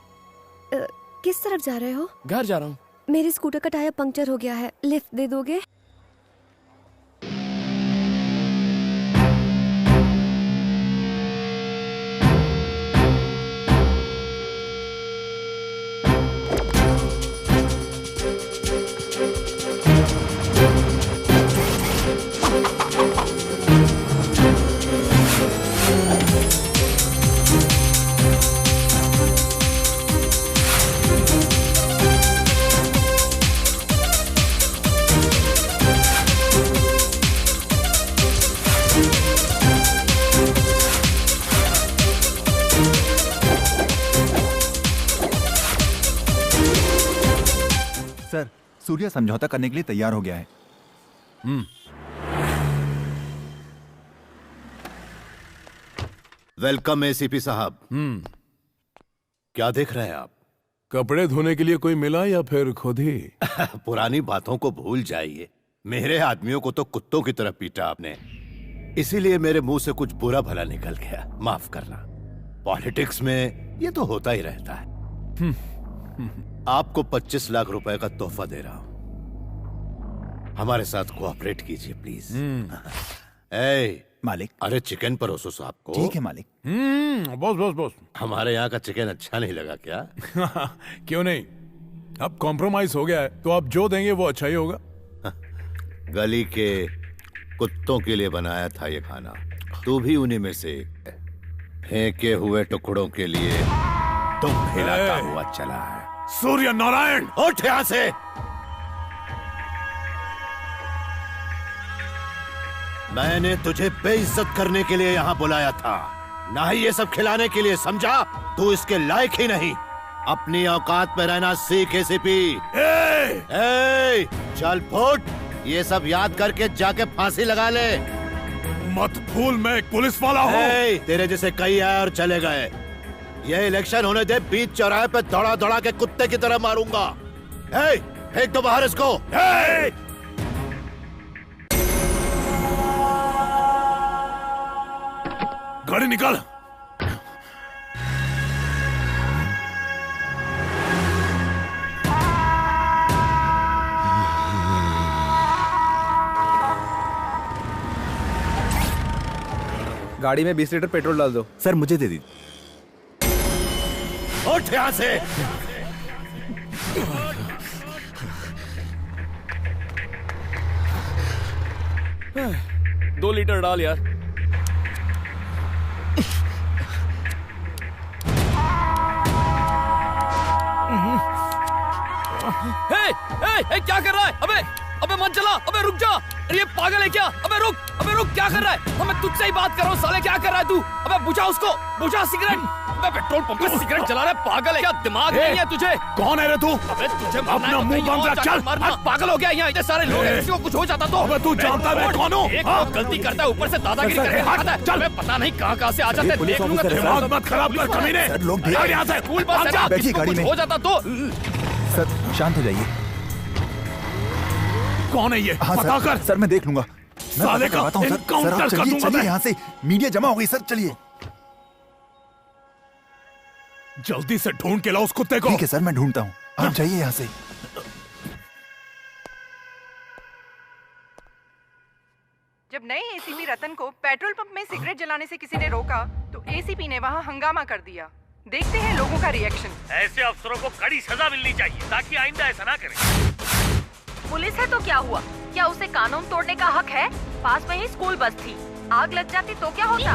Speaker 8: किस तरफ जा रहे हो?
Speaker 1: घर जा रहा हूँ।
Speaker 8: मेरे स्कूटर का टायर पंक्चर हो गया है, लिफ्ट दे दोगे?
Speaker 21: सर, सूर्या समझौता करने के लिए तैयार हो गया है।
Speaker 2: वेलकम एसीपी साहब। क्या देख रहे हैं आप?
Speaker 13: कपड़े धोने के लिए कोई मिला या फिर खुद ही?
Speaker 2: पुरानी बातों को भूल जाइए। मेरे आदमियों को तो कुत्तों की तरह पीटा आपने, इसीलिए मेरे मुंह से कुछ बुरा भला निकल गया, माफ करना। पॉलिटिक्स में ये तो होता ही रहता है। आपको 25 लाख रुपए का तोहफा दे रहा हूं, हमारे साथ कोऑपरेट कीजिए प्लीज।
Speaker 21: मालिक।
Speaker 2: अरे चिकन परोसो साहब को।
Speaker 21: ठीक है मालिक।
Speaker 13: Boss boss boss.
Speaker 2: हमारे यहाँ का चिकन अच्छा नहीं लगा क्या?
Speaker 13: क्यों नहीं, अब कॉम्प्रोमाइज हो गया है तो आप जो देंगे वो अच्छा ही होगा।
Speaker 2: गली के कुत्तों के लिए बनाया था ये खाना, तू भी उन्हीं में से फेंके हुए टुकड़ों के लिए तुम हिलाता हुआ चला है।
Speaker 13: सूर्य नारायण,
Speaker 2: उठ यहाँ से। मैंने तुझे बेइज्जत करने के लिए यहाँ बुलाया था, ना ही ये सब खिलाने के लिए, समझा? तू इसके लायक ही नहीं। अपनी औकात में रहना सीख एसीपी। चल फुट, ये सब याद करके जाके फांसी लगा ले।
Speaker 13: मत भूल मैं एक पुलिस वाला हूँ।
Speaker 2: तेरे जैसे कई आए और चले गए। ये इलेक्शन होने दे, बीच चौराहे पे दौड़ा दौड़ा के कुत्ते की तरह मारूंगा। फेंक दो बाहर इसको।
Speaker 13: गाड़ी निकाल।
Speaker 17: गाड़ी में 20 लीटर पेट्रोल डाल दो।
Speaker 21: सर मुझे दे दी।
Speaker 2: उठ यहाँ से।
Speaker 1: 2 लीटर डाल यार। क्या कर रहा है? अबे मत चला, अबे रुक जा। अरे ये पागल है क्या? अबे रुक, क्या कर रहा है? मैं तुझसे ही बात कर रहा हूँ साले, क्या कर रहा है तू? अबे बुझा उसको, बुझा सिगरेट। अबे पेट्रोल पंप पे सिगरेट जला रहा है, पागल है क्या? दिमाग नहीं है तुझे?
Speaker 13: कौन है रे तू?
Speaker 1: अबे तुझे
Speaker 13: अपना मुंह बंद रख, चल।
Speaker 1: पागल हो गया यहाँ, इतने सारे लोग हैं, किसी को कुछ हो जाता तो?
Speaker 13: अबे तू जानता है मैं कौन हूँ?
Speaker 1: एक तो गलती करता है, ऊपर से दादागिरी करके खाता है। चल, पता नहीं कहाँ से आ जाते हैं। देख लूंगा।
Speaker 13: दिमाग मत खराब कर कमीने।
Speaker 21: लोग
Speaker 1: यहाँ से स्कूल बस है,
Speaker 21: बैठिए गाड़ी में।
Speaker 1: हो जाता तो?
Speaker 21: सर शांत हो जाइए।
Speaker 13: कौन है ये?
Speaker 21: हाँ,
Speaker 13: पता कर।
Speaker 21: सर मैं देख लूंगा।
Speaker 13: साले का एनकाउंटर कर दूंगा मैं।
Speaker 21: यहाँ से मीडिया जमा हो गई सर, चलिए।
Speaker 13: जल्दी से ढूंढ के लाओ उस कुत्ते को।
Speaker 21: ठीक है सर, मैं ढूंढता हूँ, आप जाइए यहाँ से।
Speaker 11: जब नए एसीपी रतन को पेट्रोल पंप में सिगरेट जलाने से किसी ने रोका तो एसीपी ने वहाँ हंगामा कर दिया। देखते हैं लोगों का रिएक्शन।
Speaker 5: ऐसे अफसरों को कड़ी सजा मिलनी चाहिए ताकि आइंदा ऐसा ना करें।
Speaker 11: पुलिस है तो क्या हुआ? क्या उसे कानून तोड़ने का हक है? पास में ही स्कूल बस थी, आग लग जाती तो क्या होता?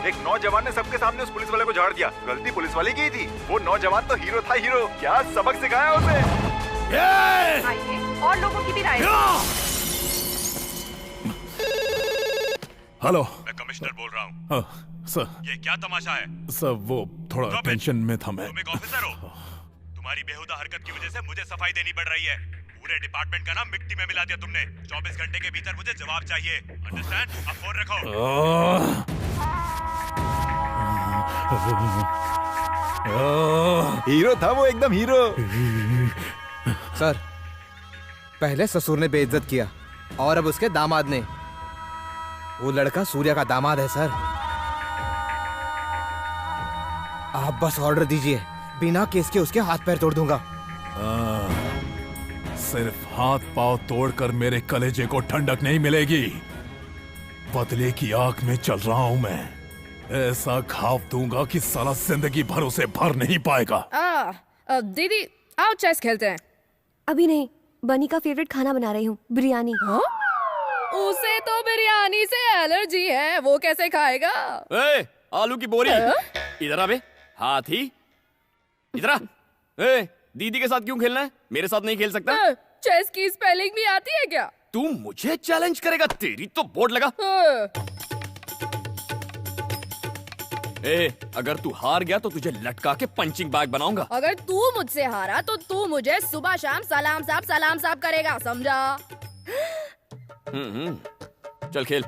Speaker 21: एक नौजवान ने सबके सामने उस पुलिस वाले को झाड़ दिया। गलती पुलिस वाले की थी। वो नौजवान तो हीरो था, हीरो। क्या सबक सिखाया उसे।
Speaker 11: आइए और लोगों की भी राय।
Speaker 13: हेलो,
Speaker 10: मैं कमिश्नर बोल रहा हूँ।
Speaker 13: सर
Speaker 10: ये क्या तमाशा है?
Speaker 13: सर वो थोड़ा टेंशन में था मैं।
Speaker 10: तुम एक ऑफिसर हो, तुम्हारी बेहुदा हरकत की वजह से मुझे सफाई देनी पड़ रही है। पूरे डिपार्टमेंट का नाम मिट्टी में मिला दिया तुमने। 24 घंटे के भीतर मुझे जवाब चाहिए, अंडरस्टैंड? अब फोन रखो।
Speaker 14: हीरो था वो, एकदम हीरो। सर पहले ससुर ने बेइज्जत किया और अब उसके दामाद ने। वो लड़का सूर्या का दामाद है सर। आप बस ऑर्डर दीजिए, बिना केस के उसके हाथ पैर तोड़ दूंगा।
Speaker 13: सिर्फ हाथ पांव तोड़कर मेरे कलेजे को ठंडक नहीं मिलेगी। बदले की आग में चल रहा हूं मैं। ऐसा घाव दूंगा कि साला जिंदगी भर उसे भर नहीं पाएगा।
Speaker 9: दीदी आओ चेस खेलते हैं।
Speaker 8: अभी नहीं, बनी का फेवरेट खाना बना रही हूँ, बिरयानी।
Speaker 9: उसे तो बिरयानी से एलर्जी है, वो कैसे खाएगा?
Speaker 1: आलू की बोरी। इधर आ बे, हाथी इधर आ। दीदी के साथ क्यों खेलना है? मेरे साथ नहीं खेल सकता?
Speaker 9: चेस की स्पेलिंग भी आती है क्या?
Speaker 1: तू मुझे चैलेंज करेगा? तेरी तो बोर्ड लगा। अगर तू हार गया तो तुझे लटका के पंचिंग बैग बनाऊंगा।
Speaker 9: अगर तू मुझसे हारा तो तू मुझे सुबह शाम सलाम साहब करेगा, समझा?
Speaker 1: चल खेल।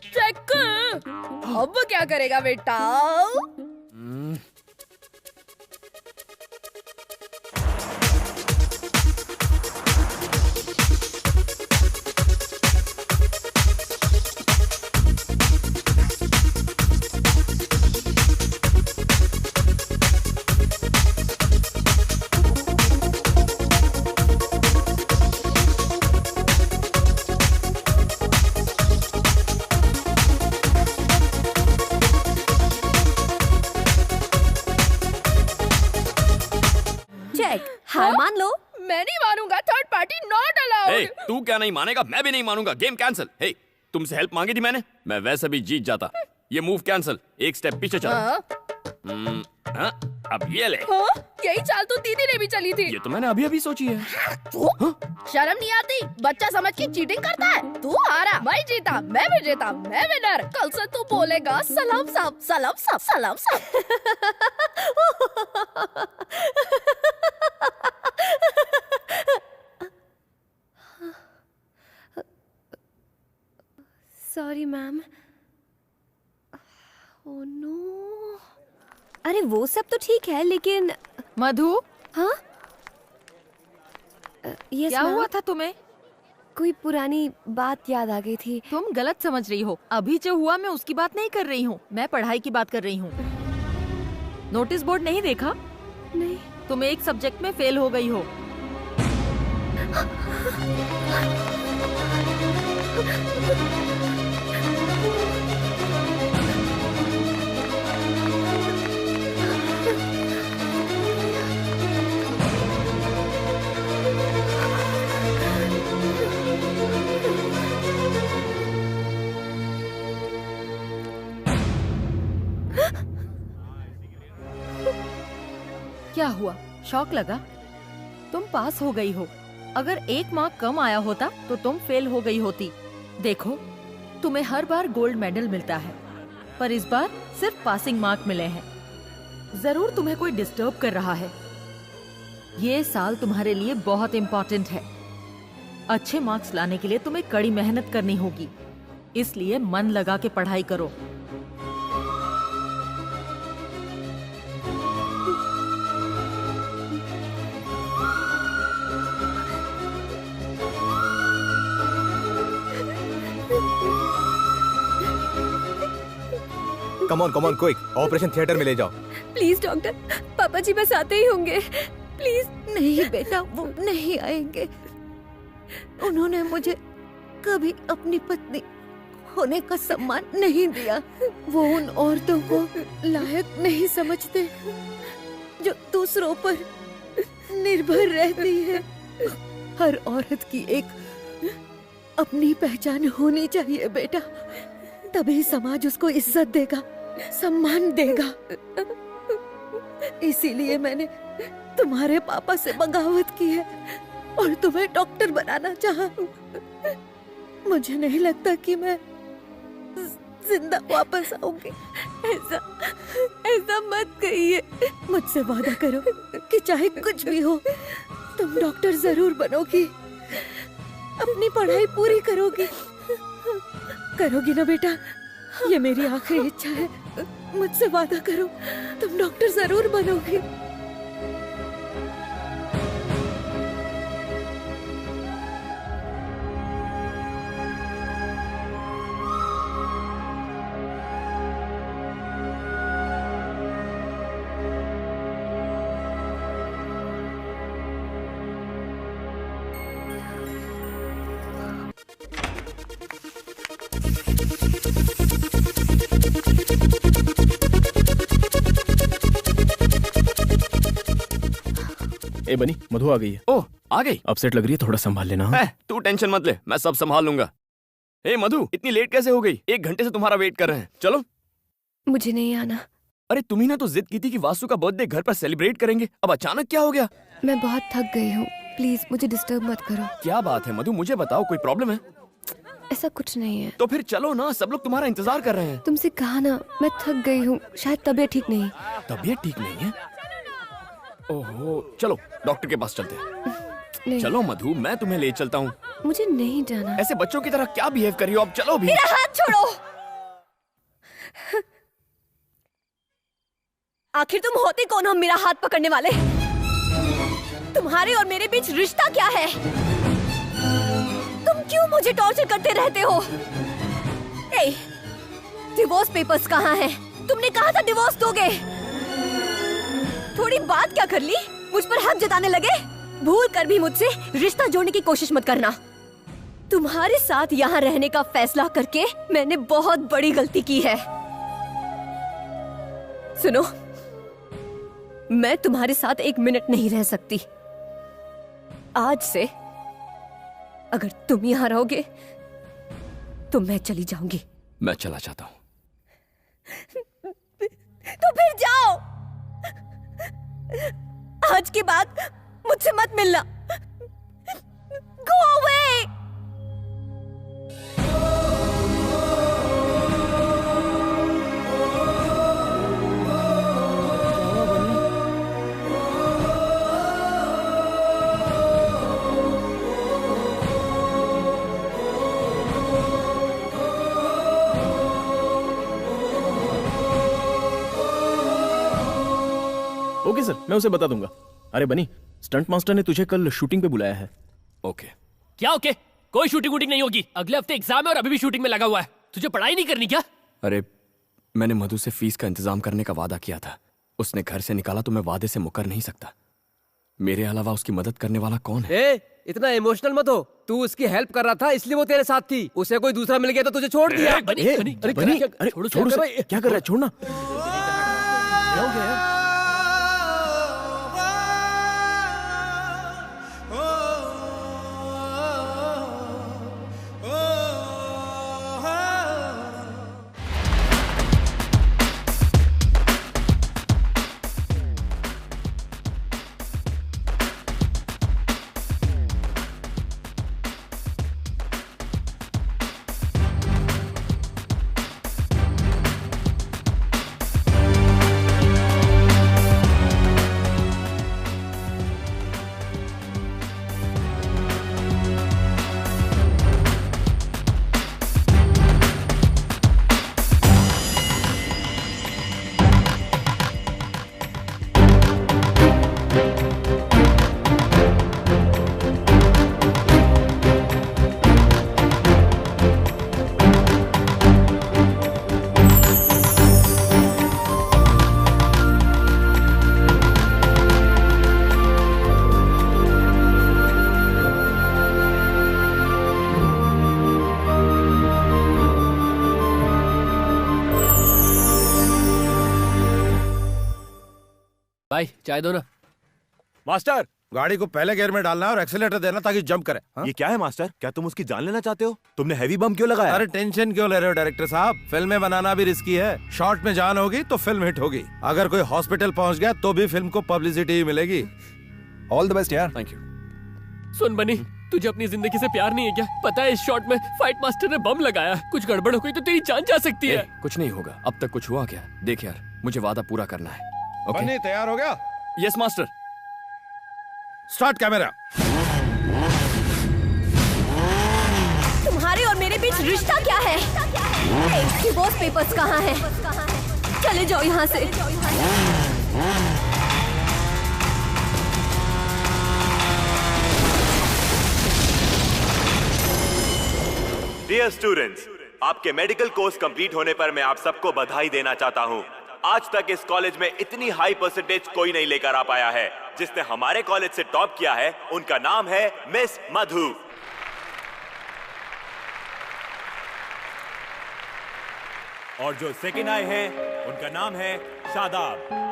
Speaker 9: चेक अब क्या करेगा बेटा?
Speaker 8: हार मान लो।
Speaker 9: मैं नहीं मानूंगा, थर्ड पार्टी नॉट अलाउड।
Speaker 1: तू क्या नहीं मानेगा, मैं भी नहीं मानूंगा। Game cancel. हे, तुमसे हेल्प मांगी थी मैंने, मैं वैसे भी जीत जाता। ये मूव कैंसिल, एक स्टेप पीछे चल। अब ये ले।
Speaker 9: यही चाल तो दीदी ने भी चली थी।
Speaker 1: ये तो मैंने अभी अभी सोची है।
Speaker 9: शर्म नहीं आती? बच्चा समझ के चीटिंग करता है। तू हारा, मैं जीता, मैं विजेता, मैं विनर। कल से तू बोलेगा सलाम साहब, सलाम साहब, सलाम साहब।
Speaker 8: Sorry ma'am. Oh no. अरे वो सब तो ठीक है, लेकिन
Speaker 19: मधु।
Speaker 8: हाँ यस
Speaker 19: क्या हुआ था तुम्हें?
Speaker 8: कोई पुरानी बात याद आ गई थी।
Speaker 19: तुम गलत समझ रही हो। अभी जो हुआ मैं उसकी बात नहीं कर रही हूँ, मैं पढ़ाई की बात कर रही हूँ। नोटिस बोर्ड नहीं देखा?
Speaker 8: नहीं।
Speaker 19: तुम एक सब्जेक्ट में फेल हो गई हो। क्या हुआ, शौक लगा? तुम पास हो गई हो। अगर एक मार्क कम आया होता तो तुम फेल हो गई होती। देखो, तुम्हें हर बार गोल्ड मेडल मिलता है, पर इस बार सिर्फ पासिंग मार्क मिले हैं। जरूर तुम्हें कोई डिस्टर्ब कर रहा है। ये साल तुम्हारे लिए बहुत इम्पोर्टेंट है। अच्छे मार्क्स लाने के लिए तुम्हें कड़ी मेहनत करनी होगी, इसलिए मन लगा के पढ़ाई करो।
Speaker 12: Come on quick, operation theatre में ले जाओ।
Speaker 8: प्लीज डॉक्टर, पापा जी बस आते ही होंगे। प्लीज।
Speaker 16: नहीं बेटा, वो नहीं आएंगे। उन्होंने मुझे कभी अपनी पत्नी होने का सम्मान नहीं दिया। वो उन औरतों को लायक नहीं समझते जो दूसरों पर निर्भर रहती है। हर औरत की एक अपनी पहचान होनी चाहिए बेटा, तभी समाज उसको इज्जत देगा, सम्मान देगा। इसीलिए मैंने तुम्हारे पापा से बगावत की है और तुम्हें डॉक्टर बनाना चाहा। मुझे नहीं लगता कि मैं जिंदा वापस आऊंगी। ऐसा मत कहिए। मुझसे वादा करो कि चाहे कुछ भी हो तुम डॉक्टर जरूर बनोगी, अपनी पढ़ाई पूरी करोगी। करोगी ना बेटा? ये मेरी आखिरी इच्छा है। मुझसे वादा करो, तुम डॉक्टर जरूर बनोगी।
Speaker 4: ए बनी, मधु आ गई है।
Speaker 1: ओह, आ गई?
Speaker 4: अपसेट लग रही है, थोड़ा संभाल लेना।
Speaker 1: तू टेंशन मत ले, मैं सब संभाल लूंगा। ए मधु, इतनी लेट कैसे हो गई? 1 घंटे से तुम्हारा वेट कर रहे हैं। चलो।
Speaker 8: मुझे नहीं आना।
Speaker 1: अरे तुम्ही ने तो जिद की थी कि वासु का बर्थडे घर पर सेलिब्रेट करेंगे, अब अचानक क्या हो गया?
Speaker 8: मैं बहुत थक गई हूँ, प्लीज मुझे डिस्टर्ब मत करो।
Speaker 1: क्या बात है मधु, मुझे बताओ, कोई प्रॉब्लम है?
Speaker 8: ऐसा कुछ नहीं है।
Speaker 1: तो फिर चलो ना, सब लोग तुम्हारा इंतजार कर रहे हैं।
Speaker 8: तुमसे कहा ना, मैं थक गई हूँ, शायद तबीयत ठीक नहीं।
Speaker 1: तबीयत ठीक नहीं है? ओहो, चलो डॉक्टर के पास चलते हैं। चलो मधु, मैं तुम्हें ले चलता हूँ।
Speaker 8: मुझे नहीं जाना।
Speaker 1: ऐसे बच्चों की तरह क्या बिहेव कर रही हो? अब चलो भी।
Speaker 8: मेरा हाथ छोड़ो। आखिर तुम होते कौन हो मेरा हाथ पकड़ने वाले? तुम्हारे और मेरे बीच रिश्ता क्या है? तुम क्यों मुझे टॉर्चर करते रहते हो? ए, डिवोर्स पेपर्स कहाँ हैं? तुमने कहा था डिवोर्स दोगे। थोड़ी बात क्या कर ली? मुझ पर हक जताने लगे? भूल कर भी मुझसे रिश्ता जोड़ने की कोशिश मत करना। तुम्हारे साथ यहाँ रहने का फैसला करके मैंने बहुत बड़ी गलती की है। सुनो, मैं तुम्हारे साथ 1 मिनट नहीं रह सकती। आज से अगर तुम यहाँ रहोगे तो मैं चली जाऊंगी।
Speaker 1: मैं चला जाता हूँ।
Speaker 8: तो फिर जाओ। आज के बाद मुझसे मत मिलना। Go away!
Speaker 4: ओके सर, मैं उसे बता दूंगा। अरे बनी, स्टंट मास्टर ने तुझे कल शूटिंग पे बुलाया है।
Speaker 1: ओके।
Speaker 18: क्या ओके? कोई शूटिंग वूटिंग नहीं होगी। अगले हफ्ते एग्जाम है और अभी भी शूटिंग में लगा हुआ है। तुझे पढ़ाई नहीं करनी क्या?
Speaker 1: अरे मैंने मधु से फीस का इंतजाम करने का वादा किया था। उसने घर से निकाला तो मैं वादे से मुकर नहीं सकता। मेरे अलावा उसकी मदद करने वाला कौन है?
Speaker 18: इतना इमोशनल मत हो। तू उसकी हेल्प कर रहा था इसलिए वो तेरे साथ थी। उसे कोई दूसरा मिल गया तो तुझे छोड़ दिया।
Speaker 4: बनी, अरे छोड़ उसे। क्या कर रहा है? छोड़ना।
Speaker 18: क्या हो गया यार? भाई चाय दो ना।
Speaker 14: मास्टर, गाड़ी को पहले गियर में डालना है और एक्सीलेटर देना ताकि जंप करे।
Speaker 10: ये क्या है मास्टर? क्या तुम उसकी जान लेना चाहते हो? तुमने हैवी बम क्यों लगाया?
Speaker 14: अरे टेंशन क्यों ले रहे हो डायरेक्टर साहब? फिल्में बनाना भी रिस्की है। शॉर्ट में जान होगी तो फिल्म हिट होगी। अगर कोई हॉस्पिटल पहुंच गया तो भी फिल्म को पब्लिसिटी मिलेगी। ऑल द बेस्ट यार।
Speaker 1: Thank you.
Speaker 18: सुन बनी, तुझे अपनी जिंदगी से प्यार नहीं है क्या? पता है इस शॉट में फाइट मास्टर ने बम लगाया। कुछ गड़बड़ हो गई तो तेरी जान जा सकती है।
Speaker 1: कुछ नहीं होगा। अब तक कुछ हुआ क्या? देख यार, मुझे वादा पूरा करना है। ओके?
Speaker 14: बनी तैयार हो गया?
Speaker 1: Yes master.
Speaker 14: Start camera.
Speaker 8: तुम्हारे और मेरे बीच रिश्ता क्या है? डिवोर्स पेपर्स कहाँ हैं? चले जाओ यहाँ से।
Speaker 10: डियर स्टूडेंट्स, आपके मेडिकल कोर्स कंप्लीट होने पर मैं आप सबको बधाई देना चाहता हूं। आज तक इस कॉलेज में इतनी हाई परसेंटेज कोई नहीं लेकर आ पाया है। जिसने हमारे कॉलेज से टॉप किया है उनका नाम है मिस मधु। और जो सेकंड आए हैं उनका नाम है शादाब।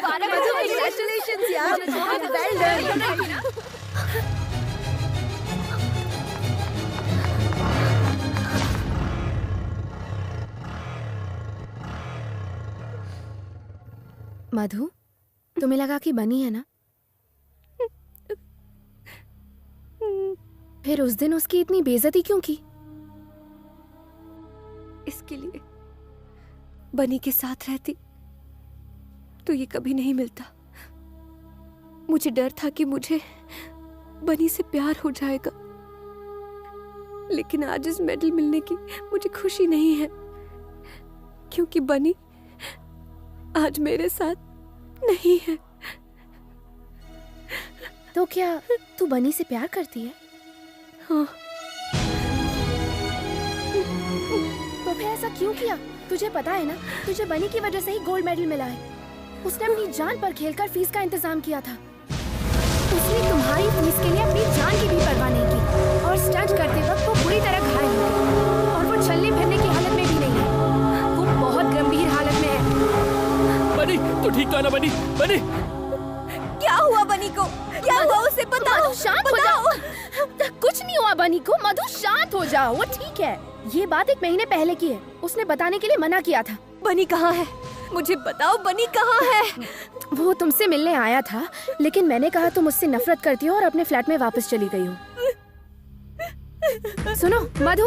Speaker 8: Congratulations यार, well done।
Speaker 9: मधु, तुम्हें लगा कि बनी है ना? फिर उस दिन उसकी इतनी बेइज्जती क्यों की?
Speaker 8: इसके लिए बनी के साथ रहती तो ये कभी नहीं मिलता। मुझे डर था कि मुझे बनी से प्यार हो जाएगा, लेकिन आज इस मेडल मिलने की मुझे खुशी नहीं है, क्योंकि बनी आज मेरे साथ नहीं है।
Speaker 9: तो क्या तू बनी से प्यार करती है?
Speaker 8: हाँ।
Speaker 9: तो फिर ऐसा क्यों किया? तुझे पता है ना, तुझे बनी की वजह से ही गोल्ड मेडल मिला है। उसने अपनी जान पर खेलकर फीस का इंतजाम किया था। उसने तुम्हारी फीस के लिए अपनी जान की भी परवाह नहीं की, और स्टंट करते वक्त वो बुरी तरह घायल हो गई, और वो चलने फिरने की हालत में भी नहीं है। वो बहुत
Speaker 18: ना बनी। बनी
Speaker 8: क्या हुआ बनी को? क्या हुआ उसे बताओ।
Speaker 9: मधु शांत हो जाओ। कुछ नहीं हुआ बनी को। मधु शांत हो जाओ, वो ठीक है। ये बात 1 महीने पहले की है। उसने बताने के लिए मना किया था।
Speaker 8: बनी कहाँ है? मुझे बताओ बनी कहाँ है?
Speaker 9: वो तुमसे मिलने आया था, लेकिन मैंने कहा तुम मुझसे नफरत करती हो और अपने फ्लैट में वापस चली गई हो। सुनो मधु,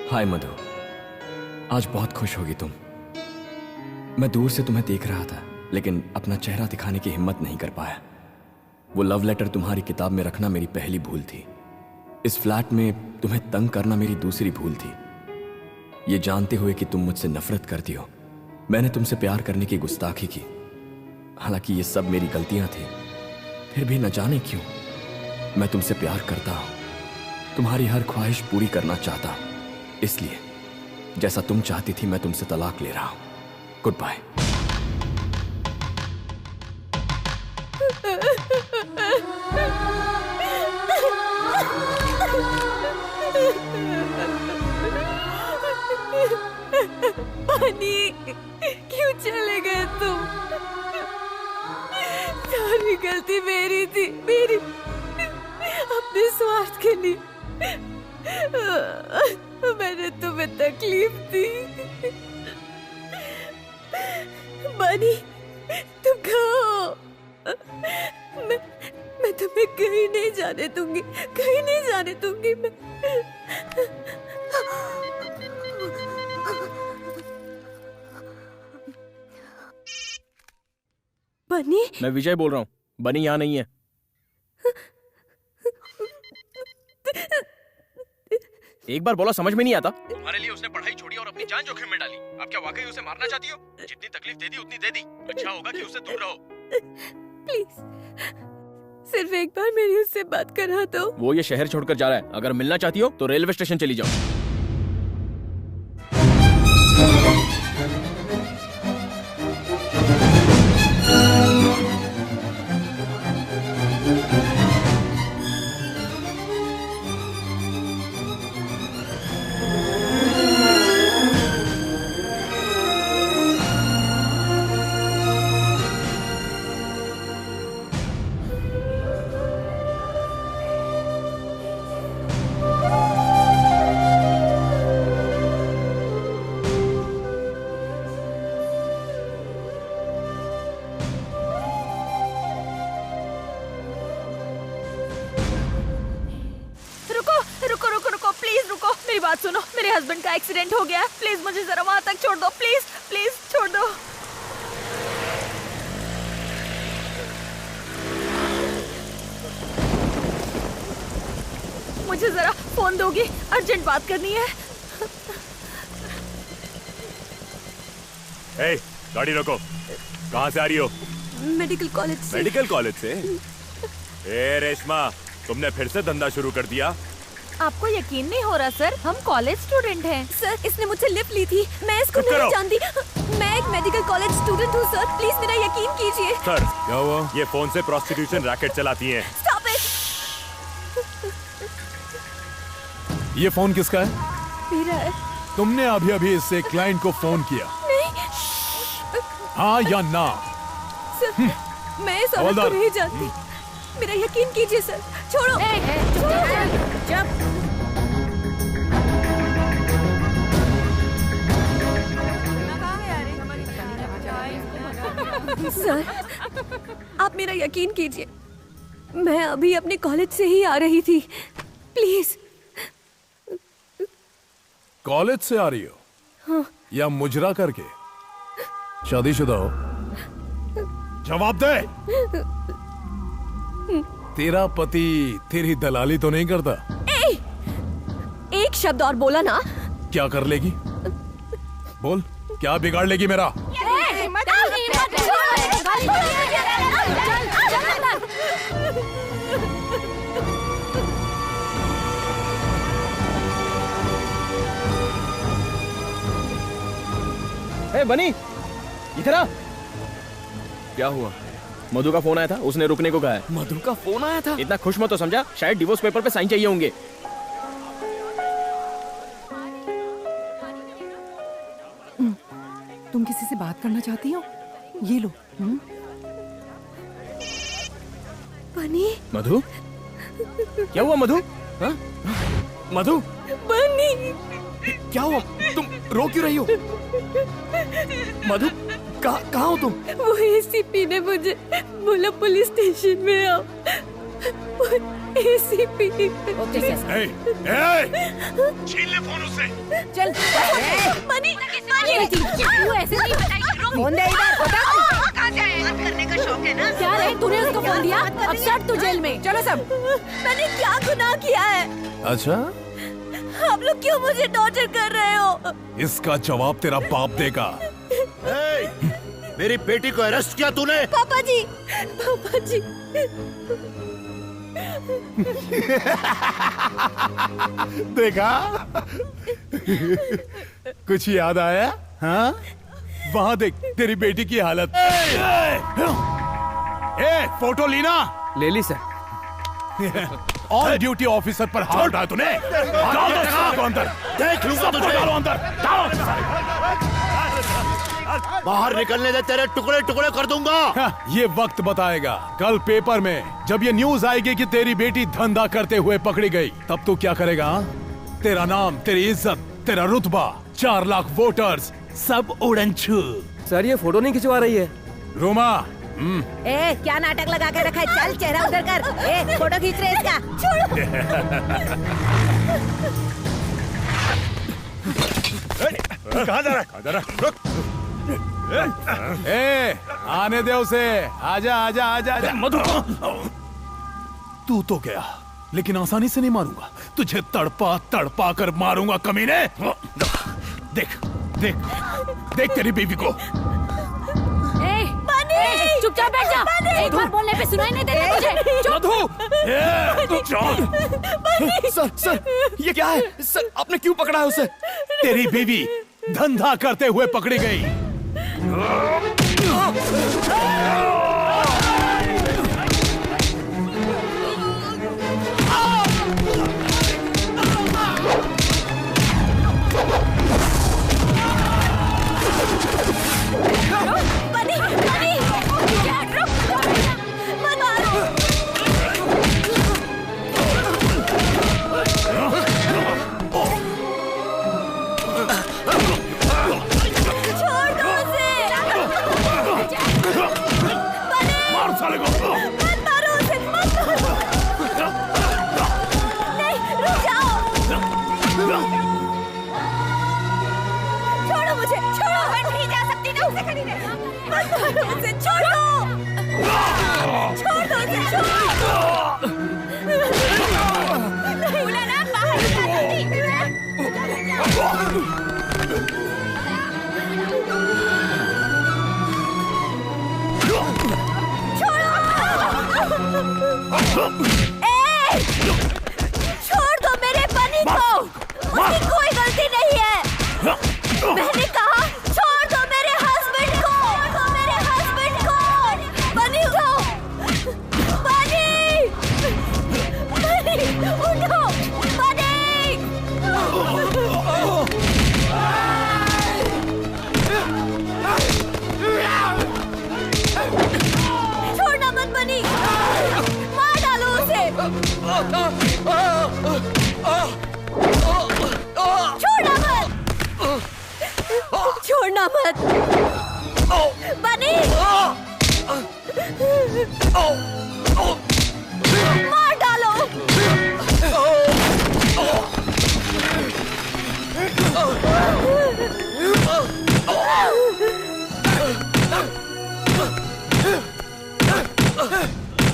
Speaker 1: हाय मधु, आज बहुत खुश होगी तुम। मैं दूर से तुम्हें देख रहा था, लेकिन अपना चेहरा दिखाने की हिम्मत नहीं कर पाया। वो लव लेटर तुम्हारी किताब में रखना मेरी पहली भूल थी। इस फ्लैट में तुम्हें तंग करना मेरी दूसरी भूल थी। ये जानते हुए कि तुम मुझसे नफरत करती हो, मैंने तुमसे प्यार करने की गुस्ताखी की। हालांकि ये सब मेरी गलतियां थी, फिर भी न जाने क्यों मैं तुमसे प्यार करता हूं, तुम्हारी हर ख्वाहिश पूरी करना चाहता हूं। इसलिए जैसा तुम चाहती थी मैं तुमसे तलाक ले रहा हूं। Goodbye.
Speaker 8: बनी, क्यों चले गए तुम? सारी गलती मेरी थी, मेरी। अपने स्वार्थ के लिए मैंने तुम्हें तकलीफ दी। बनी, तुम कहाँ हो? मैं तुम्हें कहीं नहीं जाने दूंगी, कहीं नहीं जाने दूंगी मैं। बनी,
Speaker 4: मैं विजय बोल रहा हूँ। बनी यहाँ नहीं है। एक बार बोला समझ में नहीं आता?
Speaker 7: तुम्हारे लिए उसने पढ़ाई छोड़ी और अपनी जान जोखिम में डाली। अब क्या वाकई उसे मारना चाहती हो? जितनी तकलीफ दे दी उतनी दे दी। अच्छा होगा कि उससे दूर रहो।
Speaker 8: प्लीज, सिर्फ एक बार मेरी उससे बात करा दो।
Speaker 4: वो ये शहर छोड़कर जा रहा है। अगर मिलना चाहती हो तो रेलवे स्टेशन चली जाओ।
Speaker 8: सुनो, मेरे हस्बैंड का एक्सीडेंट हो गया है। प्लीज मुझे जरा वहां तक छोड़ दो। प्लीज प्लीज छोड़ दो। मुझे जरा फोन दोगी? अर्जेंट बात करनी है।
Speaker 10: ए, गाड़ी रोको। कहाँ से आ रही हो?
Speaker 8: मेडिकल कॉलेज से।
Speaker 10: मेडिकल कॉलेज से? ए रेशमा, तुमने फिर से धंधा शुरू कर दिया?
Speaker 19: आपको यकीन नहीं हो रहा सर, हम कॉलेज स्टूडेंट हैं।
Speaker 8: सर, इसने मुझसे लिफ्ट ली थी। मैं इसको नहीं जानती। मैं एक मेडिकल कॉलेज स्टूडेंट हूँ सर। प्लीज मेरा यकीन कीजिए।
Speaker 10: सर, क्या हुआ? ये फोन से प्रोस्टिट्यूशन रैकेट चलाती हैं।
Speaker 8: Stop it.
Speaker 13: ये फोन किसका है?
Speaker 8: मेरा है।
Speaker 13: तुमने अभी अभी इससे क्लाइंट को फोन किया?
Speaker 8: नहीं।
Speaker 13: हाँ या ना?
Speaker 8: सर, मैं इस औरत को नहीं जानती। मेरा यकीन कीजिए सर। छोड़ो। सर, आप मेरा यकीन कीजिए। मैं अभी अपने कॉलेज से ही आ रही थी। प्लीज
Speaker 13: कॉलेज से आ रही हो?
Speaker 9: हाँ।
Speaker 13: या मुजरा करके? शादीशुदा हो? जवाब दे। तेरा पति तेरी दलाली तो नहीं करता?
Speaker 8: एक शब्द और बोला ना।
Speaker 13: क्या कर लेगी? बोल, क्या बिगाड़ लेगी मेरा?
Speaker 4: बनी, इधर आ।
Speaker 1: क्या हुआ?
Speaker 4: मधु का फोन आया था, उसने रुकने को कहा है।
Speaker 1: मधु का फोन आया था?
Speaker 4: इतना खुश मत तो समझा, शायद डिवोर्स पेपर पे साइन चाहिए होंगे।
Speaker 11: तुम किसी से बात करना चाहती हो? ये लो।
Speaker 8: बनी।
Speaker 4: मधु? क्या हुआ मधु? हाँ? मधु?
Speaker 8: बनी।
Speaker 1: क्या हुआ? तुम रो क्यों रही हो? मधु, कहाँ हो तुम?
Speaker 8: वो एसीपी ने मुझे बोला पुलिस स्टेशन में आओ। एसीपी।
Speaker 19: Okay sir.
Speaker 13: छीन ले फोन उससे।
Speaker 19: चल।
Speaker 8: बनी,
Speaker 19: तू ऐसे नहीं बताएगी। फोन दे इधर।
Speaker 8: कहाँ जाए? बात करने का शौक है ना?
Speaker 19: क्या रे, तूने उसको फोन दिया? अब सट तू जेल में। चलो सब।
Speaker 8: मैंने क्या गुनाह किया है?
Speaker 13: अच्छा,
Speaker 8: आप लोग क्यों मुझे टॉर्चर कर रहे हो?
Speaker 13: इसका जवाब तेरा बाप देगा।
Speaker 2: मेरी बेटी को अरेस्ट किया तूने?
Speaker 8: पापा जी, पापा जी।
Speaker 13: देखा? कुछ याद आया? हाँ? वहाँ देख तेरी बेटी की हालत। फोटो ली ना?
Speaker 17: ले ली सर।
Speaker 13: ऑन ड्यूटी ऑफिसर पर हाथ उठाया तूने? अंदर
Speaker 2: देख लूंगा तुझे।
Speaker 13: अंदर
Speaker 2: बाहर निकलने दे, तेरे टुकड़े टुकड़े कर दूंगा।
Speaker 13: ये वक्त बताएगा। कल पेपर में जब ये न्यूज आएगी कि तेरी बेटी धंधा करते हुए पकड़ी गई, तब तू क्या करेगा? तेरा नाम, तेरी इज्जत, तेरा रुतबा, 4 लाख वोटर्स सब उड़न छू।
Speaker 17: सर ये फोटो नहीं खिंचवा रही है।
Speaker 13: रोमा।
Speaker 19: क्या नाटक लगा के रखा है? चल चेहरा उधर कर। फोटो खींच रहे इसका।
Speaker 13: कहाँ जा रहा है? आने दे उसे। आजा आजा आजा आजा। मधु, तू तो गया, लेकिन आसानी से नहीं मारूंगा तुझे। तड़पा तड़पा कर मारूंगा कमीने। देख देख देख तेरी बीवी को।
Speaker 19: चुपचाप बैठ जा। एक बार बोलने पे सुनाई नहीं देता तुझे।
Speaker 1: सर, ये क्या है? सर, आपने क्यों पकड़ा है उसे?
Speaker 13: तेरी बीवी धंधा करते हुए पकड़ी गई।
Speaker 8: छोड़ दो मेरे बनी को। उसकी कोई गलती नहीं है। मैंने कहा छोड़ दो मेरे हस्बैंड को। मेरे हस्बैंड को। बनी उठो। बनी उठो। छोड़ना मत बनी। मार डालो उसे। छोड़ना मत बनी। मार डालो।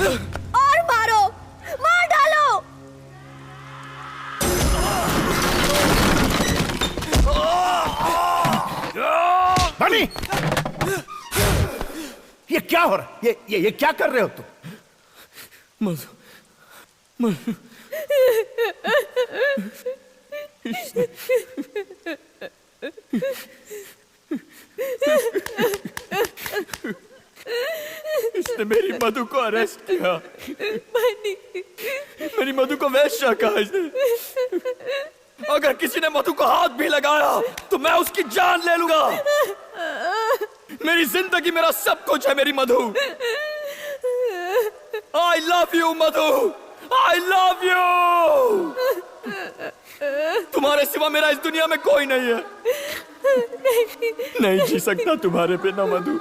Speaker 9: और मारो, मार डालो।
Speaker 14: बनी, ये क्या हो रहा है? ये क्या कर रहे हो तुम?
Speaker 1: मधु इसने मेरी मधु को अरेस्ट किया। मेरी मधु को वैश्या कहा इसने। अगर किसी ने मधु को हाथ भी लगाया तो मैं उसकी जान ले लूंगा। मेरी जिंदगी मेरा सब कुछ है मेरी मधु। I love you Madhu, I love you। तुम्हारे सिवा मेरा इस दुनिया में कोई नहीं है। नहीं जी सकता तुम्हारे बिना मधु।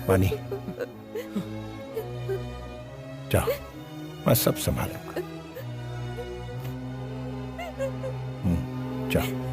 Speaker 14: बनी, जाओ, मैं सब संभालूंगा। जाओ।